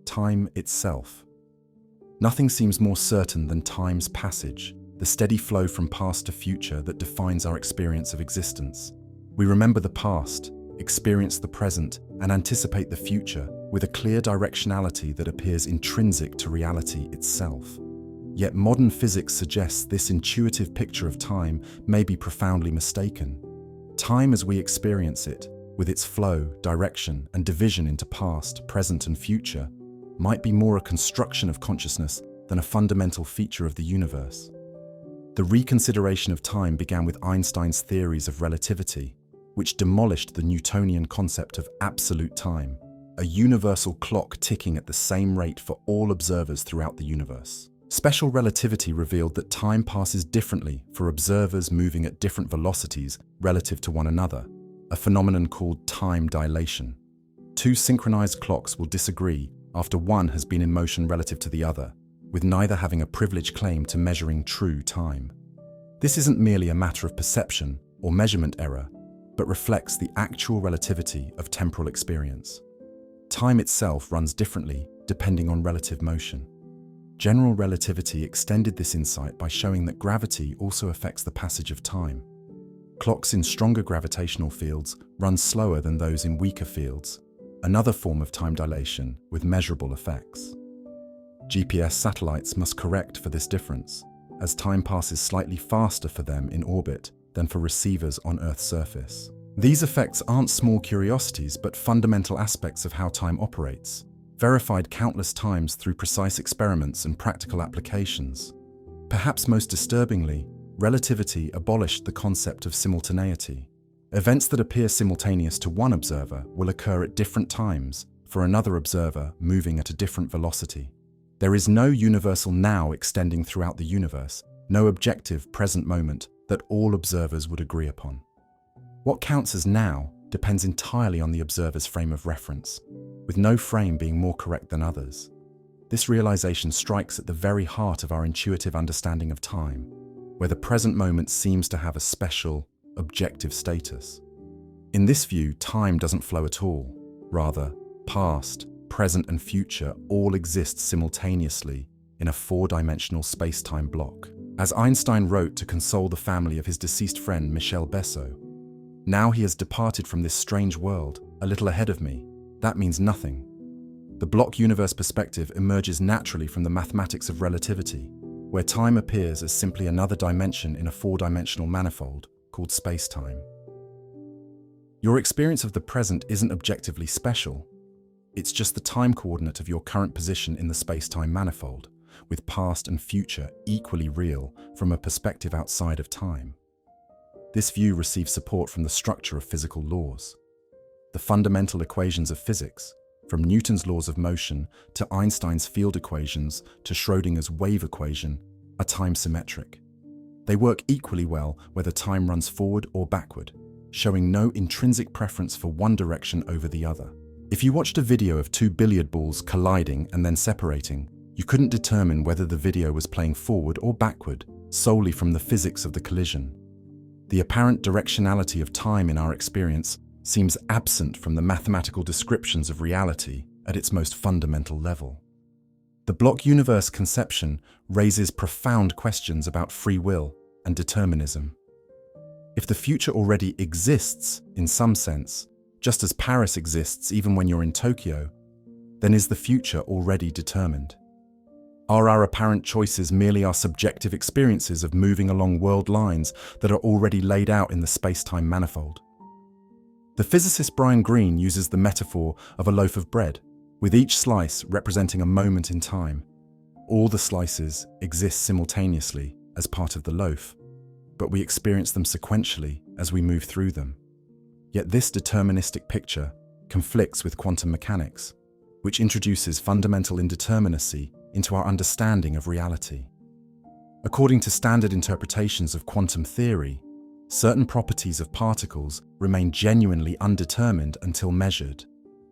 time itself. Nothing seems more certain than time's passage, the steady flow from past to future that defines our experience of existence. We remember the past, experience the present, and anticipate the future with a clear directionality that appears intrinsic to reality itself. Yet modern physics suggests this intuitive picture of time may be profoundly mistaken. Time as we experience it, with its flow, direction, and division into past, present, and future, might be more a construction of consciousness than a fundamental feature of the universe. The reconsideration of time began with Einstein's theories of relativity, which demolished the Newtonian concept of absolute time, a universal clock ticking at the same rate for all observers throughout the universe. Special relativity revealed that time passes differently for observers moving at different velocities relative to one another, a phenomenon called time dilation. Two synchronized clocks will disagree after one has been in motion relative to the other, with neither having a privileged claim to measuring true time. This isn't merely a matter of perception or measurement error, but reflects the actual relativity of temporal experience. Time itself runs differently depending on relative motion. General relativity extended this insight by showing that gravity also affects the passage of time. Clocks in stronger gravitational fields run slower than those in weaker fields, another form of time dilation with measurable effects. GPS satellites must correct for this difference, as time passes slightly faster for them in orbit than for receivers on Earth's surface. These effects aren't small curiosities, but fundamental aspects of how time operates, verified countless times through precise experiments and practical applications. Perhaps most disturbingly, relativity abolished the concept of simultaneity. Events that appear simultaneous to one observer will occur at different times for another observer moving at a different velocity. There is no universal now extending throughout the universe, no objective present moment that all observers would agree upon. What counts as now depends entirely on the observer's frame of reference, with no frame being more correct than others. This realization strikes at the very heart of our intuitive understanding of time, where the present moment seems to have a special, objective status. In this view, time doesn't flow at all. Rather, past, present, and future all exist simultaneously in a four-dimensional space-time block. As Einstein wrote to console the family of his deceased friend Michel Besso, "Now he has departed from this strange world, a little ahead of me. That means nothing." The block universe perspective emerges naturally from the mathematics of relativity, where time appears as simply another dimension in a four-dimensional manifold called space-time. Your experience of the present isn't objectively special. It's just the time coordinate of your current position in the space-time manifold, with past and future equally real from a perspective outside of time. This view receives support from the structure of physical laws. The fundamental equations of physics, from Newton's laws of motion to Einstein's field equations to Schrödinger's wave equation, are time-symmetric. They work equally well whether time runs forward or backward, showing no intrinsic preference for one direction over the other. If you watched a video of two billiard balls colliding and then separating, you couldn't determine whether the video was playing forward or backward solely from the physics of the collision. The apparent directionality of time in our experience seems absent from the mathematical descriptions of reality at its most fundamental level. The block universe conception raises profound questions about free will and determinism. If the future already exists in some sense, just as Paris exists even when you're in Tokyo, then is the future already determined? Are our apparent choices merely our subjective experiences of moving along world lines that are already laid out in the space-time manifold? The physicist Brian Greene uses the metaphor of a loaf of bread, with each slice representing a moment in time. All the slices exist simultaneously as part of the loaf, but we experience them sequentially as we move through them. Yet this deterministic picture conflicts with quantum mechanics, which introduces fundamental indeterminacy into our understanding of reality. According to standard interpretations of quantum theory, certain properties of particles remain genuinely undetermined until measured,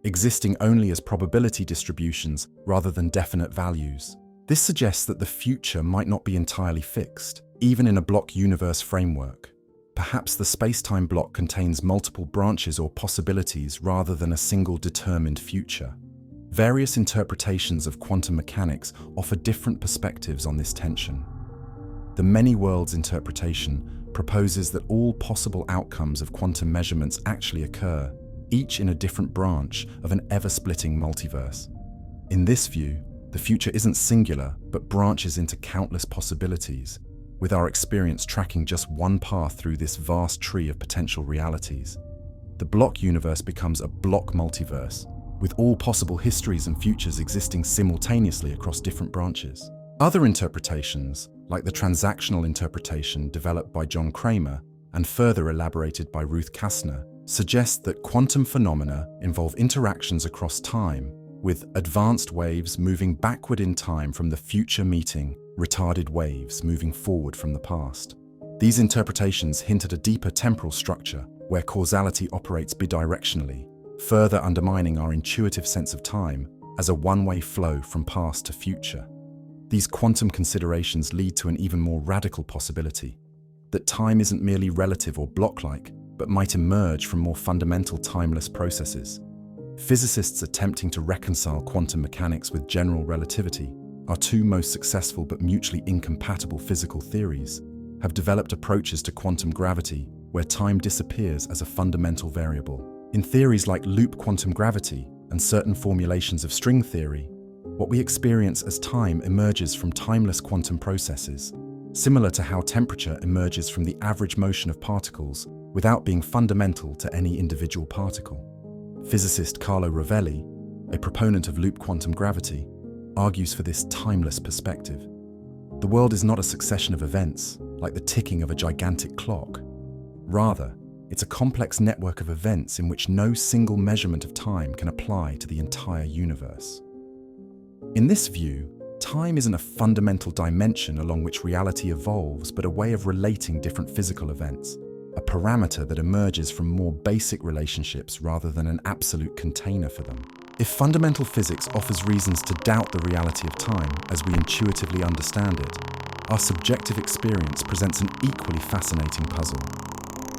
existing only as probability distributions rather than definite values. This suggests that the future might not be entirely fixed, even in a block universe framework. Perhaps the space-time block contains multiple branches or possibilities rather than a single determined future. Various interpretations of quantum mechanics offer different perspectives on this tension. The many worlds interpretation proposes that all possible outcomes of quantum measurements actually occur, each in a different branch of an ever-splitting multiverse. In this view, the future isn't singular, but branches into countless possibilities, with our experience tracking just one path through this vast tree of potential realities. The block universe becomes a block multiverse, with all possible histories and futures existing simultaneously across different branches. Other interpretations, like the transactional interpretation developed by John Cramer and further elaborated by Ruth Kastner, suggest that quantum phenomena involve interactions across time, with advanced waves moving backward in time from the future meeting retarded waves moving forward from the past. These interpretations hint at a deeper temporal structure where causality operates bidirectionally, further undermining our intuitive sense of time as a one-way flow from past to future. These quantum considerations lead to an even more radical possibility, that time isn't merely relative or block-like, but might emerge from more fundamental timeless processes. Physicists attempting to reconcile quantum mechanics with general relativity, our two most successful but mutually incompatible physical theories, have developed approaches to quantum gravity where time disappears as a fundamental variable. In theories like loop quantum gravity and certain formulations of string theory, what we experience as time emerges from timeless quantum processes, similar to how temperature emerges from the average motion of particles without being fundamental to any individual particle. Physicist Carlo Rovelli, a proponent of loop quantum gravity, argues for this timeless perspective. The world is not a succession of events, like the ticking of a gigantic clock. Rather, it's a complex network of events in which no single measurement of time can apply to the entire universe. In this view, time isn't a fundamental dimension along which reality evolves, but a way of relating different physical events, a parameter that emerges from more basic relationships rather than an absolute container for them. If fundamental physics offers reasons to doubt the reality of time as we intuitively understand it, our subjective experience presents an equally fascinating puzzle: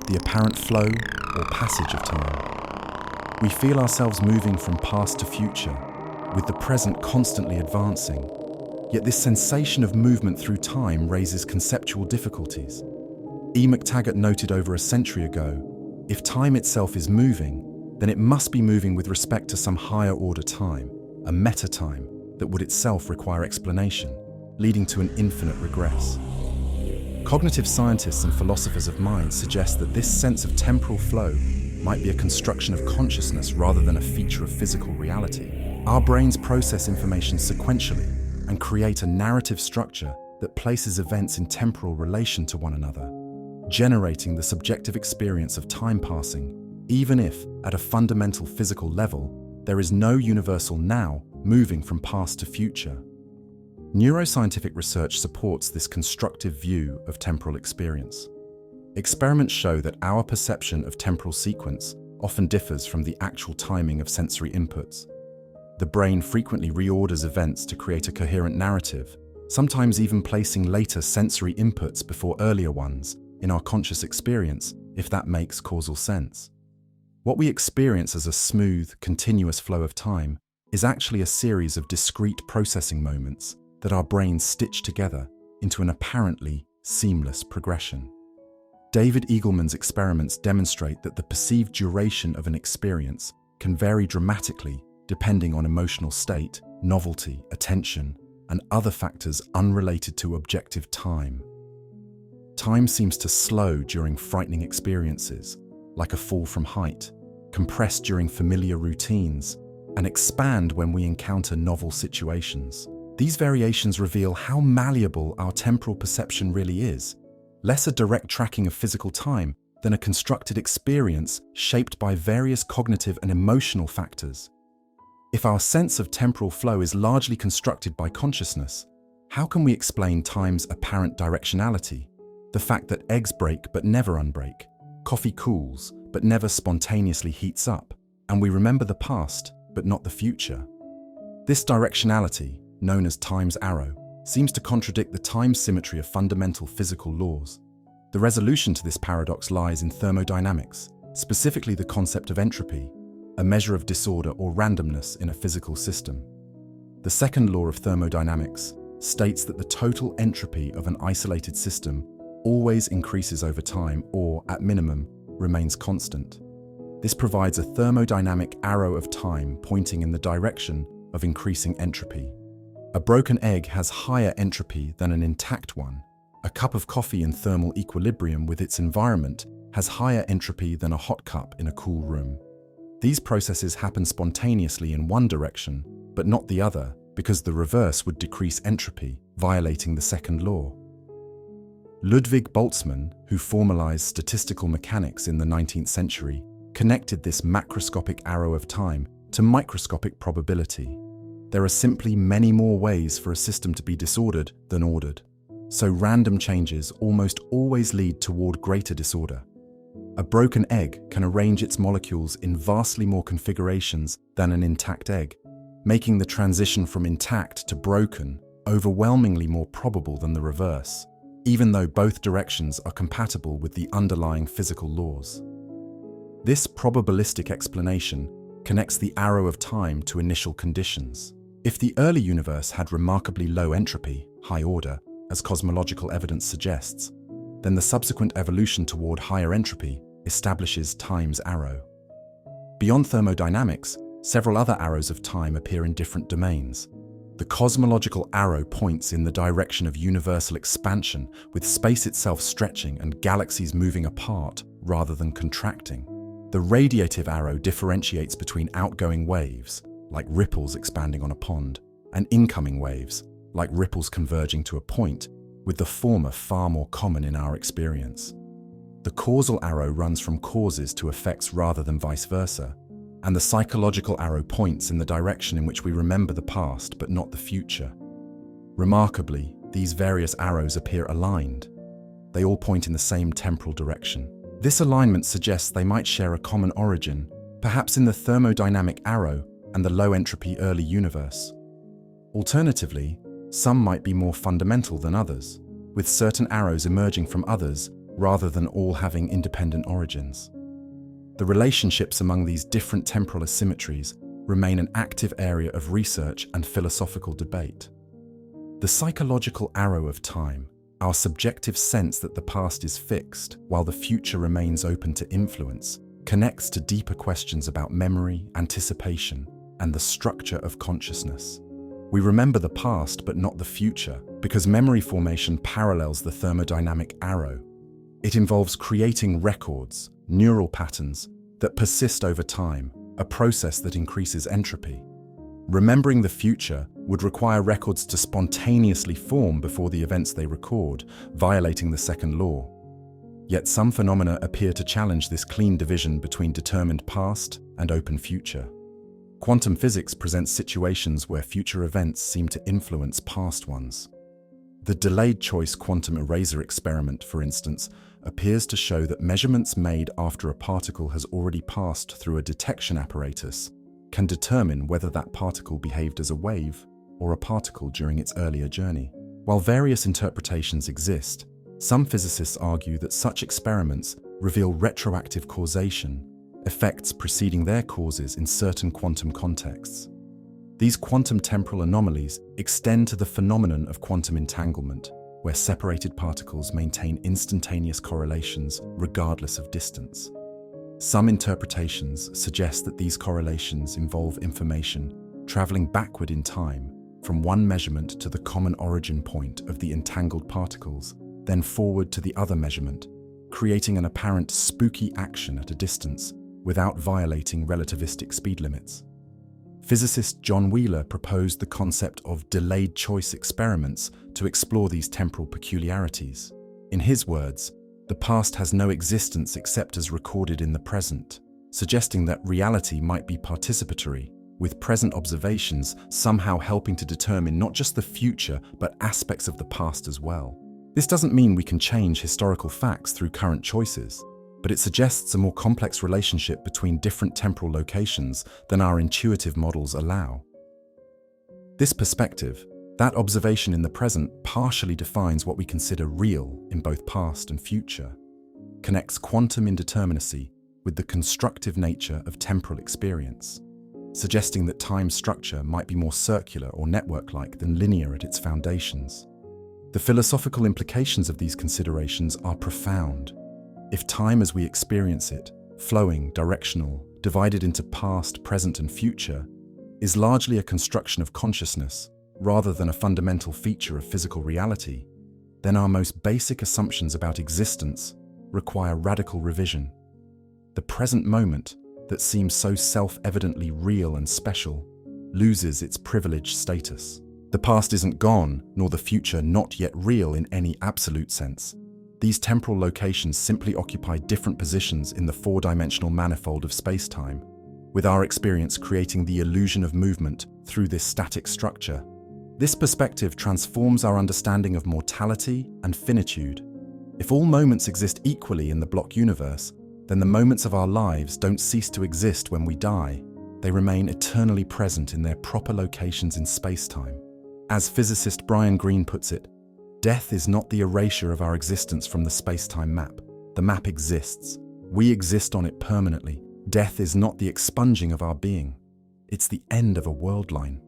the apparent flow or passage of time. We feel ourselves moving from past to future, with the present constantly advancing. Yet this sensation of movement through time raises conceptual difficulties. E. McTaggart noted over a century ago, if time itself is moving, then it must be moving with respect to some higher order time, a meta-time that would itself require explanation, leading to an infinite regress. Cognitive scientists and philosophers of mind suggest that this sense of temporal flow might be a construction of consciousness rather than a feature of physical reality. Our brains process information sequentially and create a narrative structure that places events in temporal relation to one another, generating the subjective experience of time passing, even if, at a fundamental physical level, there is no universal now moving from past to future. Neuroscientific research supports this constructive view of temporal experience. Experiments show that our perception of temporal sequence often differs from the actual timing of sensory inputs. The brain frequently reorders events to create a coherent narrative, sometimes even placing later sensory inputs before earlier ones in our conscious experience, if that makes causal sense. What we experience as a smooth, continuous flow of time is actually a series of discrete processing moments that our brains stitch together into an apparently seamless progression. David Eagleman's experiments demonstrate that the perceived duration of an experience can vary dramatically depending on emotional state, novelty, attention, and other factors unrelated to objective time. Time seems to slow during frightening experiences, like a fall from height, compress during familiar routines, and expand when we encounter novel situations. These variations reveal how malleable our temporal perception really is, less a direct tracking of physical time than a constructed experience shaped by various cognitive and emotional factors. If our sense of temporal flow is largely constructed by consciousness, how can we explain time's apparent directionality? The fact that eggs break but never unbreak, coffee cools but never spontaneously heats up, and we remember the past but not the future. This directionality, known as time's arrow, seems to contradict the time symmetry of fundamental physical laws. The resolution to this paradox lies in thermodynamics, specifically the concept of entropy, a measure of disorder or randomness in a physical system. The second law of thermodynamics states that the total entropy of an isolated system always increases over time or, at minimum, remains constant. This provides a thermodynamic arrow of time pointing in the direction of increasing entropy. A broken egg has higher entropy than an intact one. A cup of coffee in thermal equilibrium with its environment has higher entropy than a hot cup in a cool room. These processes happen spontaneously in one direction, but not the other, because the reverse would decrease entropy, violating the second law. Ludwig Boltzmann, who formalized statistical mechanics in the 19th century, connected this macroscopic arrow of time to microscopic probability. There are simply many more ways for a system to be disordered than ordered, so random changes almost always lead toward greater disorder. A broken egg can arrange its molecules in vastly more configurations than an intact egg, making the transition from intact to broken overwhelmingly more probable than the reverse, even though both directions are compatible with the underlying physical laws. This probabilistic explanation connects the arrow of time to initial conditions. If the early universe had remarkably low entropy, high order, as cosmological evidence suggests, then the subsequent evolution toward higher entropy establishes time's arrow. Beyond thermodynamics, several other arrows of time appear in different domains. The cosmological arrow points in the direction of universal expansion, with space itself stretching and galaxies moving apart rather than contracting. The radiative arrow differentiates between outgoing waves, like ripples expanding on a pond, and incoming waves, like ripples converging to a point, with the former far more common in our experience. The causal arrow runs from causes to effects rather than vice versa, and the psychological arrow points in the direction in which we remember the past but not the future. Remarkably, these various arrows appear aligned. They all point in the same temporal direction. This alignment suggests they might share a common origin, perhaps in the thermodynamic arrow and the low-entropy early universe. Alternatively, some might be more fundamental than others, with certain arrows emerging from others rather than all having independent origins. The relationships among these different temporal asymmetries remain an active area of research and philosophical debate. The psychological arrow of time, our subjective sense that the past is fixed while the future remains open to influence, connects to deeper questions about memory, anticipation, and the structure of consciousness. We remember the past but not the future because memory formation parallels the thermodynamic arrow. It involves creating records, neural patterns, that persist over time, a process that increases entropy. Remembering the future would require records to spontaneously form before the events they record, violating the second law. Yet some phenomena appear to challenge this clean division between determined past and open future. Quantum physics presents situations where future events seem to influence past ones. The delayed choice quantum eraser experiment, for instance, appears to show that measurements made after a particle has already passed through a detection apparatus can determine whether that particle behaved as a wave or a particle during its earlier journey. While various interpretations exist, some physicists argue that such experiments reveal retroactive causation, effects preceding their causes in certain quantum contexts. These quantum temporal anomalies extend to the phenomenon of quantum entanglement, where separated particles maintain instantaneous correlations regardless of distance. Some interpretations suggest that these correlations involve information traveling backward in time from one measurement to the common origin point of the entangled particles, then forward to the other measurement, creating an apparent spooky action at a distance without violating relativistic speed limits. Physicist John Wheeler proposed the concept of delayed choice experiments to explore these temporal peculiarities. In his words, the past has no existence except as recorded in the present, suggesting that reality might be participatory, with present observations somehow helping to determine not just the future but aspects of the past as well. This doesn't mean we can change historical facts through current choices, but it suggests a more complex relationship between different temporal locations than our intuitive models allow. This perspective, that observation in the present, partially defines what we consider real in both past and future, connects quantum indeterminacy with the constructive nature of temporal experience, suggesting that time structure might be more circular or network-like than linear at its foundations. The philosophical implications of these considerations are profound. If time as we experience it, flowing, directional, divided into past, present, and future, is largely a construction of consciousness rather than a fundamental feature of physical reality, then our most basic assumptions about existence require radical revision. The present moment, that seems so self-evidently real and special, loses its privileged status. The past isn't gone, nor the future not yet real in any absolute sense. These temporal locations simply occupy different positions in the four-dimensional manifold of space-time, with our experience creating the illusion of movement through this static structure. This perspective transforms our understanding of mortality and finitude. If all moments exist equally in the block universe, then the moments of our lives don't cease to exist when we die. They remain eternally present in their proper locations in space-time. As physicist Brian Greene puts it, death is not the erasure of our existence from the space-time map. The map exists. We exist on it permanently. Death is not the expunging of our being. It's the end of a world line.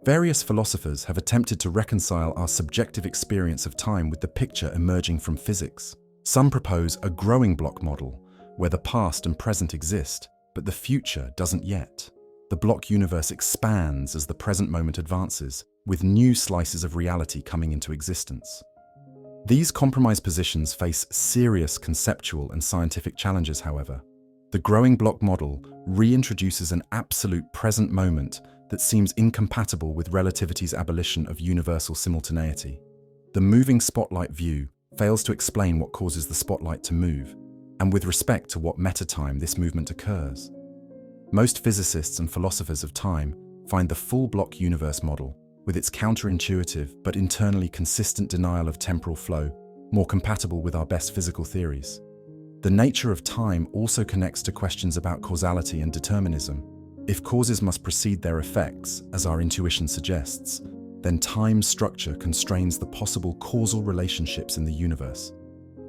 Various philosophers have attempted to reconcile our subjective experience of time with the picture emerging from physics. Some propose a growing block model, where the past and present exist, but the future doesn't yet. The block universe expands as the present moment advances, with new slices of reality coming into existence. These compromise positions face serious conceptual and scientific challenges, however. The growing block model reintroduces an absolute present moment that seems incompatible with relativity's abolition of universal simultaneity. The moving spotlight view fails to explain what causes the spotlight to move, and with respect to what metatime this movement occurs. Most physicists and philosophers of time find the full block universe model, with its counterintuitive but internally consistent denial of temporal flow, more compatible with our best physical theories. The nature of time also connects to questions about causality and determinism. If causes must precede their effects, as our intuition suggests, then time's structure constrains the possible causal relationships in the universe.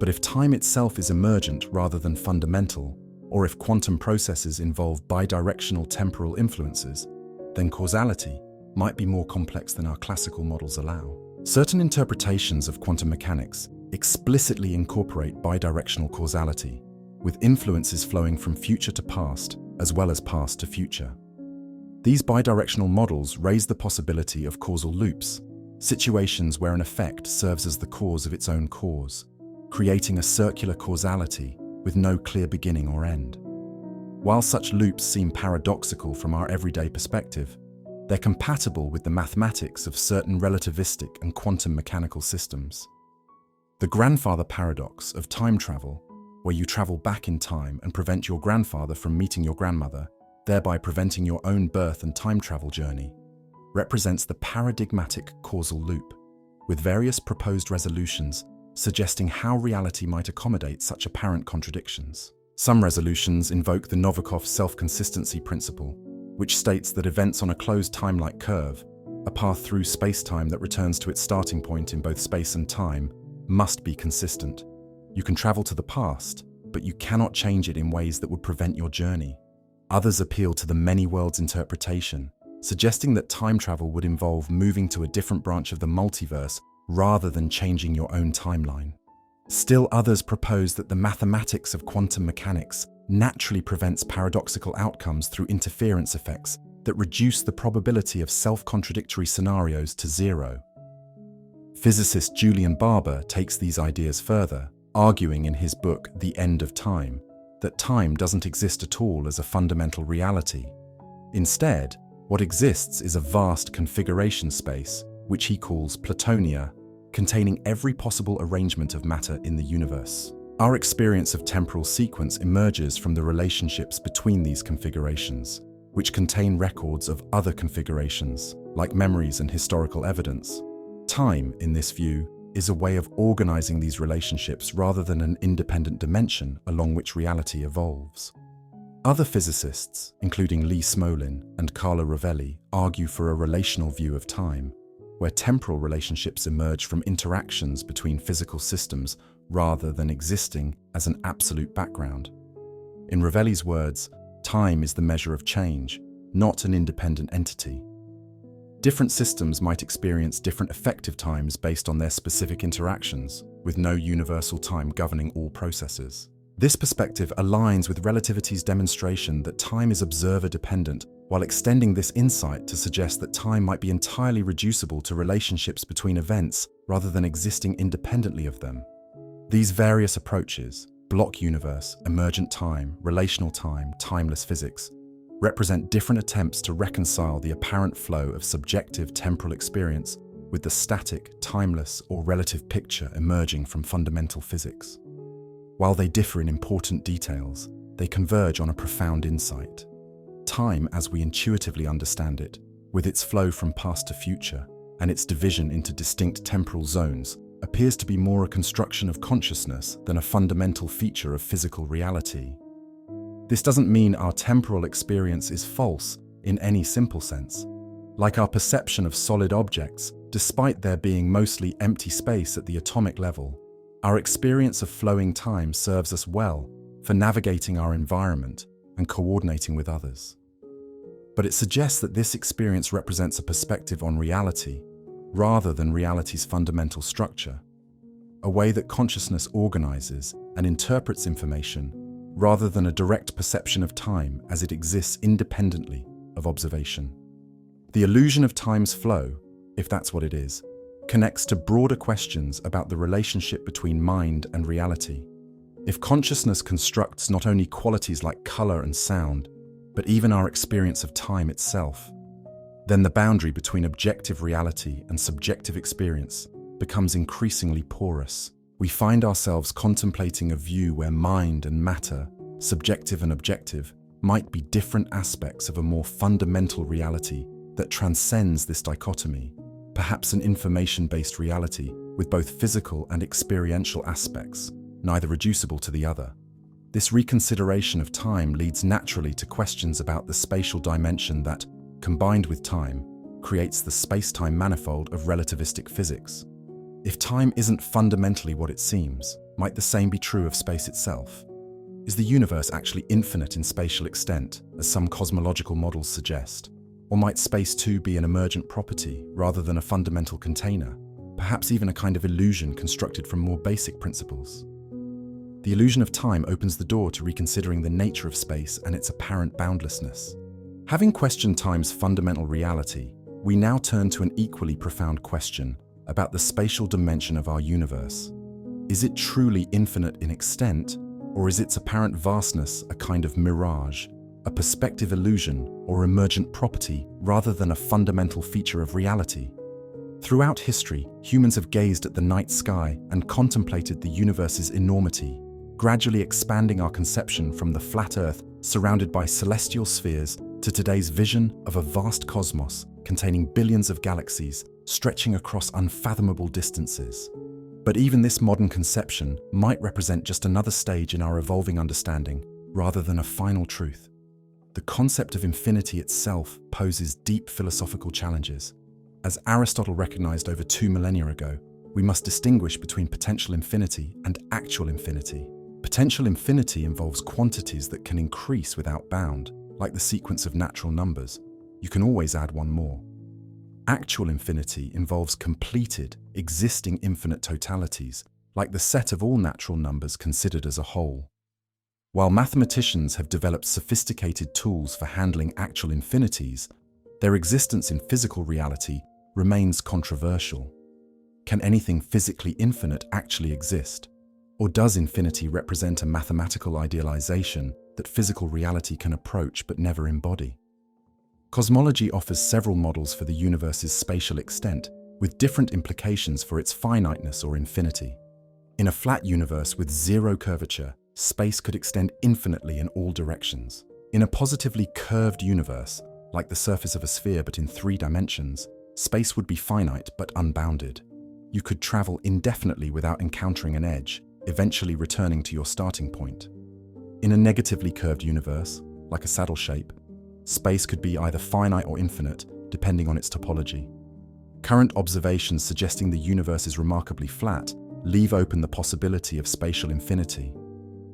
But if time itself is emergent rather than fundamental, or if quantum processes involve bidirectional temporal influences, then causality might be more complex than our classical models allow. Certain interpretations of quantum mechanics explicitly incorporate bidirectional causality, with influences flowing from future to past, as well as past to future. These bidirectional models raise the possibility of causal loops, situations where an effect serves as the cause of its own cause, creating a circular causality with no clear beginning or end. While such loops seem paradoxical from our everyday perspective, they're compatible with the mathematics of certain relativistic and quantum mechanical systems. The grandfather paradox of time travel, where you travel back in time and prevent your grandfather from meeting your grandmother, thereby preventing your own birth and time travel journey, represents the paradigmatic causal loop, with various proposed resolutions suggesting how reality might accommodate such apparent contradictions. Some resolutions invoke the Novikov self-consistency principle, which states that events on a closed time-like curve, a path through space-time that returns to its starting point in both space and time, must be consistent. You can travel to the past, but you cannot change it in ways that would prevent your journey. Others appeal to the many worlds interpretation, suggesting that time travel would involve moving to a different branch of the multiverse rather than changing your own timeline. Still others propose that the mathematics of quantum mechanics naturally prevents paradoxical outcomes through interference effects that reduce the probability of self-contradictory scenarios to zero. Physicist Julian Barber takes these ideas further, arguing in his book The End of Time that time doesn't exist at all as a fundamental reality. Instead, what exists is a vast configuration space, which he calls Plutonia, containing every possible arrangement of matter in the universe. Our experience of temporal sequence emerges from the relationships between these configurations, which contain records of other configurations, like memories and historical evidence. Time, in this view, is a way of organizing these relationships rather than an independent dimension along which reality evolves. Other physicists, including Lee Smolin and Carlo Rovelli, argue for a relational view of time, where temporal relationships emerge from interactions between physical systems rather than existing as an absolute background. In Rovelli's words, time is the measure of change, not an independent entity. Different systems might experience different effective times based on their specific interactions, with no universal time governing all processes. This perspective aligns with relativity's demonstration that time is observer-dependent, while extending this insight to suggest that time might be entirely reducible to relationships between events rather than existing independently of them. These various approaches, block universe, emergent time, relational time, timeless physics, represent different attempts to reconcile the apparent flow of subjective temporal experience with the static, timeless, or relative picture emerging from fundamental physics. While they differ in important details, they converge on a profound insight. Time, as we intuitively understand it, with its flow from past to future and its division into distinct temporal zones, appears to be more a construction of consciousness than a fundamental feature of physical reality. This doesn't mean our temporal experience is false in any simple sense. Like our perception of solid objects, despite there being mostly empty space at the atomic level, our experience of flowing time serves us well for navigating our environment and coordinating with others. But it suggests that this experience represents a perspective on reality rather than reality's fundamental structure, a way that consciousness organizes and interprets information rather than a direct perception of time as it exists independently of observation. The illusion of time's flow, if that's what it is, connects to broader questions about the relationship between mind and reality. If consciousness constructs not only qualities like color and sound, but even our experience of time itself, then the boundary between objective reality and subjective experience becomes increasingly porous. We find ourselves contemplating a view where mind and matter, subjective and objective, might be different aspects of a more fundamental reality that transcends this dichotomy, perhaps an information-based reality with both physical and experiential aspects, neither reducible to the other. This reconsideration of time leads naturally to questions about the spatial dimension that, combined with time, creates the space-time manifold of relativistic physics. If time isn't fundamentally what it seems, might the same be true of space itself? Is the universe actually infinite in spatial extent, as some cosmological models suggest? Or might space too be an emergent property rather than a fundamental container, perhaps even a kind of illusion constructed from more basic principles? The illusion of time opens the door to reconsidering the nature of space and its apparent boundlessness. Having questioned time's fundamental reality, we now turn to an equally profound question about the spatial dimension of our universe. Is it truly infinite in extent, or is its apparent vastness a kind of mirage, a perspective illusion or emergent property rather than a fundamental feature of reality? Throughout history, humans have gazed at the night sky and contemplated the universe's enormity, gradually expanding our conception from the flat Earth surrounded by celestial spheres to today's vision of a vast cosmos containing billions of galaxies stretching across unfathomable distances. But even this modern conception might represent just another stage in our evolving understanding rather than a final truth. The concept of infinity itself poses deep philosophical challenges. As Aristotle recognized over 2 millennia ago, we must distinguish between potential infinity and actual infinity. Potential infinity involves quantities that can increase without bound, like the sequence of natural numbers. You can always add one more. Actual infinity involves completed, existing infinite totalities, like the set of all natural numbers considered as a whole. While mathematicians have developed sophisticated tools for handling actual infinities, their existence in physical reality remains controversial. Can anything physically infinite actually exist? Or does infinity represent a mathematical idealization that physical reality can approach but never embody? Cosmology offers several models for the universe's spatial extent, with different implications for its finiteness or infinity. In a flat universe with zero curvature, space could extend infinitely in all directions. In a positively curved universe, like the surface of a sphere but in 3 dimensions, space would be finite but unbounded. You could travel indefinitely without encountering an edge, eventually returning to your starting point. In a negatively curved universe, like a saddle shape, space could be either finite or infinite, depending on its topology. Current observations suggesting the universe is remarkably flat leave open the possibility of spatial infinity.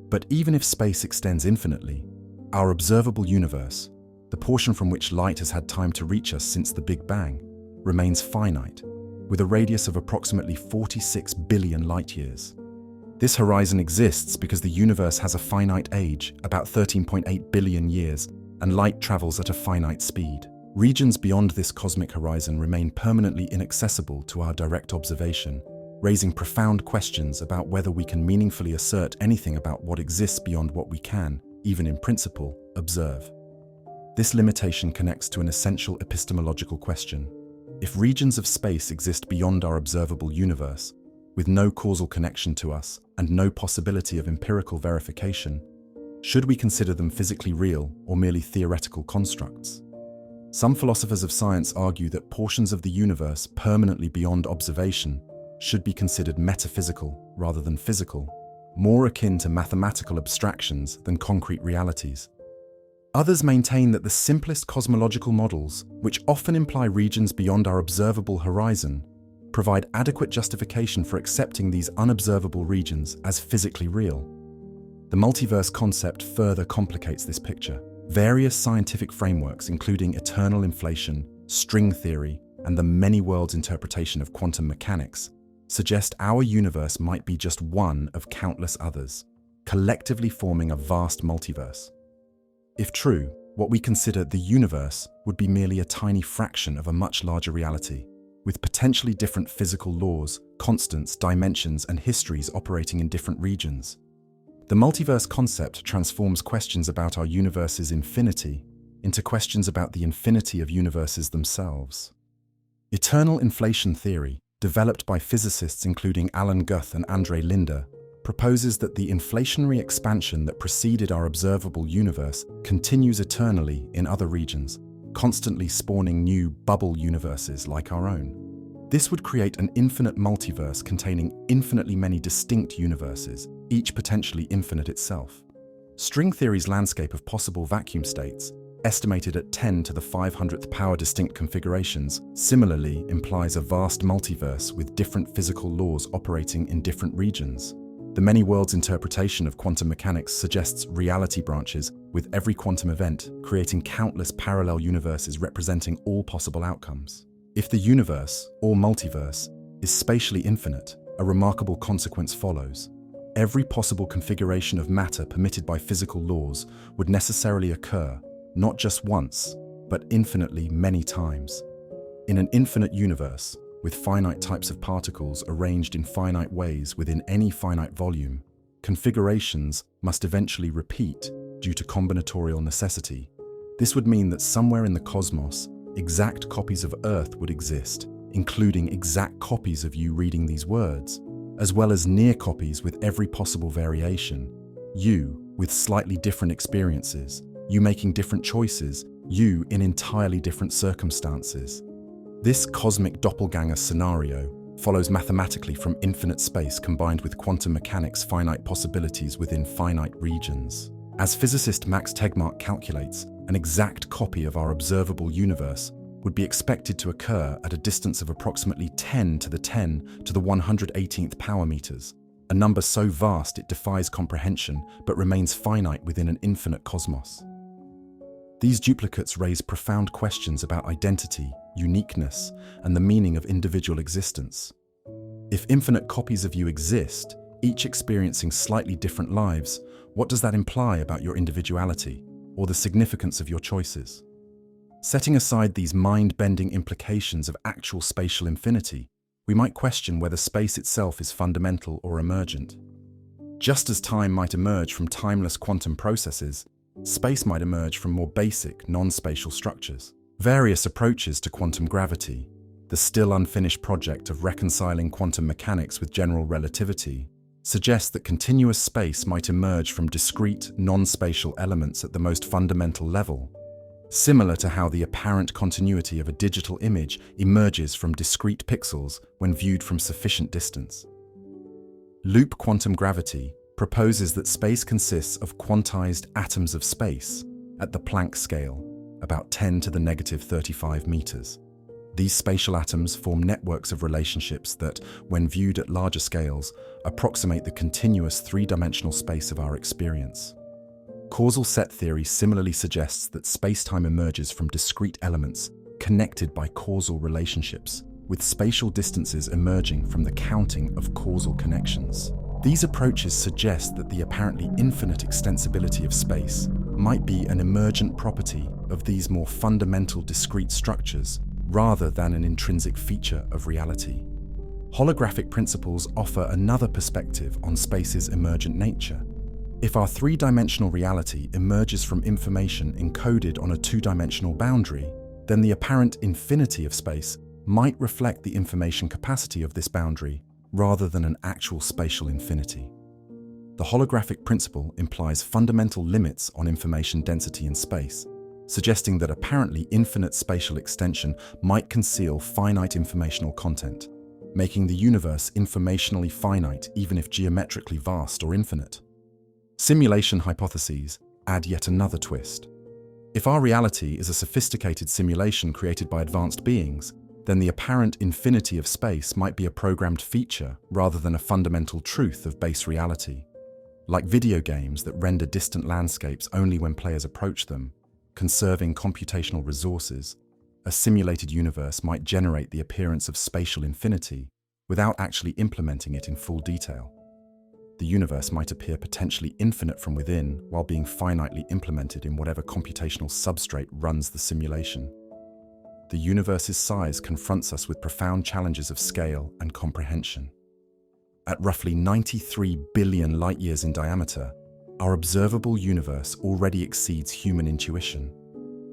But even if space extends infinitely, our observable universe, the portion from which light has had time to reach us since the Big Bang, remains finite, with a radius of approximately 46 billion light-years. This horizon exists because the universe has a finite age, about 13.8 billion years, and light travels at a finite speed. Regions beyond this cosmic horizon remain permanently inaccessible to our direct observation, raising profound questions about whether we can meaningfully assert anything about what exists beyond what we can, even in principle, observe. This limitation connects to an essential epistemological question. If regions of space exist beyond our observable universe, with no causal connection to us and no possibility of empirical verification, should we consider them physically real or merely theoretical constructs? Some philosophers of science argue that portions of the universe permanently beyond observation should be considered metaphysical rather than physical, more akin to mathematical abstractions than concrete realities. Others maintain that the simplest cosmological models, which often imply regions beyond our observable horizon, provide adequate justification for accepting these unobservable regions as physically real. The multiverse concept further complicates this picture. Various scientific frameworks, including eternal inflation, string theory, and the many worlds interpretation of quantum mechanics, suggest our universe might be just one of countless others, collectively forming a vast multiverse. If true, what we consider the universe would be merely a tiny fraction of a much larger reality, with potentially different physical laws, constants, dimensions, and histories operating in different regions. The multiverse concept transforms questions about our universe's infinity into questions about the infinity of universes themselves. Eternal inflation theory, developed by physicists including Alan Guth and Andre Linde, proposes that the inflationary expansion that preceded our observable universe continues eternally in other regions, constantly spawning new bubble universes like our own. This would create an infinite multiverse containing infinitely many distinct universes, each potentially infinite itself. String theory's landscape of possible vacuum states, estimated at 10 to the 500th power distinct configurations, similarly implies a vast multiverse with different physical laws operating in different regions. The many worlds interpretation of quantum mechanics suggests reality branches, with every quantum event creating countless parallel universes representing all possible outcomes. If the universe, or multiverse, is spatially infinite, a remarkable consequence follows. Every possible configuration of matter permitted by physical laws would necessarily occur, not just once, but infinitely many times. In an infinite universe, with finite types of particles arranged in finite ways within any finite volume, configurations must eventually repeat due to combinatorial necessity. This would mean that somewhere in the cosmos, exact copies of Earth would exist, including exact copies of you reading these words, as well as near copies with every possible variation. You with slightly different experiences, you making different choices, you in entirely different circumstances. This cosmic doppelganger scenario follows mathematically from infinite space combined with quantum mechanics' finite possibilities within finite regions. As physicist Max Tegmark calculates, an exact copy of our observable universe would be expected to occur at a distance of approximately 10 to the 10 to the 118th power meters, a number so vast it defies comprehension but remains finite within an infinite cosmos. These duplicates raise profound questions about identity, uniqueness, and the meaning of individual existence. If infinite copies of you exist, each experiencing slightly different lives, what does that imply about your individuality, or the significance of your choices? Setting aside these mind-bending implications of actual spatial infinity, we might question whether space itself is fundamental or emergent. Just as time might emerge from timeless quantum processes, space might emerge from more basic, non-spatial structures. Various approaches to quantum gravity, the still unfinished project of reconciling quantum mechanics with general relativity, suggest that continuous space might emerge from discrete, non-spatial elements at the most fundamental level, similar to how the apparent continuity of a digital image emerges from discrete pixels when viewed from sufficient distance. Loop quantum gravity proposes that space consists of quantized atoms of space at the Planck scale, about 10 to the negative 35 meters. These spatial atoms form networks of relationships that, when viewed at larger scales, approximate the continuous three-dimensional space of our experience. Causal set theory similarly suggests that space-time emerges from discrete elements connected by causal relationships, with spatial distances emerging from the counting of causal connections. These approaches suggest that the apparently infinite extensibility of space might be an emergent property of these more fundamental discrete structures rather than an intrinsic feature of reality. Holographic principles offer another perspective on space's emergent nature. If our three-dimensional reality emerges from information encoded on a two-dimensional boundary, then the apparent infinity of space might reflect the information capacity of this boundary rather than an actual spatial infinity. The holographic principle implies fundamental limits on information density in space, suggesting that apparently infinite spatial extension might conceal finite informational content, making the universe informationally finite even if geometrically vast or infinite. Simulation hypotheses add yet another twist. If our reality is a sophisticated simulation created by advanced beings, then the apparent infinity of space might be a programmed feature rather than a fundamental truth of base reality. Like video games that render distant landscapes only when players approach them, conserving computational resources, a simulated universe might generate the appearance of spatial infinity without actually implementing it in full detail. The universe might appear potentially infinite from within while being finitely implemented in whatever computational substrate runs the simulation. The universe's size confronts us with profound challenges of scale and comprehension. At roughly 93 billion light-years in diameter, our observable universe already exceeds human intuition.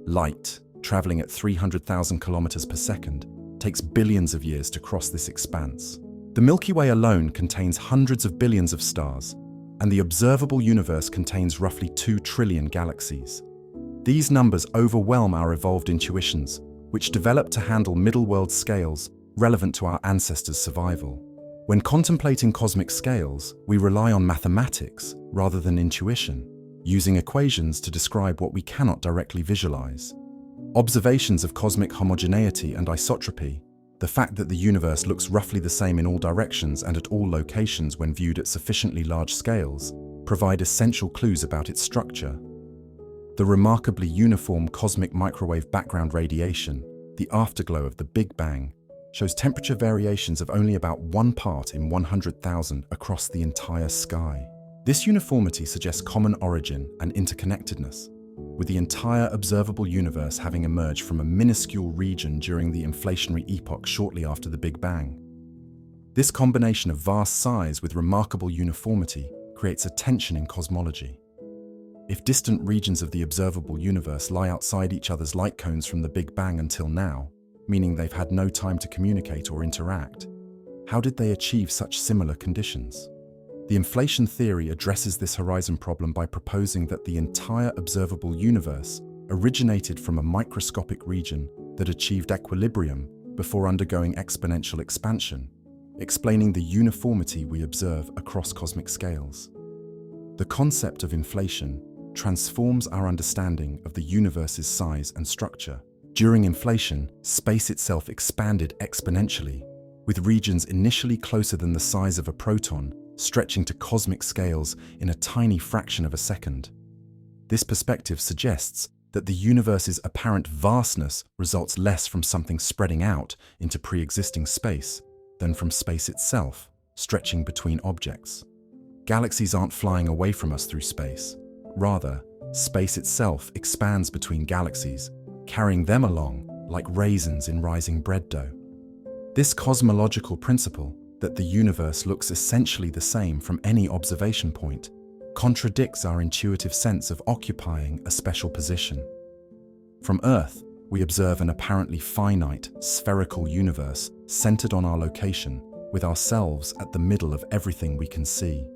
Light, traveling at 300,000 kilometers per second, takes billions of years to cross this expanse. The Milky Way alone contains hundreds of billions of stars, and the observable universe contains roughly 2 trillion galaxies. These numbers overwhelm our evolved intuitions, which developed to handle middle-world scales relevant to our ancestors' survival. When contemplating cosmic scales, we rely on mathematics rather than intuition, using equations to describe what we cannot directly visualize. Observations of cosmic homogeneity and isotropy, the fact that the universe looks roughly the same in all directions and at all locations when viewed at sufficiently large scales, provide essential clues about its structure. The remarkably uniform cosmic microwave background radiation, the afterglow of the Big Bang, shows temperature variations of only about 1 part in 100,000 across the entire sky. This uniformity suggests common origin and interconnectedness, with the entire observable universe having emerged from a minuscule region during the inflationary epoch shortly after the Big Bang. This combination of vast size with remarkable uniformity creates a tension in cosmology. If distant regions of the observable universe lie outside each other's light cones from the Big Bang until now, meaning they've had no time to communicate or interact, how did they achieve such similar conditions? The inflation theory addresses this horizon problem by proposing that the entire observable universe originated from a microscopic region that achieved equilibrium before undergoing exponential expansion, explaining the uniformity we observe across cosmic scales. The concept of inflation transforms our understanding of the universe's size and structure. During inflation, space itself expanded exponentially, with regions initially closer than the size of a proton stretching to cosmic scales in a tiny fraction of a second. This perspective suggests that the universe's apparent vastness results less from something spreading out into pre-existing space than from space itself, stretching between objects. Galaxies aren't flying away from us through space. Rather, space itself expands between galaxies, carrying them along like raisins in rising bread dough. This cosmological principle, that the universe looks essentially the same from any observation point, contradicts our intuitive sense of occupying a special position. From Earth, we observe an apparently finite, spherical universe centered on our location, with ourselves at the middle of everything we can see.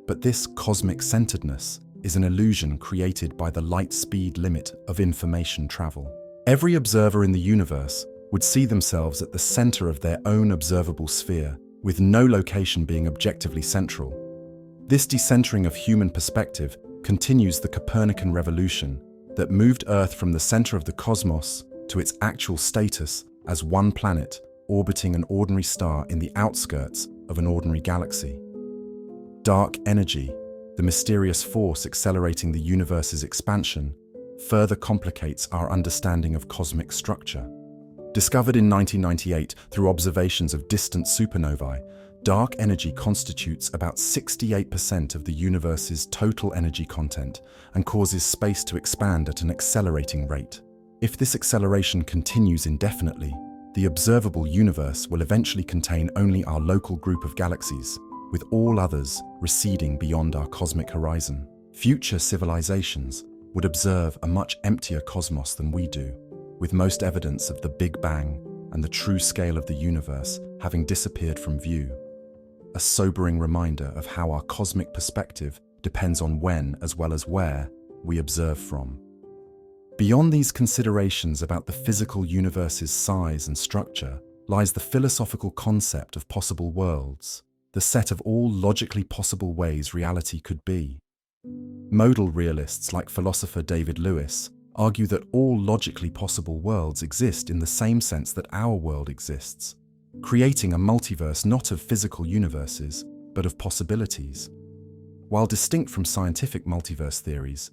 But this cosmic centeredness is an illusion created by the light speed limit of information travel. Every observer in the universe would see themselves at the center of their own observable sphere, with no location being objectively central. This decentering of human perspective continues the Copernican revolution that moved Earth from the center of the cosmos to its actual status as one planet orbiting an ordinary star in the outskirts of an ordinary galaxy. Dark energy, the mysterious force accelerating the universe's expansion, further complicates our understanding of cosmic structure. Discovered in 1998 through observations of distant supernovae, dark energy constitutes about 68% of the universe's total energy content and causes space to expand at an accelerating rate. If this acceleration continues indefinitely, the observable universe will eventually contain only our local group of galaxies, with all others receding beyond our cosmic horizon. Future civilizations would observe a much emptier cosmos than we do, with most evidence of the Big Bang and the true scale of the universe having disappeared from view. A sobering reminder of how our cosmic perspective depends on when as well as where we observe from. Beyond these considerations about the physical universe's size and structure lies the philosophical concept of possible worlds, the set of all logically possible ways reality could be. Modal realists like philosopher David Lewis argue that all logically possible worlds exist in the same sense that our world exists, creating a multiverse not of physical universes, but of possibilities. While distinct from scientific multiverse theories,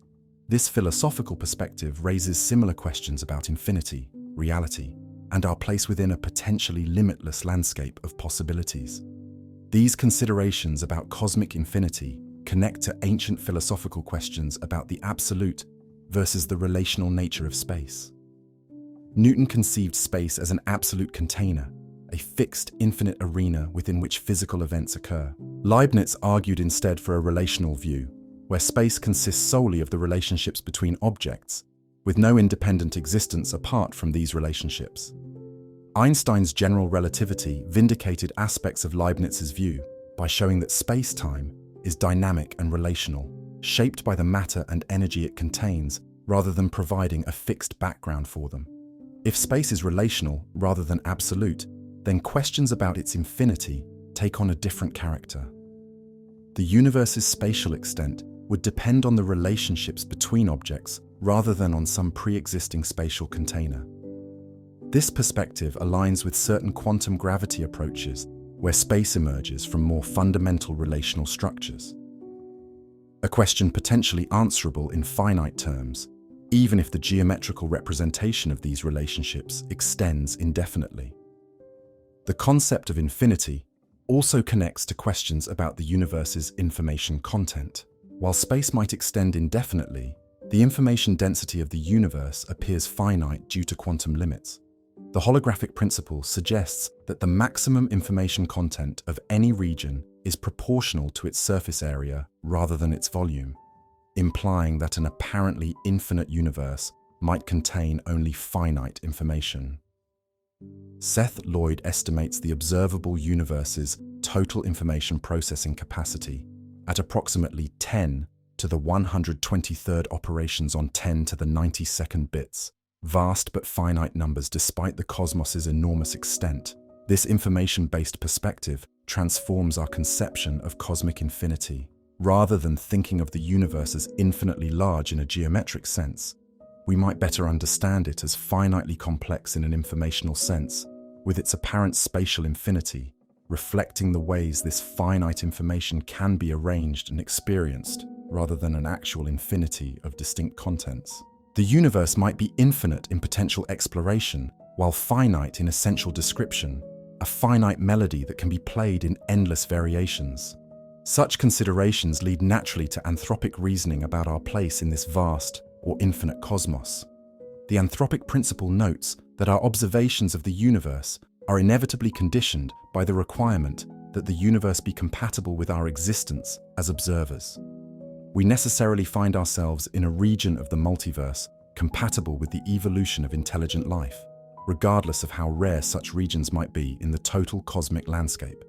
this philosophical perspective raises similar questions about infinity, reality, and our place within a potentially limitless landscape of possibilities. These considerations about cosmic infinity connect to ancient philosophical questions about the absolute versus the relational nature of space. Newton conceived space as an absolute container, a fixed, infinite arena within which physical events occur. Leibniz argued instead for a relational view, where space consists solely of the relationships between objects, with no independent existence apart from these relationships. Einstein's general relativity vindicated aspects of Leibniz's view by showing that space-time is dynamic and relational, shaped by the matter and energy it contains, rather than providing a fixed background for them. If space is relational rather than absolute, then questions about its infinity take on a different character. The universe's spatial extent would depend on the relationships between objects rather than on some pre-existing spatial container. This perspective aligns with certain quantum gravity approaches where space emerges from more fundamental relational structures. A question potentially answerable in finite terms, even if the geometrical representation of these relationships extends indefinitely. The concept of infinity also connects to questions about the universe's information content. While space might extend indefinitely, the information density of the universe appears finite due to quantum limits. The holographic principle suggests that the maximum information content of any region is proportional to its surface area rather than its volume, implying that an apparently infinite universe might contain only finite information. Seth Lloyd estimates the observable universe's total information processing capacity at approximately 10 to the 123rd operations on 10 to the 92nd bits, vast but finite numbers despite the cosmos's enormous extent. This information-based perspective transforms our conception of cosmic infinity. Rather than thinking of the universe as infinitely large in a geometric sense, we might better understand it as finitely complex in an informational sense, with its apparent spatial infinity, reflecting the ways this finite information can be arranged and experienced, rather than an actual infinity of distinct contents. The universe might be infinite in potential exploration, while finite in essential description, a finite melody that can be played in endless variations. Such considerations lead naturally to anthropic reasoning about our place in this vast or infinite cosmos. The anthropic principle notes that our observations of the universe are inevitably conditioned by the requirement that the universe be compatible with our existence as observers. We necessarily find ourselves in a region of the multiverse compatible with the evolution of intelligent life, regardless of how rare such regions might be in the total cosmic landscape.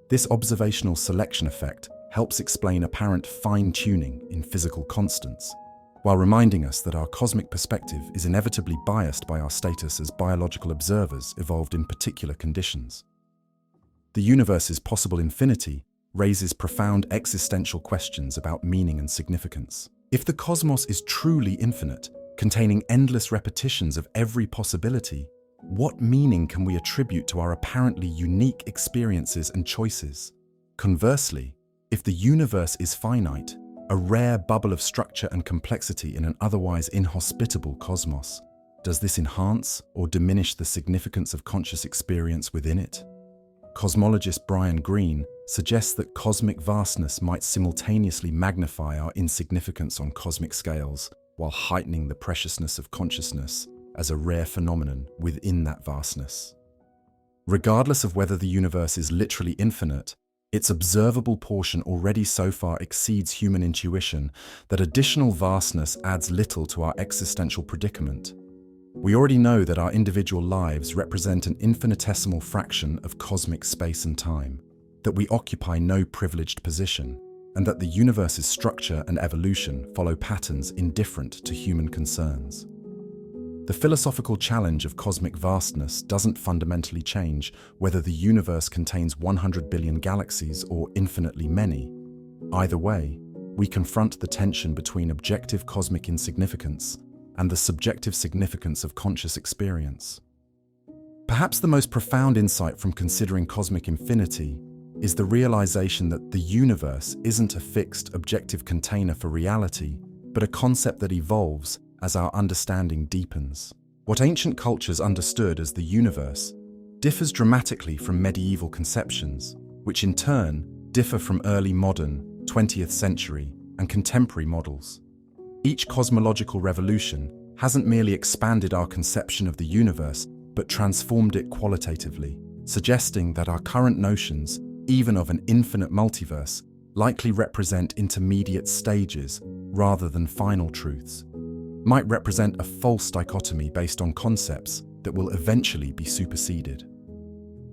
This observational selection effect helps explain apparent fine-tuning in physical constants, while reminding us that our cosmic perspective is inevitably biased by our status as biological observers evolved in particular conditions. The universe's possible infinity raises profound existential questions about meaning and significance. If the cosmos is truly infinite, containing endless repetitions of every possibility, what meaning can we attribute to our apparently unique experiences and choices? Conversely, if the universe is finite, a rare bubble of structure and complexity in an otherwise inhospitable cosmos, does this enhance or diminish the significance of conscious experience within it? Cosmologist Brian Greene suggests that cosmic vastness might simultaneously magnify our insignificance on cosmic scales, while heightening the preciousness of consciousness as a rare phenomenon within that vastness. Regardless of whether the universe is literally infinite, Its observable portion already so far exceeds human intuition that additional vastness adds little to our existential predicament. We already know that our individual lives represent an infinitesimal fraction of cosmic space and time, that we occupy no privileged position, and that the universe's structure and evolution follow patterns indifferent to human concerns. The philosophical challenge of cosmic vastness doesn't fundamentally change whether the universe contains 100 billion galaxies or infinitely many. Either way, we confront the tension between objective cosmic insignificance and the subjective significance of conscious experience. Perhaps the most profound insight from considering cosmic infinity is the realization that the universe isn't a fixed, objective container for reality, but a concept that evolves as our understanding deepens. What ancient cultures understood as the universe differs dramatically from medieval conceptions, which in turn differ from early modern, 20th century, and contemporary models. Each cosmological revolution hasn't merely expanded our conception of the universe, but transformed it qualitatively, suggesting that our current notions, even of an infinite multiverse, likely represent intermediate stages rather than final truths, might represent a false dichotomy based on concepts that will eventually be superseded.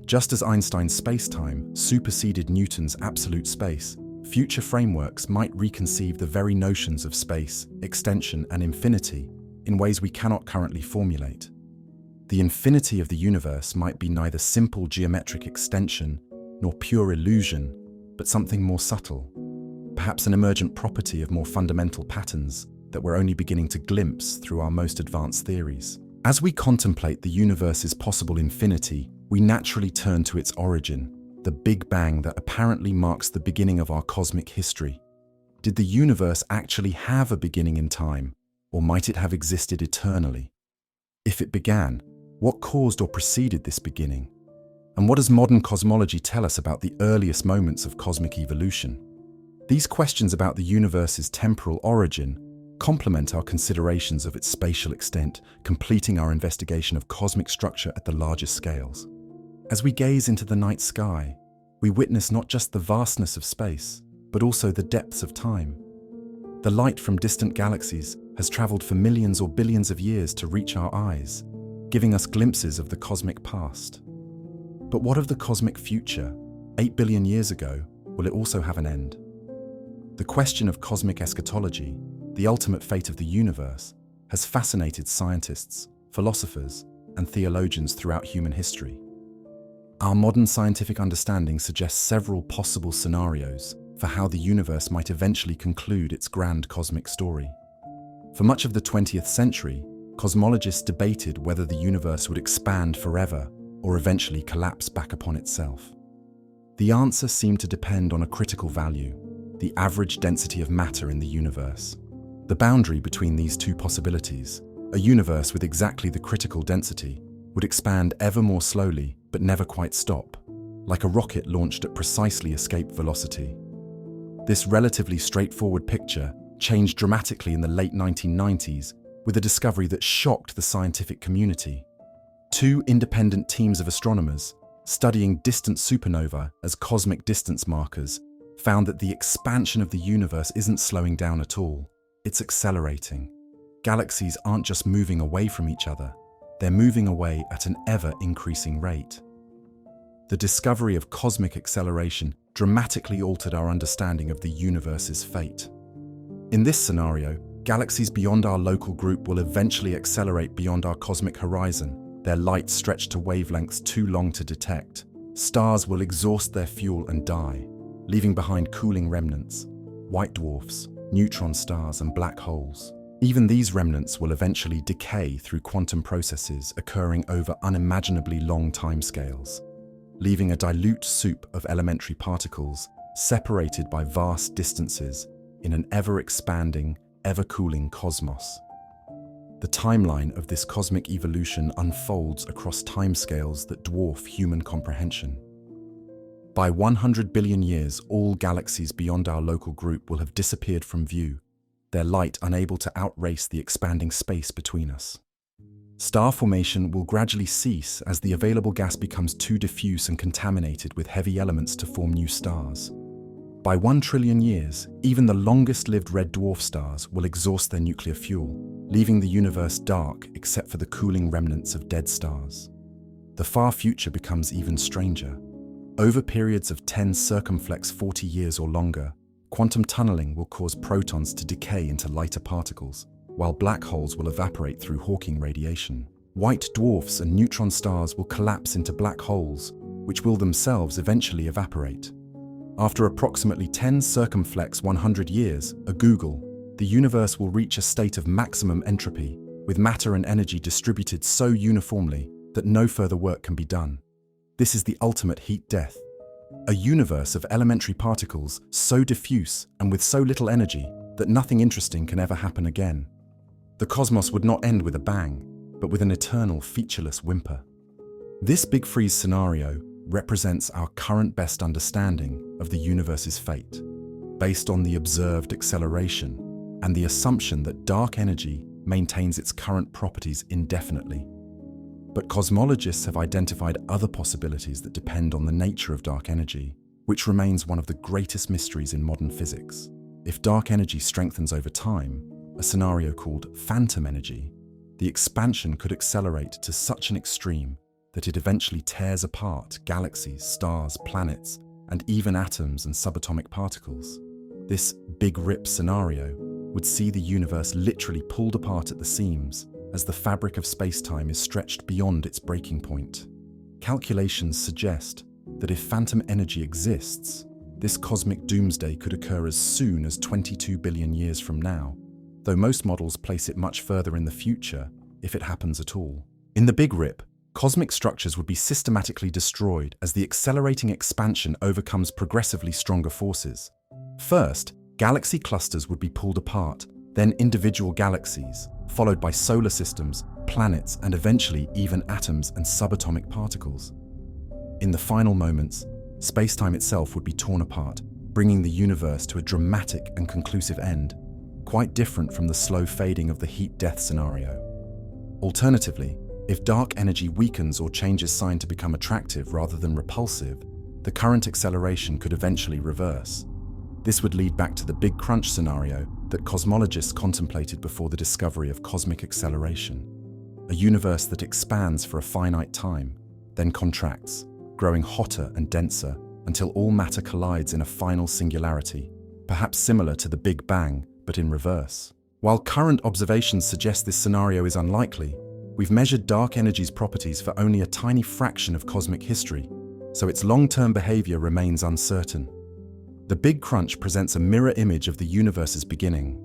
Just as Einstein's spacetime superseded Newton's absolute space, future frameworks might reconceive the very notions of space, extension, and infinity in ways we cannot currently formulate. The infinity of the universe might be neither simple geometric extension nor pure illusion, but something more subtle, perhaps an emergent property of more fundamental patterns that we're only beginning to glimpse through our most advanced theories. As we contemplate the universe's possible infinity, we naturally turn to its origin, the Big Bang that apparently marks the beginning of our cosmic history. Did the universe actually have a beginning in time, or might it have existed eternally? If it began, what caused or preceded this beginning? And what does modern cosmology tell us about the earliest moments of cosmic evolution? These questions about the universe's temporal origin complement our considerations of its spatial extent, completing our investigation of cosmic structure at the largest scales. As we gaze into the night sky, we witness not just the vastness of space, but also the depths of time. The light from distant galaxies has traveled for millions or billions of years to reach our eyes, giving us glimpses of the cosmic past. But what of the cosmic future? 8 billion years ago, will it also have an end? The question of cosmic eschatology, the ultimate fate of the universe, has fascinated scientists, philosophers, and theologians throughout human history. Our modern scientific understanding suggests several possible scenarios for how the universe might eventually conclude its grand cosmic story. For much of the 20th century, cosmologists debated whether the universe would expand forever or eventually collapse back upon itself. The answer seemed to depend on a critical value, the average density of matter in the universe. The boundary between these two possibilities, a universe with exactly the critical density, would expand ever more slowly but never quite stop, like a rocket launched at precisely escape velocity. This relatively straightforward picture changed dramatically in the late 1990s with a discovery that shocked the scientific community. Two independent teams of astronomers, studying distant supernova as cosmic distance markers, found that the expansion of the universe isn't slowing down at all. It's accelerating. Galaxies aren't just moving away from each other, they're moving away at an ever-increasing rate. The discovery of cosmic acceleration dramatically altered our understanding of the universe's fate. In this scenario, galaxies beyond our local group will eventually accelerate beyond our cosmic horizon, their light stretched to wavelengths too long to detect. Stars will exhaust their fuel and die, leaving behind cooling remnants, white dwarfs, neutron stars, and black holes. Even these remnants will eventually decay through quantum processes occurring over unimaginably long timescales, leaving a dilute soup of elementary particles separated by vast distances in an ever-expanding, ever-cooling cosmos. The timeline of this cosmic evolution unfolds across timescales that dwarf human comprehension. By 100 billion years, all galaxies beyond our local group will have disappeared from view, their light unable to outrace the expanding space between us. Star formation will gradually cease as the available gas becomes too diffuse and contaminated with heavy elements to form new stars. By 1 trillion years, even the longest-lived red dwarf stars will exhaust their nuclear fuel, leaving the universe dark except for the cooling remnants of dead stars. The far future becomes even stranger. Over periods of 10 circumflex 40 years or longer, quantum tunneling will cause protons to decay into lighter particles, while black holes will evaporate through Hawking radiation. White dwarfs and neutron stars will collapse into black holes, which will themselves eventually evaporate. After approximately 10 circumflex 100 years, a Google, the universe will reach a state of maximum entropy, with matter and energy distributed so uniformly that no further work can be done. This is the ultimate heat death. A universe of elementary particles so diffuse and with so little energy that nothing interesting can ever happen again. The cosmos would not end with a bang, but with an eternal, featureless whimper. This big freeze scenario represents our current best understanding of the universe's fate, based on the observed acceleration and the assumption that dark energy maintains its current properties indefinitely. But cosmologists have identified other possibilities that depend on the nature of dark energy, which remains one of the greatest mysteries in modern physics. If dark energy strengthens over time, a scenario called phantom energy, the expansion could accelerate to such an extreme that it eventually tears apart galaxies, stars, planets, and even atoms and subatomic particles. This Big Rip scenario would see the universe literally pulled apart at the seams as the fabric of space-time is stretched beyond its breaking point. Calculations suggest that if phantom energy exists, this cosmic doomsday could occur as soon as 22 billion years from now, though most models place it much further in the future, if it happens at all. In the Big Rip, cosmic structures would be systematically destroyed as the accelerating expansion overcomes progressively stronger forces. First, galaxy clusters would be pulled apart, then individual galaxies, followed by solar systems, planets, and eventually even atoms and subatomic particles. In the final moments, space-time itself would be torn apart, bringing the universe to a dramatic and conclusive end, quite different from the slow fading of the heat death scenario. Alternatively, if dark energy weakens or changes sign to become attractive rather than repulsive, the current acceleration could eventually reverse. This would lead back to the Big Crunch scenario that cosmologists contemplated before the discovery of cosmic acceleration. A universe that expands for a finite time, then contracts, growing hotter and denser until all matter collides in a final singularity, perhaps similar to the Big Bang, but in reverse. While current observations suggest this scenario is unlikely, we've measured dark energy's properties for only a tiny fraction of cosmic history, so its long-term behavior remains uncertain. The Big Crunch presents a mirror image of the universe's beginning.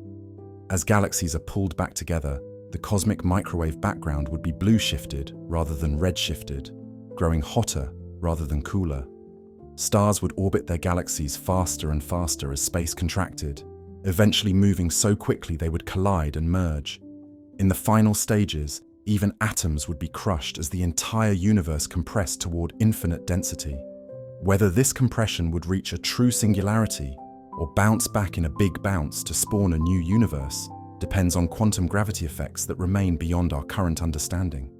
As galaxies are pulled back together, the cosmic microwave background would be blue-shifted rather than red-shifted, growing hotter rather than cooler. Stars would orbit their galaxies faster and faster as space contracted, eventually moving so quickly they would collide and merge. In the final stages, even atoms would be crushed as the entire universe compressed toward infinite density. Whether this compression would reach a true singularity or bounce back in a big bounce to spawn a new universe depends on quantum gravity effects that remain beyond our current understanding.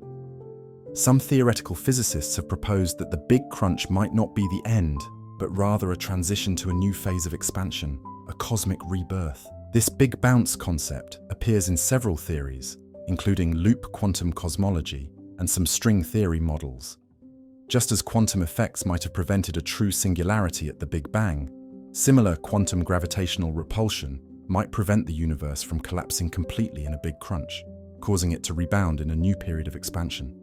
Some theoretical physicists have proposed that the Big Crunch might not be the end, but rather a transition to a new phase of expansion, a cosmic rebirth. This Big Bounce concept appears in several theories, including loop quantum cosmology and some string theory models. Just as quantum effects might have prevented a true singularity at the Big Bang, similar quantum gravitational repulsion might prevent the universe from collapsing completely in a Big Crunch, causing it to rebound in a new period of expansion.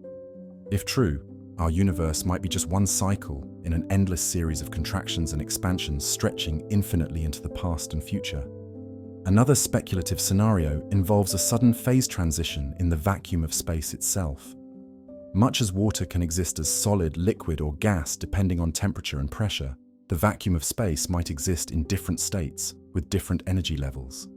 If true, our universe might be just one cycle in an endless series of contractions and expansions stretching infinitely into the past and future. Another speculative scenario involves a sudden phase transition in the vacuum of space itself. Much as water can exist as solid, liquid, or gas depending on temperature and pressure, the vacuum of space might exist in different states with different energy levels.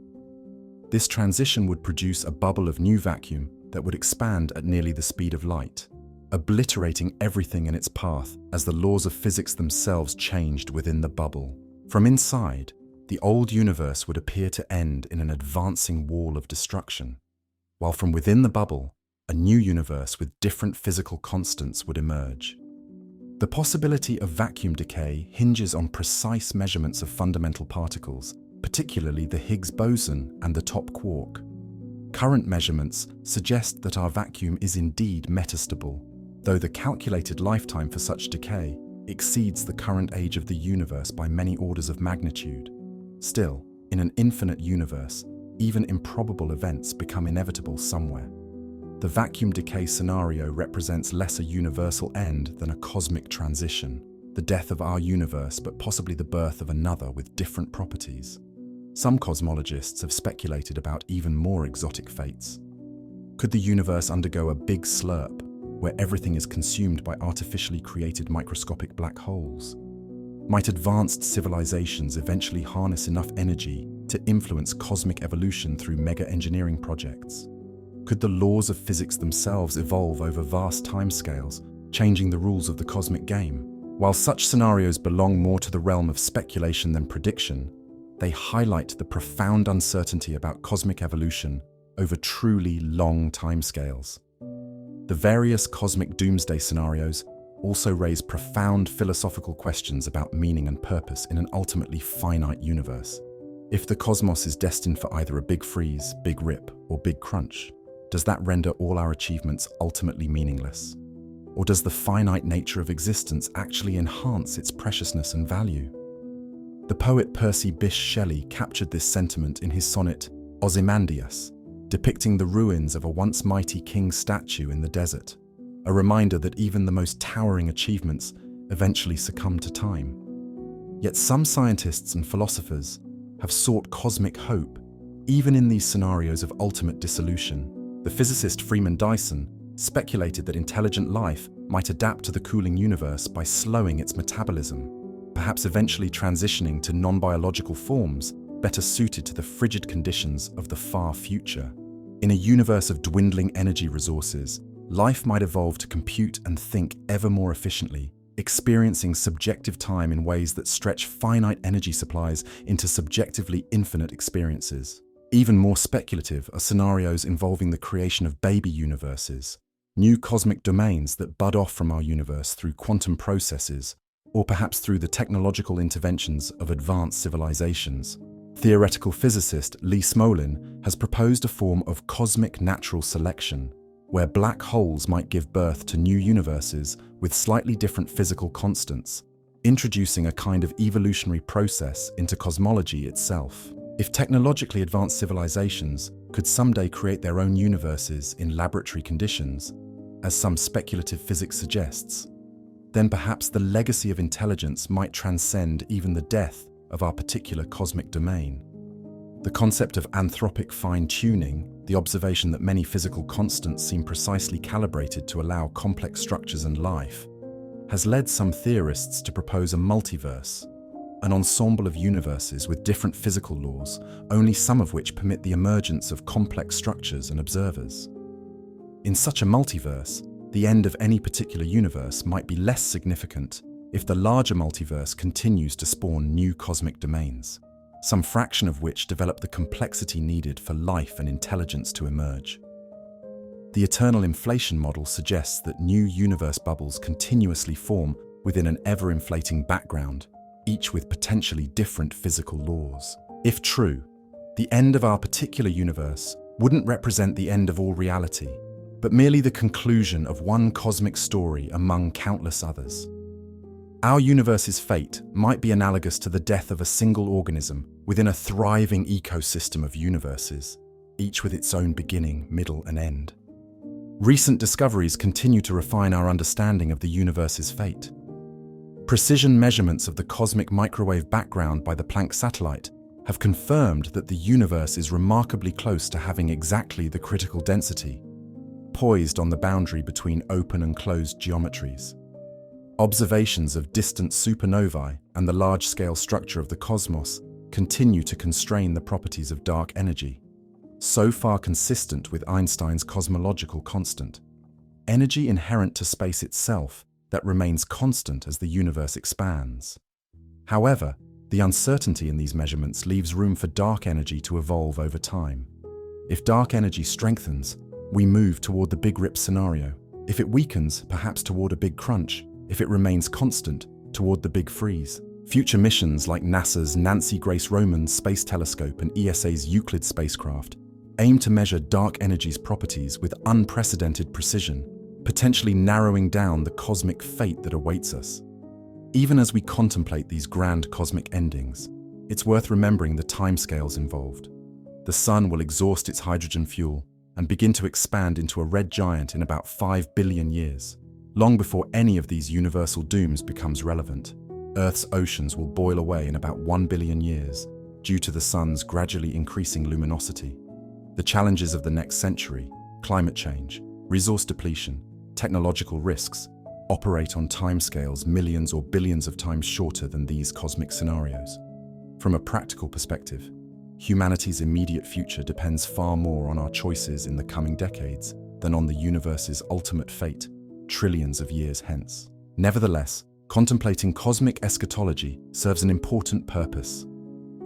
This transition would produce a bubble of new vacuum that would expand at nearly the speed of light, obliterating everything in its path as the laws of physics themselves changed within the bubble. From inside, the old universe would appear to end in an advancing wall of destruction, while from within the bubble, a new universe with different physical constants would emerge. The possibility of vacuum decay hinges on precise measurements of fundamental particles, particularly the Higgs boson and the top quark. Current measurements suggest that our vacuum is indeed metastable, though the calculated lifetime for such decay exceeds the current age of the universe by many orders of magnitude. Still, in an infinite universe, even improbable events become inevitable somewhere. The vacuum decay scenario represents less a universal end than a cosmic transition, the death of our universe but possibly the birth of another with different properties. Some cosmologists have speculated about even more exotic fates. Could the universe undergo a big slurp, where everything is consumed by artificially created microscopic black holes? Might advanced civilizations eventually harness enough energy to influence cosmic evolution through mega-engineering projects? Could the laws of physics themselves evolve over vast timescales, changing the rules of the cosmic game? While such scenarios belong more to the realm of speculation than prediction, they highlight the profound uncertainty about cosmic evolution over truly long timescales. The various cosmic doomsday scenarios also raise profound philosophical questions about meaning and purpose in an ultimately finite universe. If the cosmos is destined for either a big freeze, big rip, or big crunch, does that render all our achievements ultimately meaningless? Or does the finite nature of existence actually enhance its preciousness and value? The poet Percy Bysshe Shelley captured this sentiment in his sonnet Ozymandias, depicting the ruins of a once mighty king's statue in the desert, a reminder that even the most towering achievements eventually succumb to time. Yet some scientists and philosophers have sought cosmic hope, even in these scenarios of ultimate dissolution. The physicist Freeman Dyson speculated that intelligent life might adapt to the cooling universe by slowing its metabolism, perhaps eventually transitioning to non-biological forms better suited to the frigid conditions of the far future. In a universe of dwindling energy resources, life might evolve to compute and think ever more efficiently, experiencing subjective time in ways that stretch finite energy supplies into subjectively infinite experiences. Even more speculative are scenarios involving the creation of baby universes, new cosmic domains that bud off from our universe through quantum processes, or perhaps through the technological interventions of advanced civilizations. Theoretical physicist Lee Smolin has proposed a form of cosmic natural selection, where black holes might give birth to new universes with slightly different physical constants, introducing a kind of evolutionary process into cosmology itself. If technologically advanced civilizations could someday create their own universes in laboratory conditions, as some speculative physics suggests, then perhaps the legacy of intelligence might transcend even the death of our particular cosmic domain. The concept of anthropic fine-tuning, the observation that many physical constants seem precisely calibrated to allow complex structures and life, has led some theorists to propose a multiverse, an ensemble of universes with different physical laws, only some of which permit the emergence of complex structures and observers. In such a multiverse, the end of any particular universe might be less significant if the larger multiverse continues to spawn new cosmic domains, some fraction of which develop the complexity needed for life and intelligence to emerge. The eternal inflation model suggests that new universe bubbles continuously form within an ever-inflating background, each with potentially different physical laws. If true, the end of our particular universe wouldn't represent the end of all reality, but merely the conclusion of one cosmic story among countless others. Our universe's fate might be analogous to the death of a single organism within a thriving ecosystem of universes, each with its own beginning, middle, and end. Recent discoveries continue to refine our understanding of the universe's fate. Precision measurements of the cosmic microwave background by the Planck satellite have confirmed that the universe is remarkably close to having exactly the critical density, poised on the boundary between open and closed geometries. Observations of distant supernovae and the large-scale structure of the cosmos continue to constrain the properties of dark energy, so far consistent with Einstein's cosmological constant, energy inherent to space itself that remains constant as the universe expands. However, the uncertainty in these measurements leaves room for dark energy to evolve over time. If dark energy strengthens, we move toward the Big Rip scenario. If it weakens, perhaps toward a Big Crunch. If it remains constant, toward the Big Freeze. Future missions like NASA's Nancy Grace Roman Space Telescope and ESA's Euclid spacecraft aim to measure dark energy's properties with unprecedented precision, potentially narrowing down the cosmic fate that awaits us. Even as we contemplate these grand cosmic endings, it's worth remembering the timescales involved. The Sun will exhaust its hydrogen fuel and begin to expand into a red giant in about 5 billion years, long before any of these universal dooms becomes relevant. Earth's oceans will boil away in about 1 billion years due to the Sun's gradually increasing luminosity. The challenges of the next century, climate change, resource depletion, technological risks, operate on timescales millions or billions of times shorter than these cosmic scenarios. From a practical perspective, humanity's immediate future depends far more on our choices in the coming decades than on the universe's ultimate fate, trillions of years hence. Nevertheless, contemplating cosmic eschatology serves an important purpose.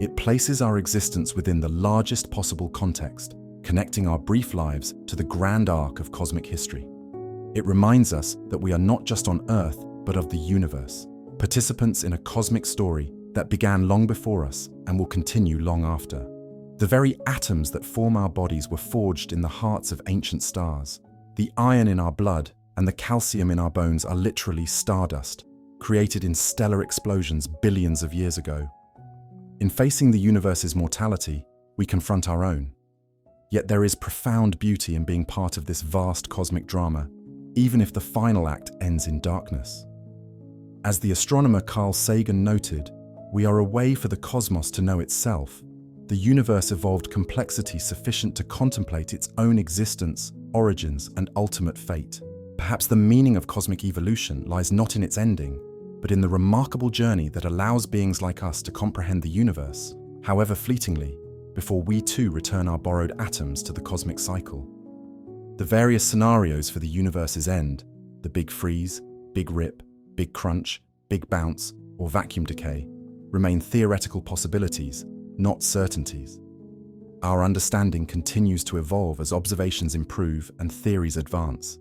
It places our existence within the largest possible context, connecting our brief lives to the grand arc of cosmic history. It reminds us that we are not just on Earth, but of the universe, participants in a cosmic story that began long before us and will continue long after. The very atoms that form our bodies were forged in the hearts of ancient stars. The iron in our blood and the calcium in our bones are literally stardust, created in stellar explosions billions of years ago. In facing the universe's mortality, we confront our own. Yet there is profound beauty in being part of this vast cosmic drama, even if the final act ends in darkness. As the astronomer Carl Sagan noted, we are a way for the cosmos to know itself. The universe evolved complexity sufficient to contemplate its own existence, origins, and ultimate fate. Perhaps the meaning of cosmic evolution lies not in its ending, but in the remarkable journey that allows beings like us to comprehend the universe, however fleetingly, before we too return our borrowed atoms to the cosmic cycle. The various scenarios for the universe's end, the Big Freeze, Big Rip, Big Crunch, Big Bounce, or vacuum decay, remain theoretical possibilities, not certainties. Our understanding continues to evolve as observations improve and theories advance.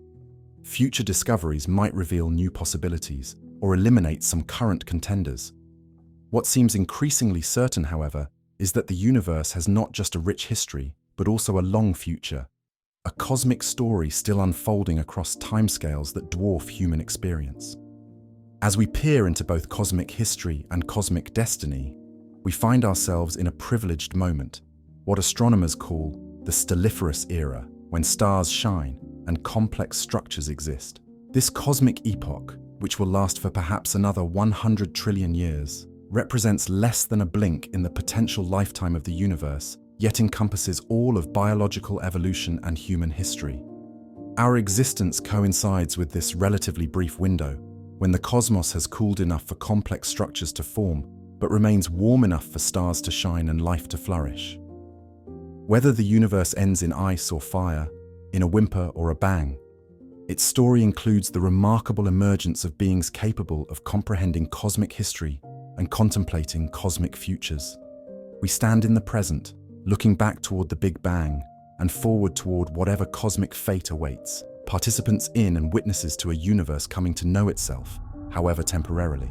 Future discoveries might reveal new possibilities or eliminate some current contenders. What seems increasingly certain, however, is that the universe has not just a rich history, but also a long future, a cosmic story still unfolding across timescales that dwarf human experience. As we peer into both cosmic history and cosmic destiny, we find ourselves in a privileged moment, what astronomers call the stelliferous era, when stars shine and complex structures exist. This cosmic epoch, which will last for perhaps another 100 trillion years, represents less than a blink in the potential lifetime of the universe, yet encompasses all of biological evolution and human history. Our existence coincides with this relatively brief window, when the cosmos has cooled enough for complex structures to form, but remains warm enough for stars to shine and life to flourish. Whether the universe ends in ice or fire, in a whimper or a bang, its story includes the remarkable emergence of beings capable of comprehending cosmic history and contemplating cosmic futures. We stand in the present, looking back toward the Big Bang and forward toward whatever cosmic fate awaits, participants in and witnesses to a universe coming to know itself, however temporarily.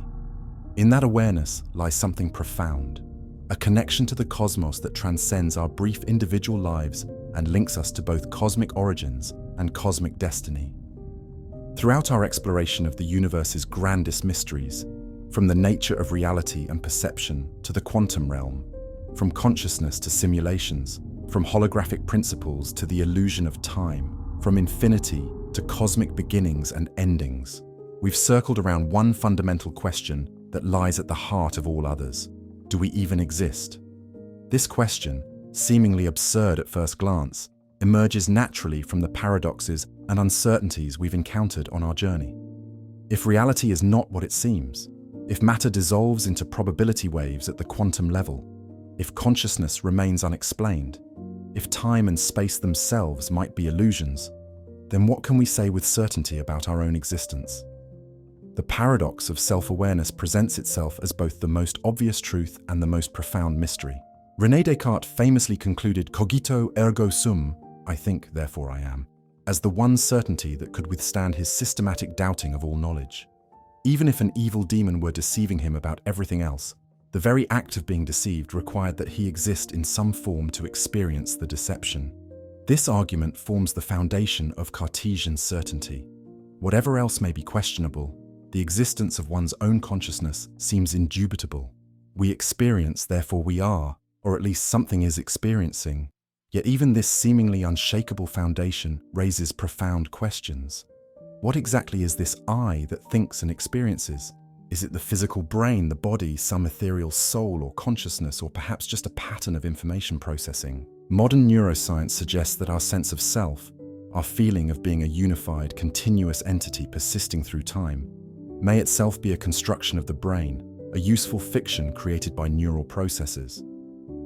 In that awareness lies something profound, a connection to the cosmos that transcends our brief individual lives and links us to both cosmic origins and cosmic destiny. Throughout our exploration of the universe's grandest mysteries, from the nature of reality and perception to the quantum realm, from consciousness to simulations, from holographic principles to the illusion of time, from infinity to cosmic beginnings and endings, we've circled around one fundamental question that lies at the heart of all others. Do we even exist? This question, seemingly absurd at first glance, emerges naturally from the paradoxes and uncertainties we've encountered on our journey. If reality is not what it seems, if matter dissolves into probability waves at the quantum level, if consciousness remains unexplained, if time and space themselves might be illusions, then what can we say with certainty about our own existence? The paradox of self-awareness presents itself as both the most obvious truth and the most profound mystery. René Descartes famously concluded, "Cogito ergo sum," I think, therefore I am. as the one certainty that could withstand his systematic doubting of all knowledge. Even if an evil demon were deceiving him about everything else, the very act of being deceived required that he exist in some form to experience the deception. This argument forms the foundation of Cartesian certainty. Whatever else may be questionable, the existence of one's own consciousness seems indubitable. We experience, therefore we are, or at least something is experiencing. Yet even this seemingly unshakable foundation raises profound questions. What exactly is this I that thinks and experiences? Is it the physical brain, the body, some ethereal soul or consciousness, or perhaps just a pattern of information processing? Modern neuroscience suggests that our sense of self, our feeling of being a unified, continuous entity persisting through time, may itself be a construction of the brain, a useful fiction created by neural processes.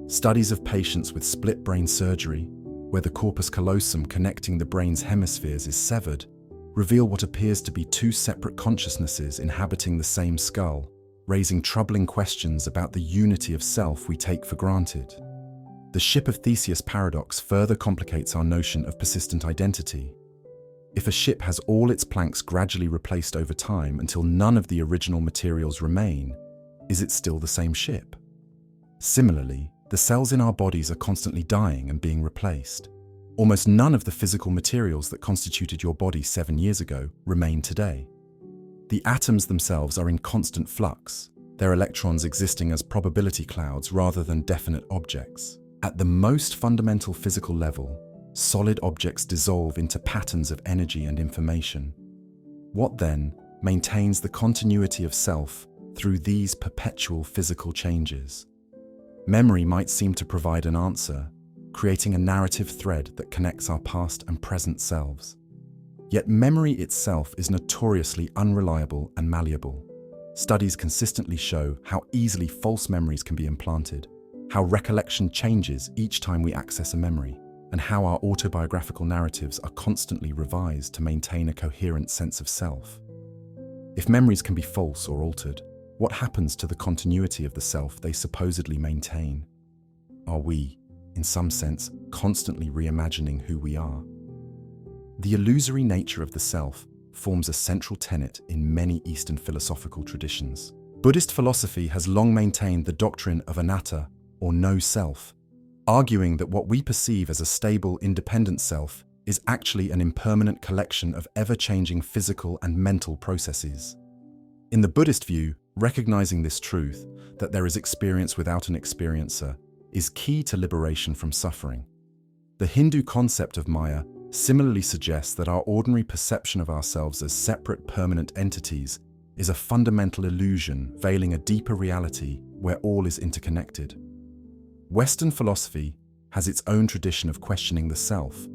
Studies of patients with split brain surgery, where the corpus callosum connecting the brain's hemispheres is severed, reveal what appears to be two separate consciousnesses inhabiting the same skull, raising troubling questions about the unity of self we take for granted. The ship of Theseus paradox further complicates our notion of persistent identity. If a ship has all its planks gradually replaced over time until none of the original materials remain, is it still the same ship? Similarly, the cells in our bodies are constantly dying and being replaced. Almost none of the physical materials that constituted your body 7 years ago remain today. The atoms themselves are in constant flux, their electrons existing as probability clouds rather than definite objects. At the most fundamental physical level, solid objects dissolve into patterns of energy and information. What then maintains the continuity of self through these perpetual physical changes? Memory might seem to provide an answer, creating a narrative thread that connects our past and present selves. Yet memory itself is notoriously unreliable and malleable. Studies consistently show how easily false memories can be implanted, how recollection changes each time we access a memory, and how our autobiographical narratives are constantly revised to maintain a coherent sense of self. If memories can be false or altered, what happens to the continuity of the self they supposedly maintain? Are we, in some sense, constantly reimagining who we are? The illusory nature of the self forms a central tenet in many Eastern philosophical traditions. Buddhist philosophy has long maintained the doctrine of anatta, or no self, arguing that what we perceive as a stable, independent self is actually an impermanent collection of ever-changing physical and mental processes. In the Buddhist view, recognizing this truth, that there is experience without an experiencer, is key to liberation from suffering. The Hindu concept of Maya similarly suggests that our ordinary perception of ourselves as separate permanent entities is a fundamental illusion veiling a deeper reality where all is interconnected. Western philosophy has its own tradition of questioning the self,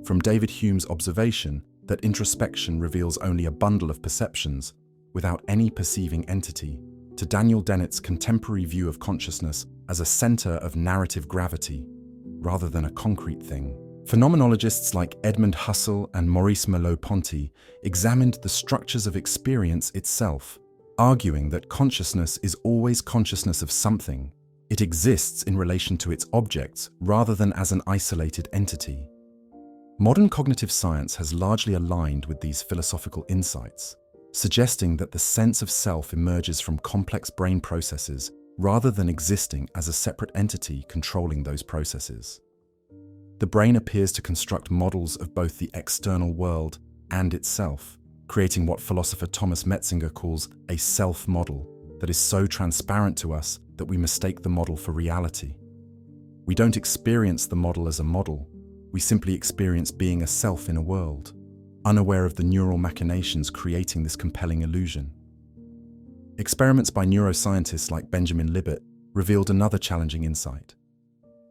from David Hume's observation that introspection reveals only a bundle of perceptions without any perceiving entity, to Daniel Dennett's contemporary view of consciousness as a center of narrative gravity, rather than a concrete thing. Phenomenologists like Edmund Husserl and Maurice Merleau-Ponty examined the structures of experience itself, arguing that consciousness is always consciousness of something. It exists in relation to its objects rather than as an isolated entity. Modern cognitive science has largely aligned with these philosophical insights, suggesting that the sense of self emerges from complex brain processes rather than existing as a separate entity controlling those processes. The brain appears to construct models of both the external world and itself, creating what philosopher Thomas Metzinger calls a self model that is so transparent to us that we mistake the model for reality. We don't experience the model as a model, we simply experience being a self in a world, unaware of the neural machinations creating this compelling illusion. Experiments by neuroscientists like Benjamin Libet revealed another challenging insight.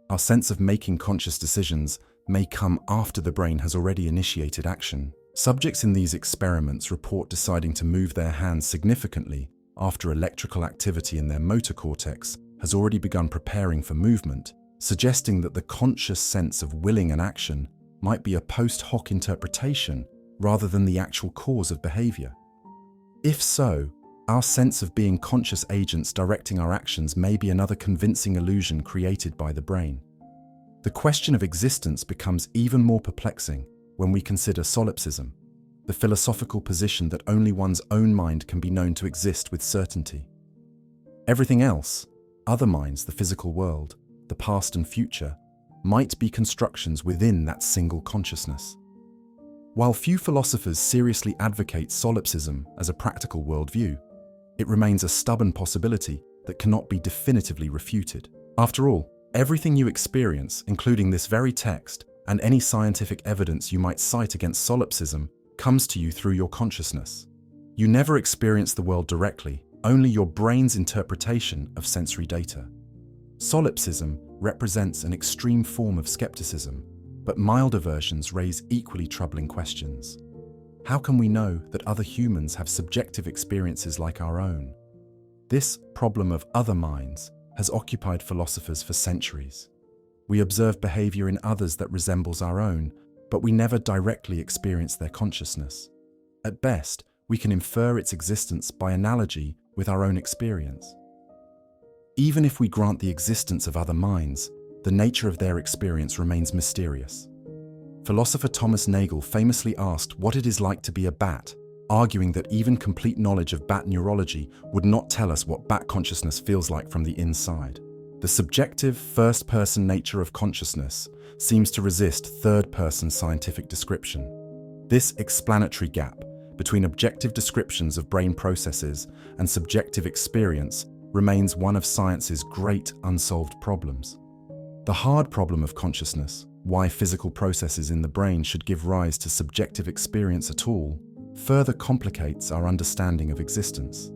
Our sense of making conscious decisions may come after the brain has already initiated action. Subjects in these experiments report deciding to move their hands significantly after electrical activity in their motor cortex has already begun preparing for movement, suggesting that the conscious sense of willing an action might be a post hoc interpretation rather than the actual cause of behavior. If so, our sense of being conscious agents directing our actions may be another convincing illusion created by the brain. The question of existence becomes even more perplexing when we consider solipsism, the philosophical position that only one's own mind can be known to exist with certainty. Everything else, other minds, the physical world, the past and future, might be constructions within that single consciousness. While few philosophers seriously advocate solipsism as a practical worldview, it remains a stubborn possibility that cannot be definitively refuted. After all, everything you experience, including this very text, and any scientific evidence you might cite against solipsism, comes to you through your consciousness. You never experience the world directly, only your brain's interpretation of sensory data. Solipsism represents an extreme form of skepticism, but milder versions raise equally troubling questions. How can we know that other humans have subjective experiences like our own? This problem of other minds has occupied philosophers for centuries. We observe behavior in others that resembles our own, but we never directly experience their consciousness. At best, we can infer its existence by analogy with our own experience. Even if we grant the existence of other minds, the nature of their experience remains mysterious. Philosopher Thomas Nagel famously asked what it is like to be a bat, arguing that even complete knowledge of bat neurology would not tell us what bat consciousness feels like from the inside. The subjective, first-person nature of consciousness seems to resist third-person scientific description. This explanatory gap between objective descriptions of brain processes and subjective experience remains one of science's great unsolved problems. The hard problem of consciousness, why physical processes in the brain should give rise to subjective experience at all, further complicates our understanding of existence.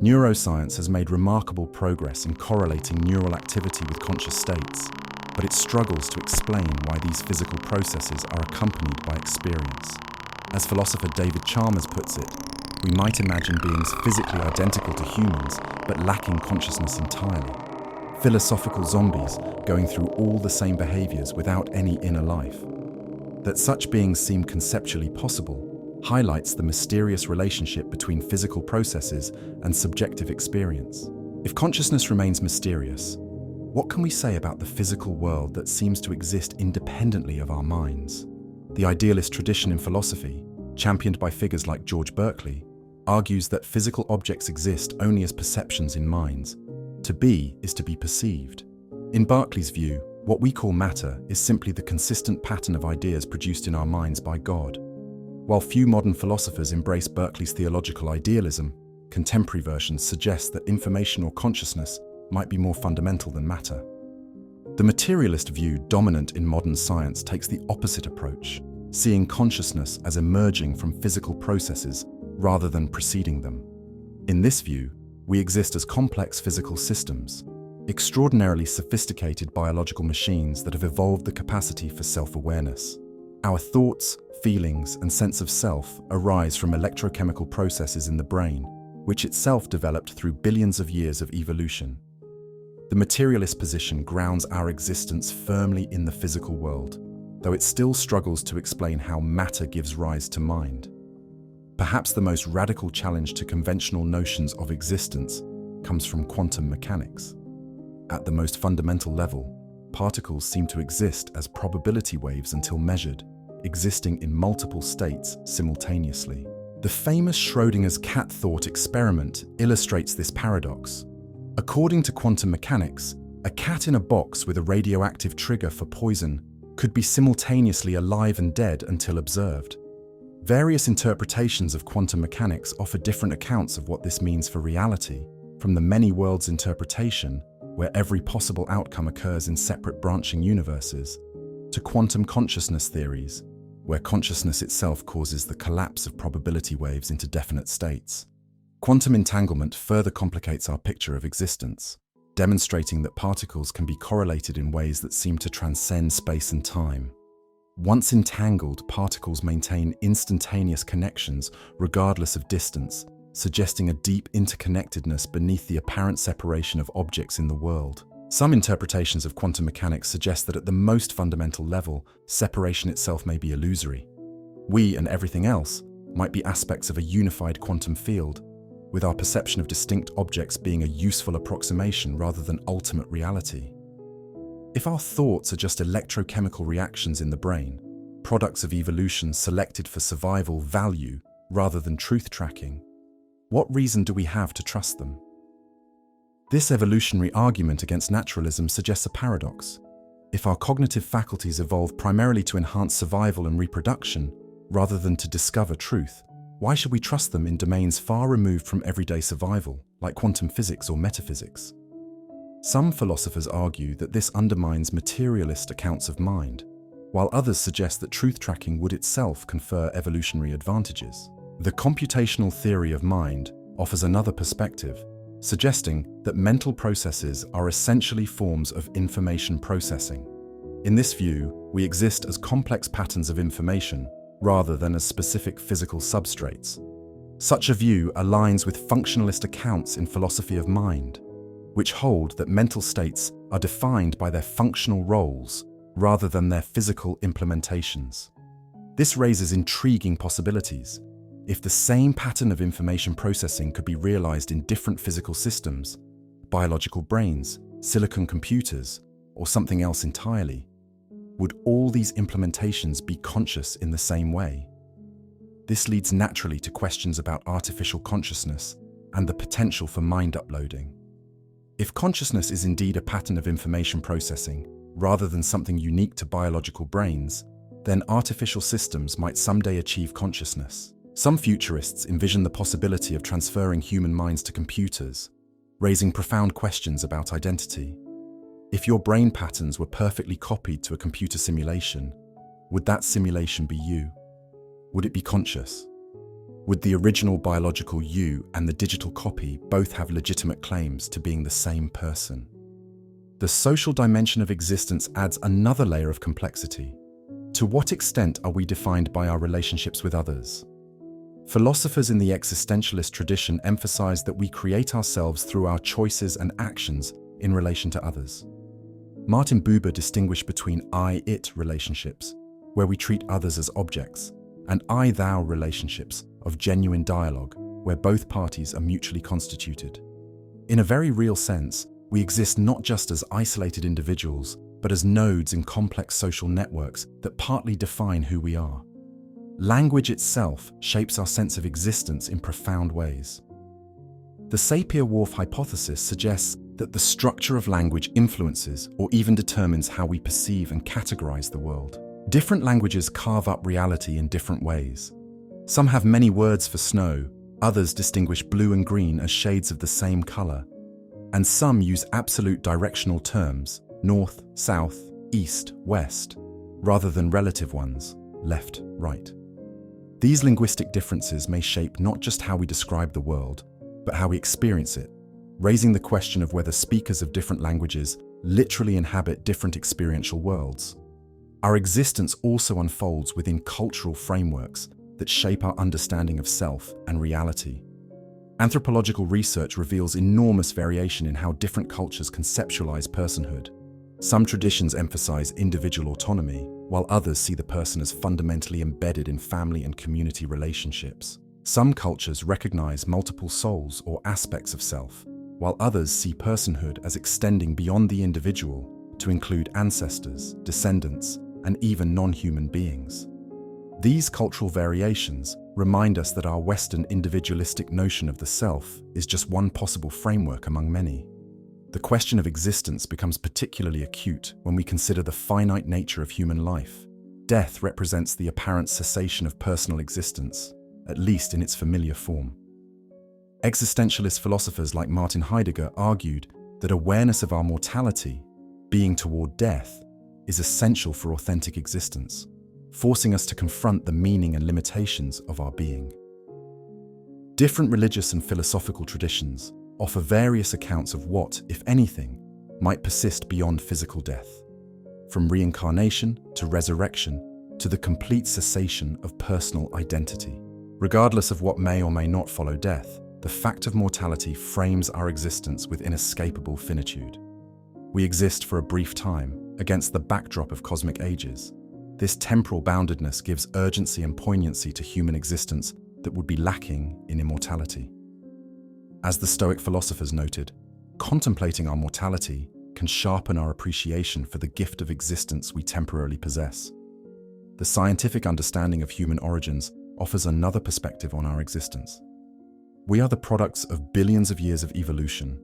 Neuroscience has made remarkable progress in correlating neural activity with conscious states, but it struggles to explain why these physical processes are accompanied by experience. As philosopher David Chalmers puts it, we might imagine beings physically identical to humans, but lacking consciousness entirely. Philosophical zombies going through all the same behaviors without any inner life. That such beings seem conceptually possible highlights the mysterious relationship between physical processes and subjective experience. If consciousness remains mysterious, what can we say about the physical world that seems to exist independently of our minds? The idealist tradition in philosophy, championed by figures like George Berkeley, argues that physical objects exist only as perceptions in minds. To be is to be perceived. In Berkeley's view, what we call matter is simply the consistent pattern of ideas produced in our minds by God. While few modern philosophers embrace Berkeley's theological idealism, contemporary versions suggest that information or consciousness might be more fundamental than matter. The materialist view dominant in modern science takes the opposite approach, seeing consciousness as emerging from physical processes rather than preceding them. In this view, we exist as complex physical systems, extraordinarily sophisticated biological machines that have evolved the capacity for self-awareness. Our thoughts, feelings, and sense of self arise from electrochemical processes in the brain, which itself developed through billions of years of evolution. The materialist position grounds our existence firmly in the physical world, though it still struggles to explain how matter gives rise to mind. Perhaps the most radical challenge to conventional notions of existence comes from quantum mechanics. At the most fundamental level, particles seem to exist as probability waves until measured, existing in multiple states simultaneously. The famous Schrödinger's cat thought experiment illustrates this paradox. According to quantum mechanics, a cat in a box with a radioactive trigger for poison could be simultaneously alive and dead until observed. Various interpretations of quantum mechanics offer different accounts of what this means for reality, from the many worlds interpretation, where every possible outcome occurs in separate branching universes, to quantum consciousness theories, where consciousness itself causes the collapse of probability waves into definite states. Quantum entanglement further complicates our picture of existence, demonstrating that particles can be correlated in ways that seem to transcend space and time. Once entangled, particles maintain instantaneous connections regardless of distance, suggesting a deep interconnectedness beneath the apparent separation of objects in the world. Some interpretations of quantum mechanics suggest that at the most fundamental level, separation itself may be illusory. We and everything else might be aspects of a unified quantum field, with our perception of distinct objects being a useful approximation rather than ultimate reality. If our thoughts are just electrochemical reactions in the brain, products of evolution selected for survival value rather than truth tracking, what reason do we have to trust them? This evolutionary argument against naturalism suggests a paradox. If our cognitive faculties evolved primarily to enhance survival and reproduction, rather than to discover truth, why should we trust them in domains far removed from everyday survival, like quantum physics or metaphysics? Some philosophers argue that this undermines materialist accounts of mind, while others suggest that truth tracking would itself confer evolutionary advantages. The computational theory of mind offers another perspective, suggesting that mental processes are essentially forms of information processing. In this view, we exist as complex patterns of information rather than as specific physical substrates. Such a view aligns with functionalist accounts in philosophy of mind, which hold that mental states are defined by their functional roles rather than their physical implementations. This raises intriguing possibilities. If the same pattern of information processing could be realized in different physical systems, biological brains, silicon computers, or something else entirely, would all these implementations be conscious in the same way? This leads naturally to questions about artificial consciousness and the potential for mind uploading. If consciousness is indeed a pattern of information processing, rather than something unique to biological brains, then artificial systems might someday achieve consciousness. Some futurists envision the possibility of transferring human minds to computers, raising profound questions about identity. If your brain patterns were perfectly copied to a computer simulation, would that simulation be you? Would it be conscious? Would the original biological you and the digital copy both have legitimate claims to being the same person? The social dimension of existence adds another layer of complexity. To what extent are we defined by our relationships with others? Philosophers in the existentialist tradition emphasize that we create ourselves through our choices and actions in relation to others. Martin Buber distinguished between I-it relationships, where we treat others as objects, and I-thou relationships of genuine dialogue, where both parties are mutually constituted. In a very real sense, we exist not just as isolated individuals, but as nodes in complex social networks that partly define who we are. Language itself shapes our sense of existence in profound ways. The Sapir-Whorf hypothesis suggests that the structure of language influences or even determines how we perceive and categorize the world. Different languages carve up reality in different ways. Some have many words for snow, others distinguish blue and green as shades of the same color, and some use absolute directional terms, north, south, east, west, rather than relative ones, left, right. These linguistic differences may shape not just how we describe the world, but how we experience it, raising the question of whether speakers of different languages literally inhabit different experiential worlds. Our existence also unfolds within cultural frameworks that shape our understanding of self and reality. Anthropological research reveals enormous variation in how different cultures conceptualize personhood. Some traditions emphasize individual autonomy, while others see the person as fundamentally embedded in family and community relationships. Some cultures recognize multiple souls or aspects of self, while others see personhood as extending beyond the individual to include ancestors, descendants, and even non-human beings. These cultural variations remind us that our Western individualistic notion of the self is just one possible framework among many. The question of existence becomes particularly acute when we consider the finite nature of human life. Death represents the apparent cessation of personal existence, at least in its familiar form. Existentialist philosophers like Martin Heidegger argued that awareness of our mortality, being toward death, is essential for authentic existence, forcing us to confront the meaning and limitations of our being. Different religious and philosophical traditions offer various accounts of what, if anything, might persist beyond physical death, from reincarnation to resurrection to the complete cessation of personal identity. Regardless of what may or may not follow death, the fact of mortality frames our existence with inescapable finitude. We exist for a brief time against the backdrop of cosmic ages. This temporal boundedness gives urgency and poignancy to human existence that would be lacking in immortality. As the Stoic philosophers noted, contemplating our mortality can sharpen our appreciation for the gift of existence we temporarily possess. the scientific understanding of human origins offers another perspective on our existence. We are the products of billions of years of evolution,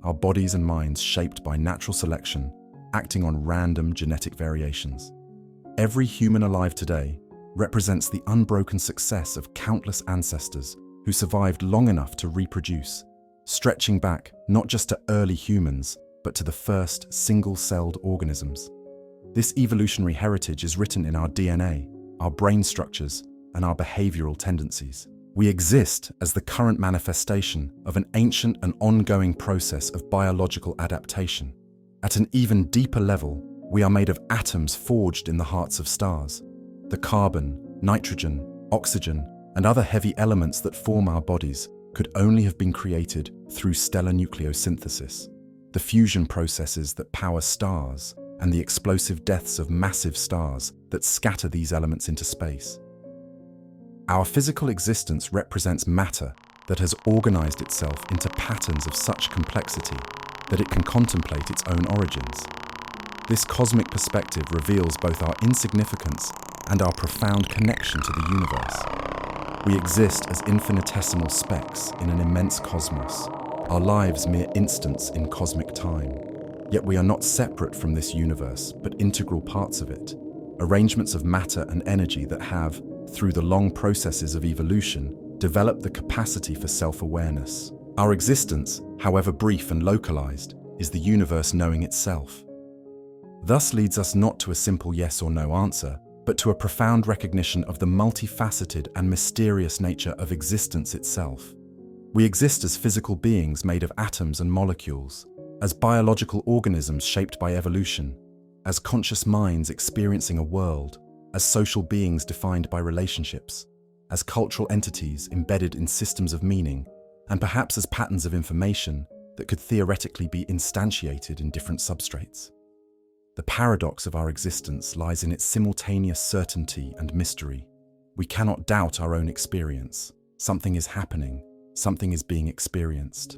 our bodies and minds shaped by natural selection, acting on random genetic variations. Every human alive today represents the unbroken success of countless ancestors who survived long enough to reproduce, stretching back not just to early humans, but to the first single-celled organisms. This evolutionary heritage is written in our DNA, our brain structures, and our behavioral tendencies. We exist as the current manifestation of an ancient and ongoing process of biological adaptation. At an even deeper level, we are made of atoms forged in the hearts of stars. The carbon, nitrogen, oxygen, and other heavy elements that form our bodies could only have been created through stellar nucleosynthesis, the fusion processes that power stars and the explosive deaths of massive stars that scatter these elements into space. Our physical existence represents matter that has organized itself into patterns of such complexity that it can contemplate its own origins. This cosmic perspective reveals both our insignificance and our profound connection to the universe. We exist as infinitesimal specks in an immense cosmos, our lives mere instants in cosmic time. Yet we are not separate from this universe, but integral parts of it, arrangements of matter and energy that have, through the long processes of evolution, developed the capacity for self-awareness. Our existence, however brief and localized, is the universe knowing itself. Thus leads us not to a simple yes or no answer, but to a profound recognition of the multifaceted and mysterious nature of existence itself. We exist as physical beings made of atoms and molecules, as biological organisms shaped by evolution, as conscious minds experiencing a world, as social beings defined by relationships, as cultural entities embedded in systems of meaning, and perhaps as patterns of information that could theoretically be instantiated in different substrates. The paradox of our existence lies in its simultaneous certainty and mystery. We cannot doubt our own experience. Something is happening, something is being experienced.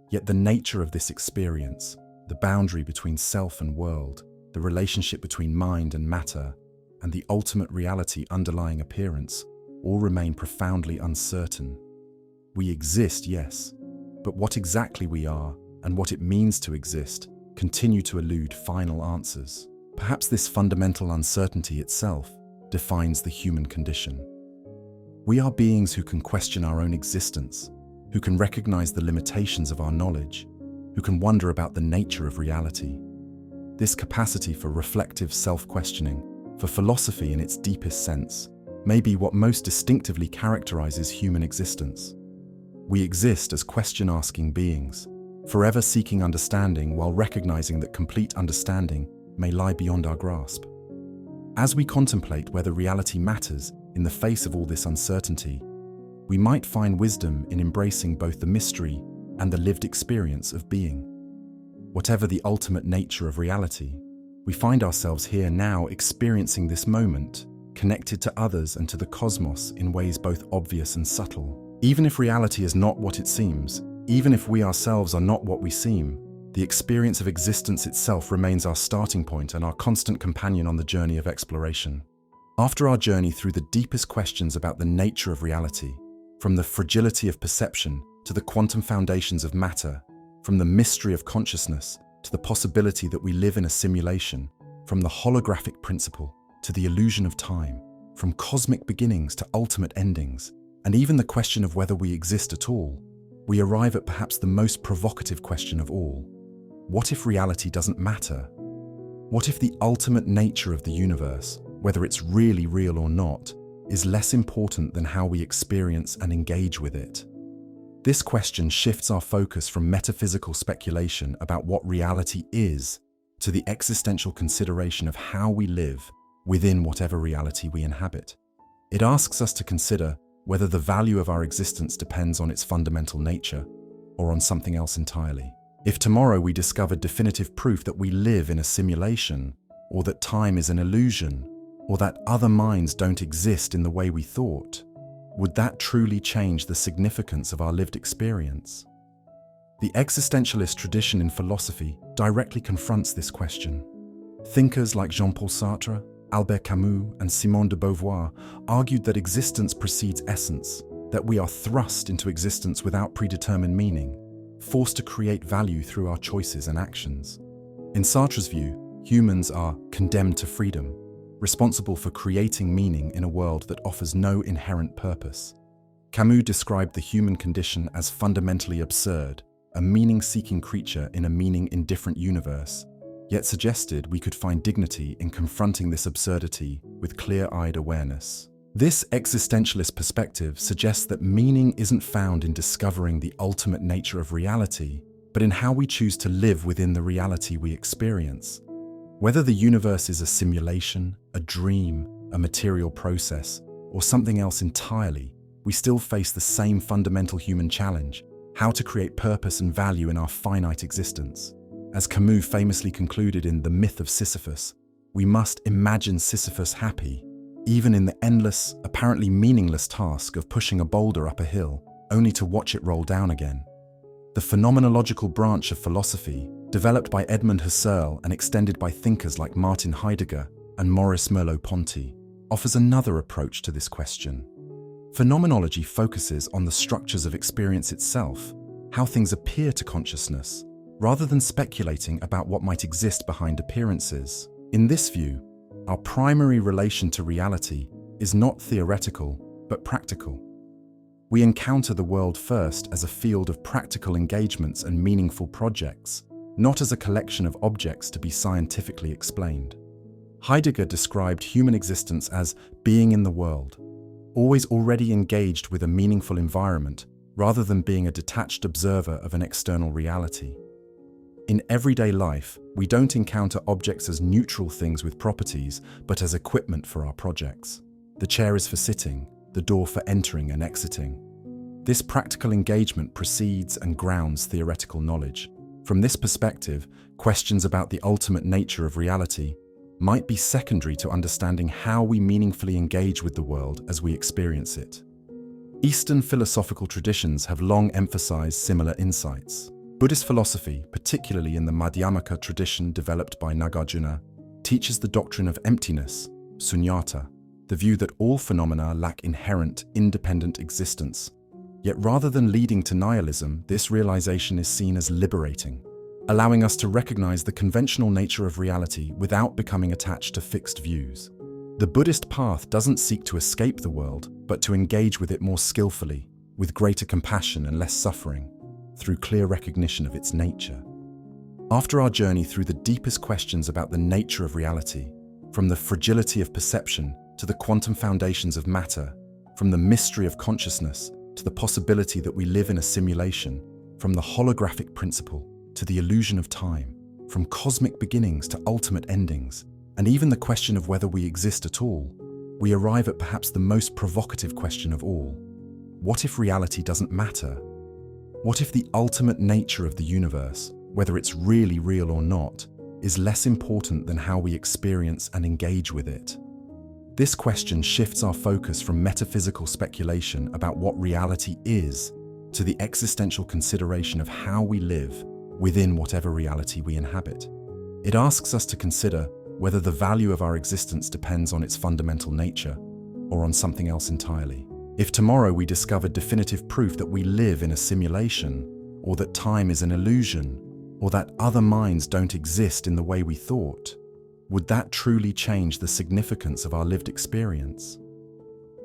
Yet the nature of this experience, the boundary between self and world, the relationship between mind and matter, and the ultimate reality underlying appearance, all remain profoundly uncertain. We exist, yes, but what exactly we are and what it means to exist continue to elude final answers. Perhaps this fundamental uncertainty itself defines the human condition. We are beings who can question our own existence, who can recognize the limitations of our knowledge, who can wonder about the nature of reality. This capacity for reflective self-questioning, for philosophy in its deepest sense, may be what most distinctively characterizes human existence. We exist as question-asking beings, forever seeking understanding while recognizing that complete understanding may lie beyond our grasp. As we contemplate whether reality matters in the face of all this uncertainty, we might find wisdom in embracing both the mystery and the lived experience of being. Whatever the ultimate nature of reality, we find ourselves here now experiencing this moment, connected to others and to the cosmos in ways both obvious and subtle. Even if reality is not what it seems, even if we ourselves are not what we seem, the experience of existence itself remains our starting point and our constant companion on the journey of exploration. After our journey through the deepest questions about the nature of reality, from the fragility of perception to the quantum foundations of matter, from the mystery of consciousness to the possibility that we live in a simulation, from the holographic principle to the illusion of time, from cosmic beginnings to ultimate endings, and even the question of whether we exist at all, we arrive at perhaps the most provocative question of all. What if reality doesn't matter? What if the ultimate nature of the universe, whether it's really real or not, is less important than how we experience and engage with it? This question shifts our focus from metaphysical speculation about what reality is to the existential consideration of how we live within whatever reality we inhabit. It asks us to consider whether the value of our existence depends on its fundamental nature or on something else entirely. If tomorrow we discovered definitive proof that we live in a simulation, or that time is an illusion, or that other minds don't exist in the way we thought, would that truly change the significance of our lived experience? The existentialist tradition in philosophy directly confronts this question. Thinkers like Jean-Paul Sartre, Albert Camus, and Simone de Beauvoir argued that existence precedes essence, that we are thrust into existence without predetermined meaning, forced to create value through our choices and actions. In Sartre's view, humans are condemned to freedom, responsible for creating meaning in a world that offers no inherent purpose. Camus described the human condition as fundamentally absurd, a meaning-seeking creature in a meaning-indifferent universe, yet suggested we could find dignity in confronting this absurdity with clear-eyed awareness. This existentialist perspective suggests that meaning isn't found in discovering the ultimate nature of reality, but in how we choose to live within the reality we experience. Whether the universe is a simulation, a dream, a material process, or something else entirely, we still face the same fundamental human challenge: how to create purpose and value in our finite existence. As Camus famously concluded in The Myth of Sisyphus, we must imagine Sisyphus happy, even in the endless, apparently meaningless task of pushing a boulder up a hill, only to watch it roll down again. The phenomenological branch of philosophy, developed by Edmund Husserl and extended by thinkers like Martin Heidegger and Maurice Merleau-Ponty, offers another approach to this question. Phenomenology focuses on the structures of experience itself, how things appear to consciousness, rather than speculating about what might exist behind appearances. In this view, our primary relation to reality is not theoretical, but practical. We encounter the world first as a field of practical engagements and meaningful projects, not as a collection of objects to be scientifically explained. Heidegger described human existence as being in the world, always already engaged with a meaningful environment, rather than being a detached observer of an external reality. In everyday life, we don't encounter objects as neutral things with properties, but as equipment for our projects. The chair is for sitting, the door for entering and exiting. This practical engagement precedes and grounds theoretical knowledge. From this perspective, questions about the ultimate nature of reality might be secondary to understanding how we meaningfully engage with the world as we experience it. Eastern philosophical traditions have long emphasized similar insights. Buddhist philosophy, particularly in the Madhyamaka tradition developed by Nagarjuna, teaches the doctrine of emptiness, sunyata, the view that all phenomena lack inherent, independent existence. Yet rather than leading to nihilism, this realization is seen as liberating, allowing us to recognize the conventional nature of reality without becoming attached to fixed views. The Buddhist path doesn't seek to escape the world, but to engage with it more skillfully, with greater compassion and less suffering, through clear recognition of its nature. After our journey through the deepest questions about the nature of reality, from the fragility of perception to the quantum foundations of matter, from the mystery of consciousness to the possibility that we live in a simulation, from the holographic principle to the illusion of time, from cosmic beginnings to ultimate endings, and even the question of whether we exist at all, we arrive at perhaps the most provocative question of all. What if reality doesn't matter? What if the ultimate nature of the universe, whether it's really real or not, is less important than how we experience and engage with it? This question shifts our focus from metaphysical speculation about what reality is to the existential consideration of how we live within whatever reality we inhabit. It asks us to consider whether the value of our existence depends on its fundamental nature or on something else entirely. If tomorrow we discovered definitive proof that we live in a simulation, or that time is an illusion, or that other minds don't exist in the way we thought, would that truly change the significance of our lived experience?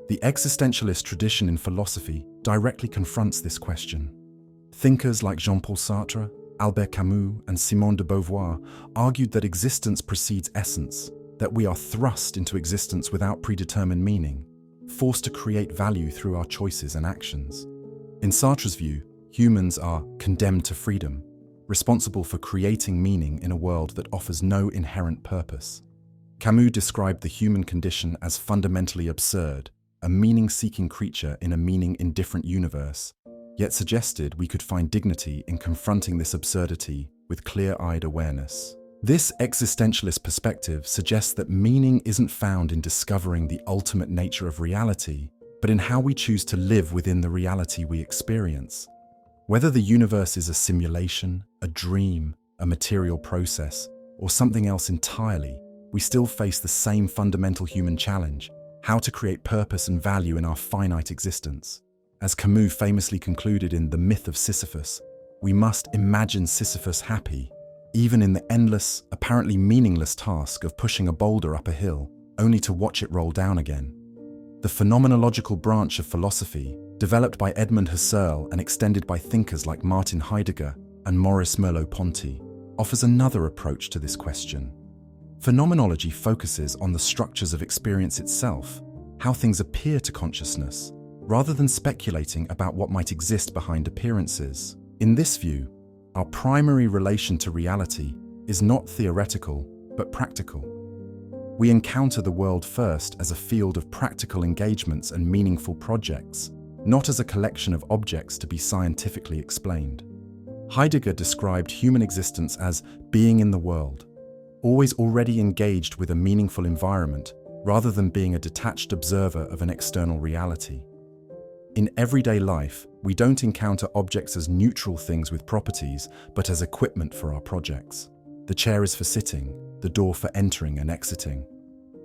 The existentialist tradition in philosophy directly confronts this question. Thinkers like Jean-Paul Sartre, Albert Camus, and Simone de Beauvoir argued that existence precedes essence, that we are thrust into existence without predetermined meaning, forced to create value through our choices and actions. In Sartre's view, humans are condemned to freedom, responsible for creating meaning in a world that offers no inherent purpose. Camus described the human condition as fundamentally absurd, a meaning-seeking creature in a meaning-indifferent universe, yet suggested we could find dignity in confronting this absurdity with clear-eyed awareness. This existentialist perspective suggests that meaning isn't found in discovering the ultimate nature of reality, but in how we choose to live within the reality we experience. Whether the universe is a simulation, a dream, a material process, or something else entirely, we still face the same fundamental human challenge: how to create purpose and value in our finite existence. As Camus famously concluded in The Myth of Sisyphus, we must imagine Sisyphus happy, even in the endless, apparently meaningless task of pushing a boulder up a hill, only to watch it roll down again. The phenomenological branch of philosophy, developed by Edmund Husserl and extended by thinkers like Martin Heidegger and Maurice Merleau-Ponty, offers another approach to this question. Phenomenology focuses on the structures of experience itself, how things appear to consciousness, rather than speculating about what might exist behind appearances. In this view, our primary relation to reality is not theoretical, but practical. We encounter the world first as a field of practical engagements and meaningful projects, not as a collection of objects to be scientifically explained. Heidegger described human existence as being in the world, always already engaged with a meaningful environment, rather than being a detached observer of an external reality. In everyday life, we don't encounter objects as neutral things with properties, but as equipment for our projects. The chair is for sitting, the door for entering and exiting.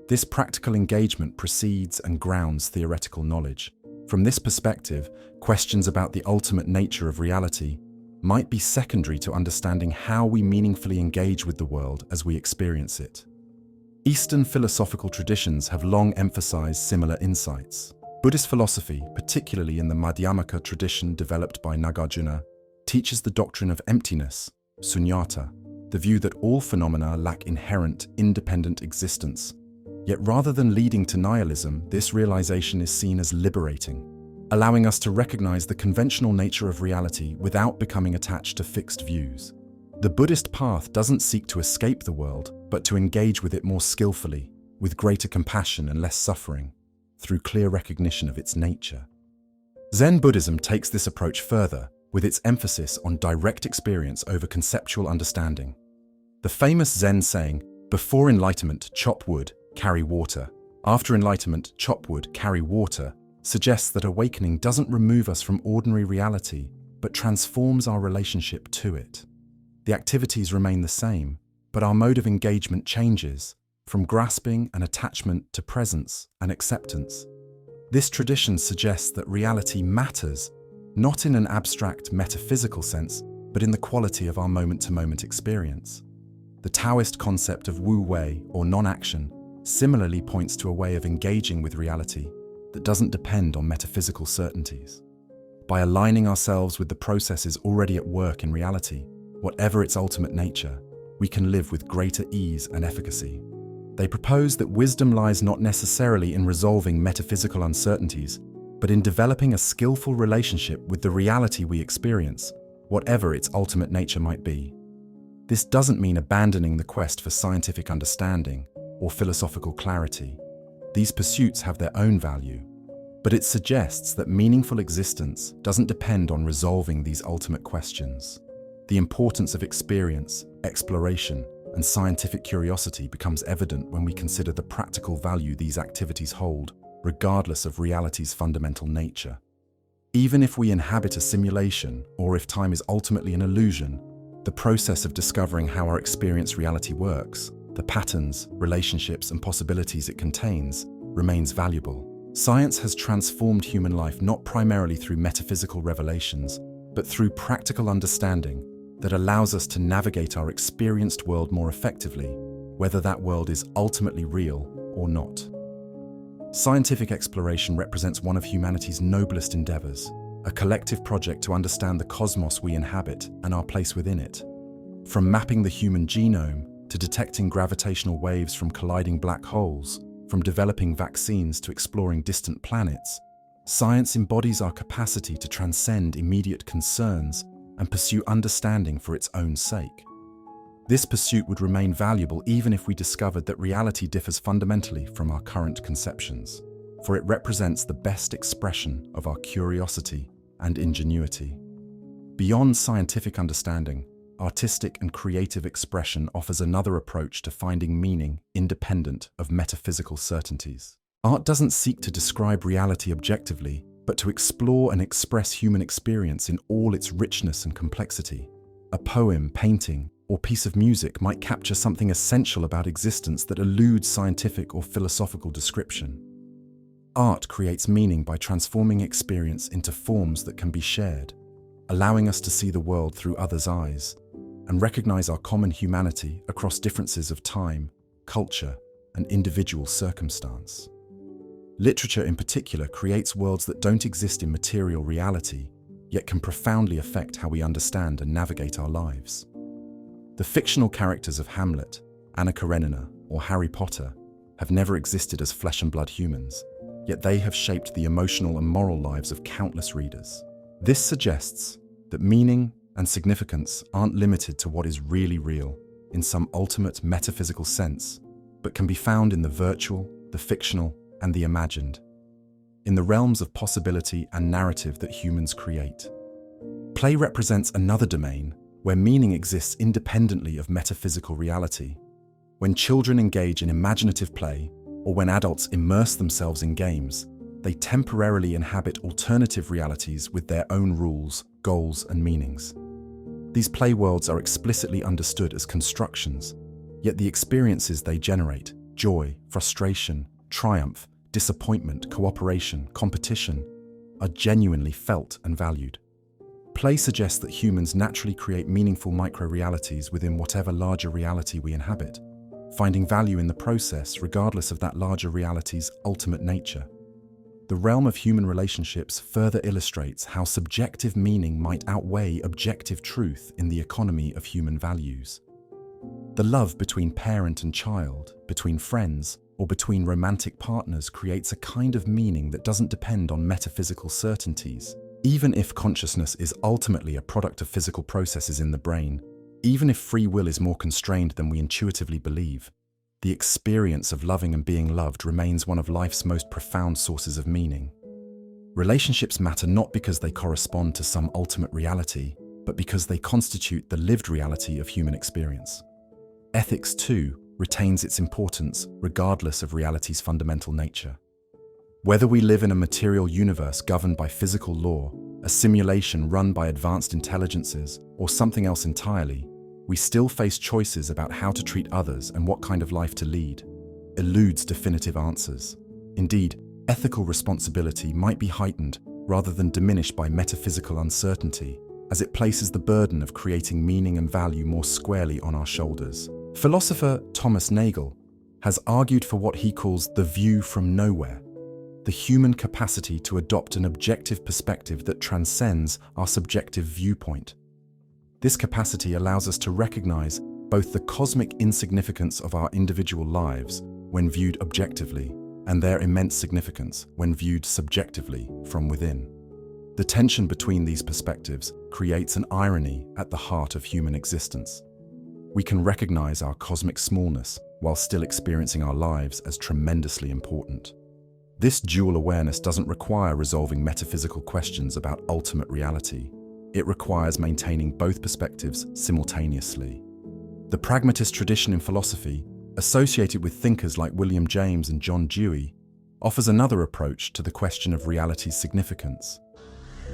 This practical engagement precedes and grounds theoretical knowledge. From this perspective, questions about the ultimate nature of reality might be secondary to understanding how we meaningfully engage with the world as we experience it. Eastern philosophical traditions have long emphasized similar insights. Buddhist philosophy, particularly in the Madhyamaka tradition developed by Nagarjuna, teaches the doctrine of emptiness, sunyata, the view that all phenomena lack inherent, independent existence. Yet rather than leading to nihilism, this realization is seen as liberating, allowing us to recognize the conventional nature of reality without becoming attached to fixed views. The Buddhist path doesn't seek to escape the world, but to engage with it more skillfully, with greater compassion and less suffering, through clear recognition of its nature. Zen Buddhism takes this approach further, with its emphasis on direct experience over conceptual understanding. The famous Zen saying, "Before enlightenment, chop wood, carry water. After enlightenment, chop wood, carry water," suggests that awakening doesn't remove us from ordinary reality, but transforms our relationship to it. The activities remain the same, but our mode of engagement changes, from grasping and attachment to presence and acceptance. This tradition suggests that reality matters, not in an abstract metaphysical sense, but in the quality of our moment-to-moment experience. The Taoist concept of wu wei, or non-action, similarly points to a way of engaging with reality that doesn't depend on metaphysical certainties. By aligning ourselves with the processes already at work in reality, whatever its ultimate nature, we can live with greater ease and efficacy. They propose that wisdom lies not necessarily in resolving metaphysical uncertainties, but in developing a skillful relationship with the reality we experience, whatever its ultimate nature might be. This doesn't mean abandoning the quest for scientific understanding or philosophical clarity. These pursuits have their own value, but it suggests that meaningful existence doesn't depend on resolving these ultimate questions. The importance of experience, exploration, and scientific curiosity becomes evident when we consider the practical value these activities hold, regardless of reality's fundamental nature. Even if we inhabit a simulation, or if time is ultimately an illusion, the process of discovering how our experience reality works, the patterns, relationships, and possibilities it contains, remains valuable. Science has transformed human life not primarily through metaphysical revelations, but through practical understanding that allows us to navigate our experienced world more effectively, whether that world is ultimately real or not. Scientific exploration represents one of humanity's noblest endeavors, a collective project to understand the cosmos we inhabit and our place within it. From mapping the human genome to detecting gravitational waves from colliding black holes, from developing vaccines to exploring distant planets, science embodies our capacity to transcend immediate concerns and pursue understanding for its own sake. This pursuit would remain valuable even if we discovered that reality differs fundamentally from our current conceptions, for it represents the best expression of our curiosity and ingenuity. Beyond scientific understanding, artistic and creative expression offers another approach to finding meaning independent of metaphysical certainties. Art doesn't seek to describe reality objectively, but to explore and express human experience in all its richness and complexity. A poem, painting, or piece of music might capture something essential about existence that eludes scientific or philosophical description. Art creates meaning by transforming experience into forms that can be shared, allowing us to see the world through others' eyes and recognize our common humanity across differences of time, culture, and individual circumstance. Literature in particular creates worlds that don't exist in material reality, yet can profoundly affect how we understand and navigate our lives. The fictional characters of Hamlet, Anna Karenina, or Harry Potter have never existed as flesh and blood humans, yet they have shaped the emotional and moral lives of countless readers. This suggests that meaning and significance aren't limited to what is really real in some ultimate metaphysical sense, but can be found in the virtual, the fictional, and the imagined, in the realms of possibility and narrative that humans create. Play represents another domain where meaning exists independently of metaphysical reality. When children engage in imaginative play, or when adults immerse themselves in games, they temporarily inhabit alternative realities with their own rules, goals, and meanings. These play worlds are explicitly understood as constructions, yet the experiences they generate, joy, frustration, triumph, disappointment, cooperation, competition, are genuinely felt and valued. Play suggests that humans naturally create meaningful micro-realities within whatever larger reality we inhabit, finding value in the process regardless of that larger reality's ultimate nature. The realm of human relationships further illustrates how subjective meaning might outweigh objective truth in the economy of human values. The love between parent and child, between friends, or between romantic partners creates a kind of meaning that doesn't depend on metaphysical certainties. Even if consciousness is ultimately a product of physical processes in the brain, even if free will is more constrained than we intuitively believe, the experience of loving and being loved remains one of life's most profound sources of meaning. Relationships matter not because they correspond to some ultimate reality, but because they constitute the lived reality of human experience. Ethics, too, retains its importance regardless of reality's fundamental nature. Whether we live in a material universe governed by physical law, a simulation run by advanced intelligences, or something else entirely, we still face choices about how to treat others and what kind of life to lead. Eludes definitive answers. Indeed, ethical responsibility might be heightened rather than diminished by metaphysical uncertainty, as it places the burden of creating meaning and value more squarely on our shoulders. Philosopher Thomas Nagel has argued for what he calls the view from nowhere, the human capacity to adopt an objective perspective that transcends our subjective viewpoint. This capacity allows us to recognize both the cosmic insignificance of our individual lives when viewed objectively, and their immense significance when viewed subjectively from within. The tension between these perspectives creates an irony at the heart of human existence. We can recognize our cosmic smallness while still experiencing our lives as tremendously important. This dual awareness doesn't require resolving metaphysical questions about ultimate reality. It requires maintaining both perspectives simultaneously. The pragmatist tradition in philosophy, associated with thinkers like William James and John Dewey, offers another approach to the question of reality's significance.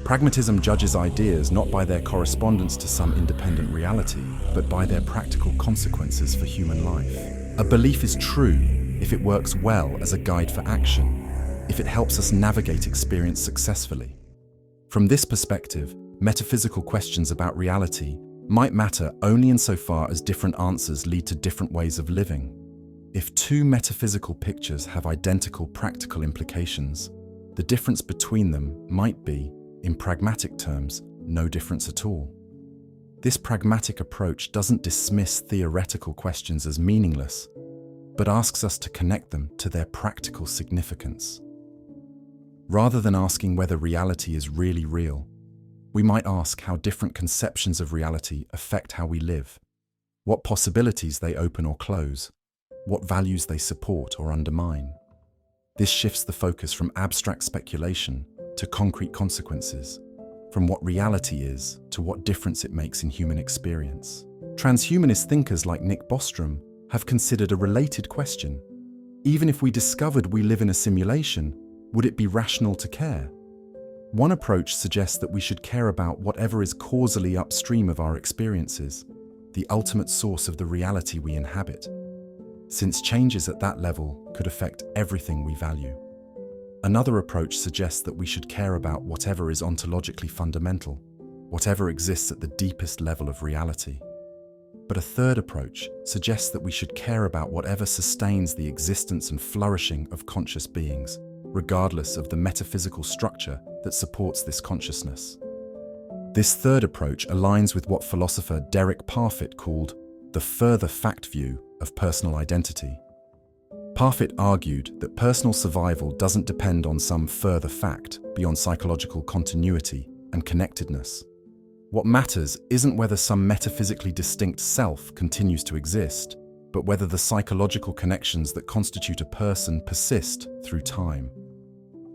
Pragmatism judges ideas not by their correspondence to some independent reality, but by their practical consequences for human life. A belief is true if it works well as a guide for action, if it helps us navigate experience successfully. From this perspective, metaphysical questions about reality might matter only insofar as different answers lead to different ways of living. If two metaphysical pictures have identical practical implications, the difference between them might be, in pragmatic terms, no difference at all. This pragmatic approach doesn't dismiss theoretical questions as meaningless, but asks us to connect them to their practical significance. Rather than asking whether reality is really real, we might ask how different conceptions of reality affect how we live, what possibilities they open or close, what values they support or undermine. This shifts the focus from abstract speculation to concrete consequences, from what reality is to what difference it makes in human experience. Transhumanist thinkers like Nick Bostrom have considered a related question. Even if we discovered we live in a simulation, would it be rational to care? One approach suggests that we should care about whatever is causally upstream of our experiences, the ultimate source of the reality we inhabit, since changes at that level could affect everything we value. Another approach suggests that we should care about whatever is ontologically fundamental, whatever exists at the deepest level of reality. But a third approach suggests that we should care about whatever sustains the existence and flourishing of conscious beings, regardless of the metaphysical structure that supports this consciousness. This third approach aligns with what philosopher Derek Parfit called the further fact view of personal identity. Parfit argued that personal survival doesn't depend on some further fact beyond psychological continuity and connectedness. What matters isn't whether some metaphysically distinct self continues to exist, but whether the psychological connections that constitute a person persist through time.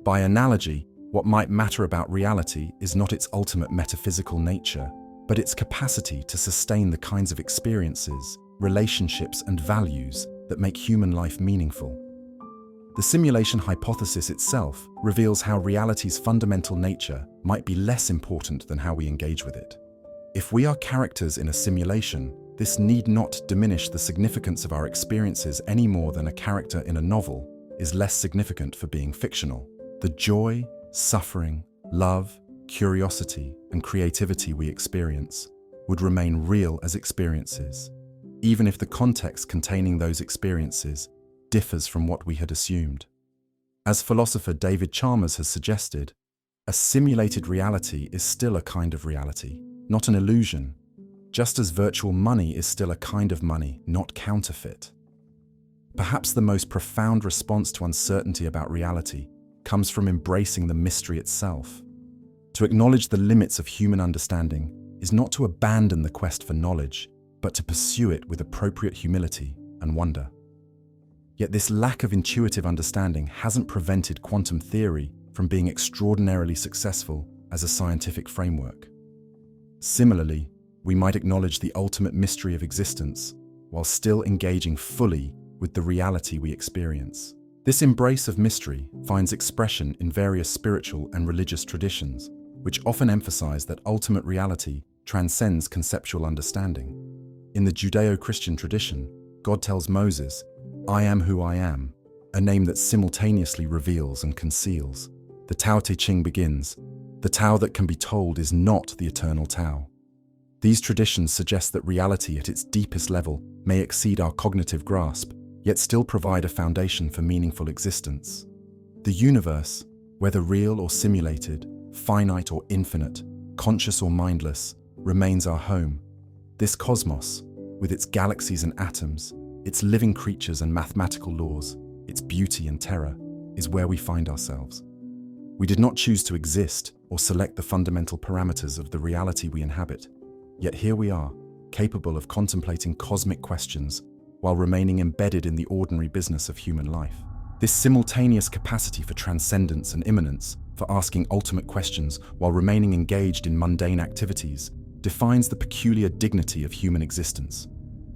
By analogy, what might matter about reality is not its ultimate metaphysical nature, but its capacity to sustain the kinds of experiences, relationships, and values that make human life meaningful. The simulation hypothesis itself reveals how reality's fundamental nature might be less important than how we engage with it. If we are characters in a simulation, this need not diminish the significance of our experiences any more than a character in a novel is less significant for being fictional. The joy, suffering, love, curiosity, and creativity we experience would remain real as experiences, even if the context containing those experiences differs from what we had assumed. As philosopher David Chalmers has suggested, a simulated reality is still a kind of reality, not an illusion, just as virtual money is still a kind of money, not counterfeit. Perhaps the most profound response to uncertainty about reality comes from embracing the mystery itself. To acknowledge the limits of human understanding is not to abandon the quest for knowledge, but to pursue it with appropriate humility and wonder. Yet this lack of intuitive understanding hasn't prevented quantum theory from being extraordinarily successful as a scientific framework. Similarly, we might acknowledge the ultimate mystery of existence while still engaging fully with the reality we experience. This embrace of mystery finds expression in various spiritual and religious traditions, which often emphasize that ultimate reality transcends conceptual understanding. In the Judeo-Christian tradition, God tells Moses, "I am who I am," a name that simultaneously reveals and conceals. The Tao Te Ching begins, "The Tao that can be told is not the eternal Tao." These traditions suggest that reality at its deepest level may exceed our cognitive grasp, yet still provide a foundation for meaningful existence. The universe, whether real or simulated, finite or infinite, conscious or mindless, remains our home. This cosmos, with its galaxies and atoms, its living creatures and mathematical laws, its beauty and terror, is where we find ourselves. We did not choose to exist or select the fundamental parameters of the reality we inhabit, yet here we are, capable of contemplating cosmic questions while remaining embedded in the ordinary business of human life. This simultaneous capacity for transcendence and immanence, for asking ultimate questions while remaining engaged in mundane activities, defines the peculiar dignity of human existence.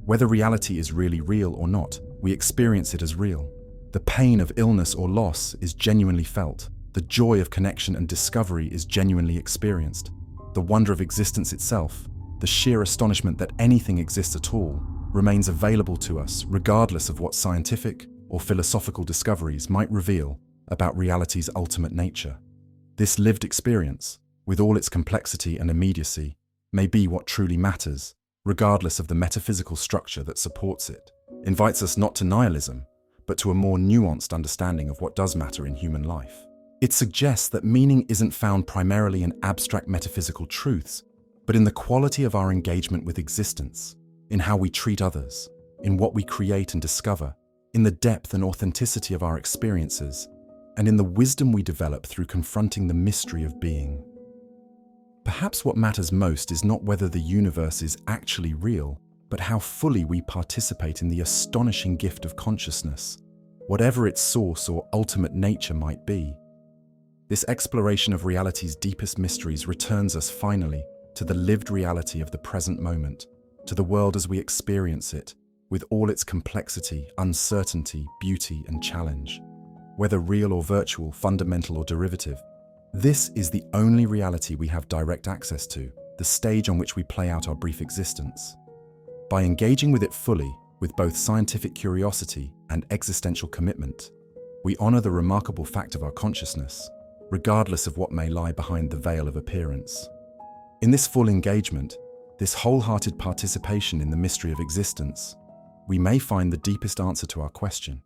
Whether reality is really real or not, we experience it as real. The pain of illness or loss is genuinely felt. The joy of connection and discovery is genuinely experienced. The wonder of existence itself, the sheer astonishment that anything exists at all, remains available to us regardless of what scientific or philosophical discoveries might reveal about reality's ultimate nature. This lived experience, with all its complexity and immediacy, may be what truly matters, regardless of the metaphysical structure that supports it. Invites us not to nihilism, but to a more nuanced understanding of what does matter in human life. It suggests that meaning isn't found primarily in abstract metaphysical truths, but in the quality of our engagement with existence, in how we treat others, in what we create and discover, in the depth and authenticity of our experiences, and in the wisdom we develop through confronting the mystery of being. Perhaps what matters most is not whether the universe is actually real, but how fully we participate in the astonishing gift of consciousness, whatever its source or ultimate nature might be. This exploration of reality's deepest mysteries returns us finally to the lived reality of the present moment, to the world as we experience it, with all its complexity, uncertainty, beauty, and challenge. Whether real or virtual, fundamental or derivative, this is the only reality we have direct access to, the stage on which we play out our brief existence. By engaging with it fully, with both scientific curiosity and existential commitment, we honor the remarkable fact of our consciousness, regardless of what may lie behind the veil of appearance. In this full engagement, this wholehearted participation in the mystery of existence, we may find the deepest answer to our question.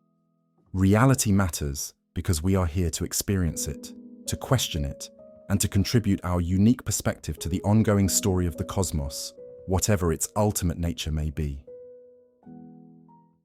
Reality matters because we are here to experience it, to question it, and to contribute our unique perspective to the ongoing story of the cosmos, whatever its ultimate nature may be.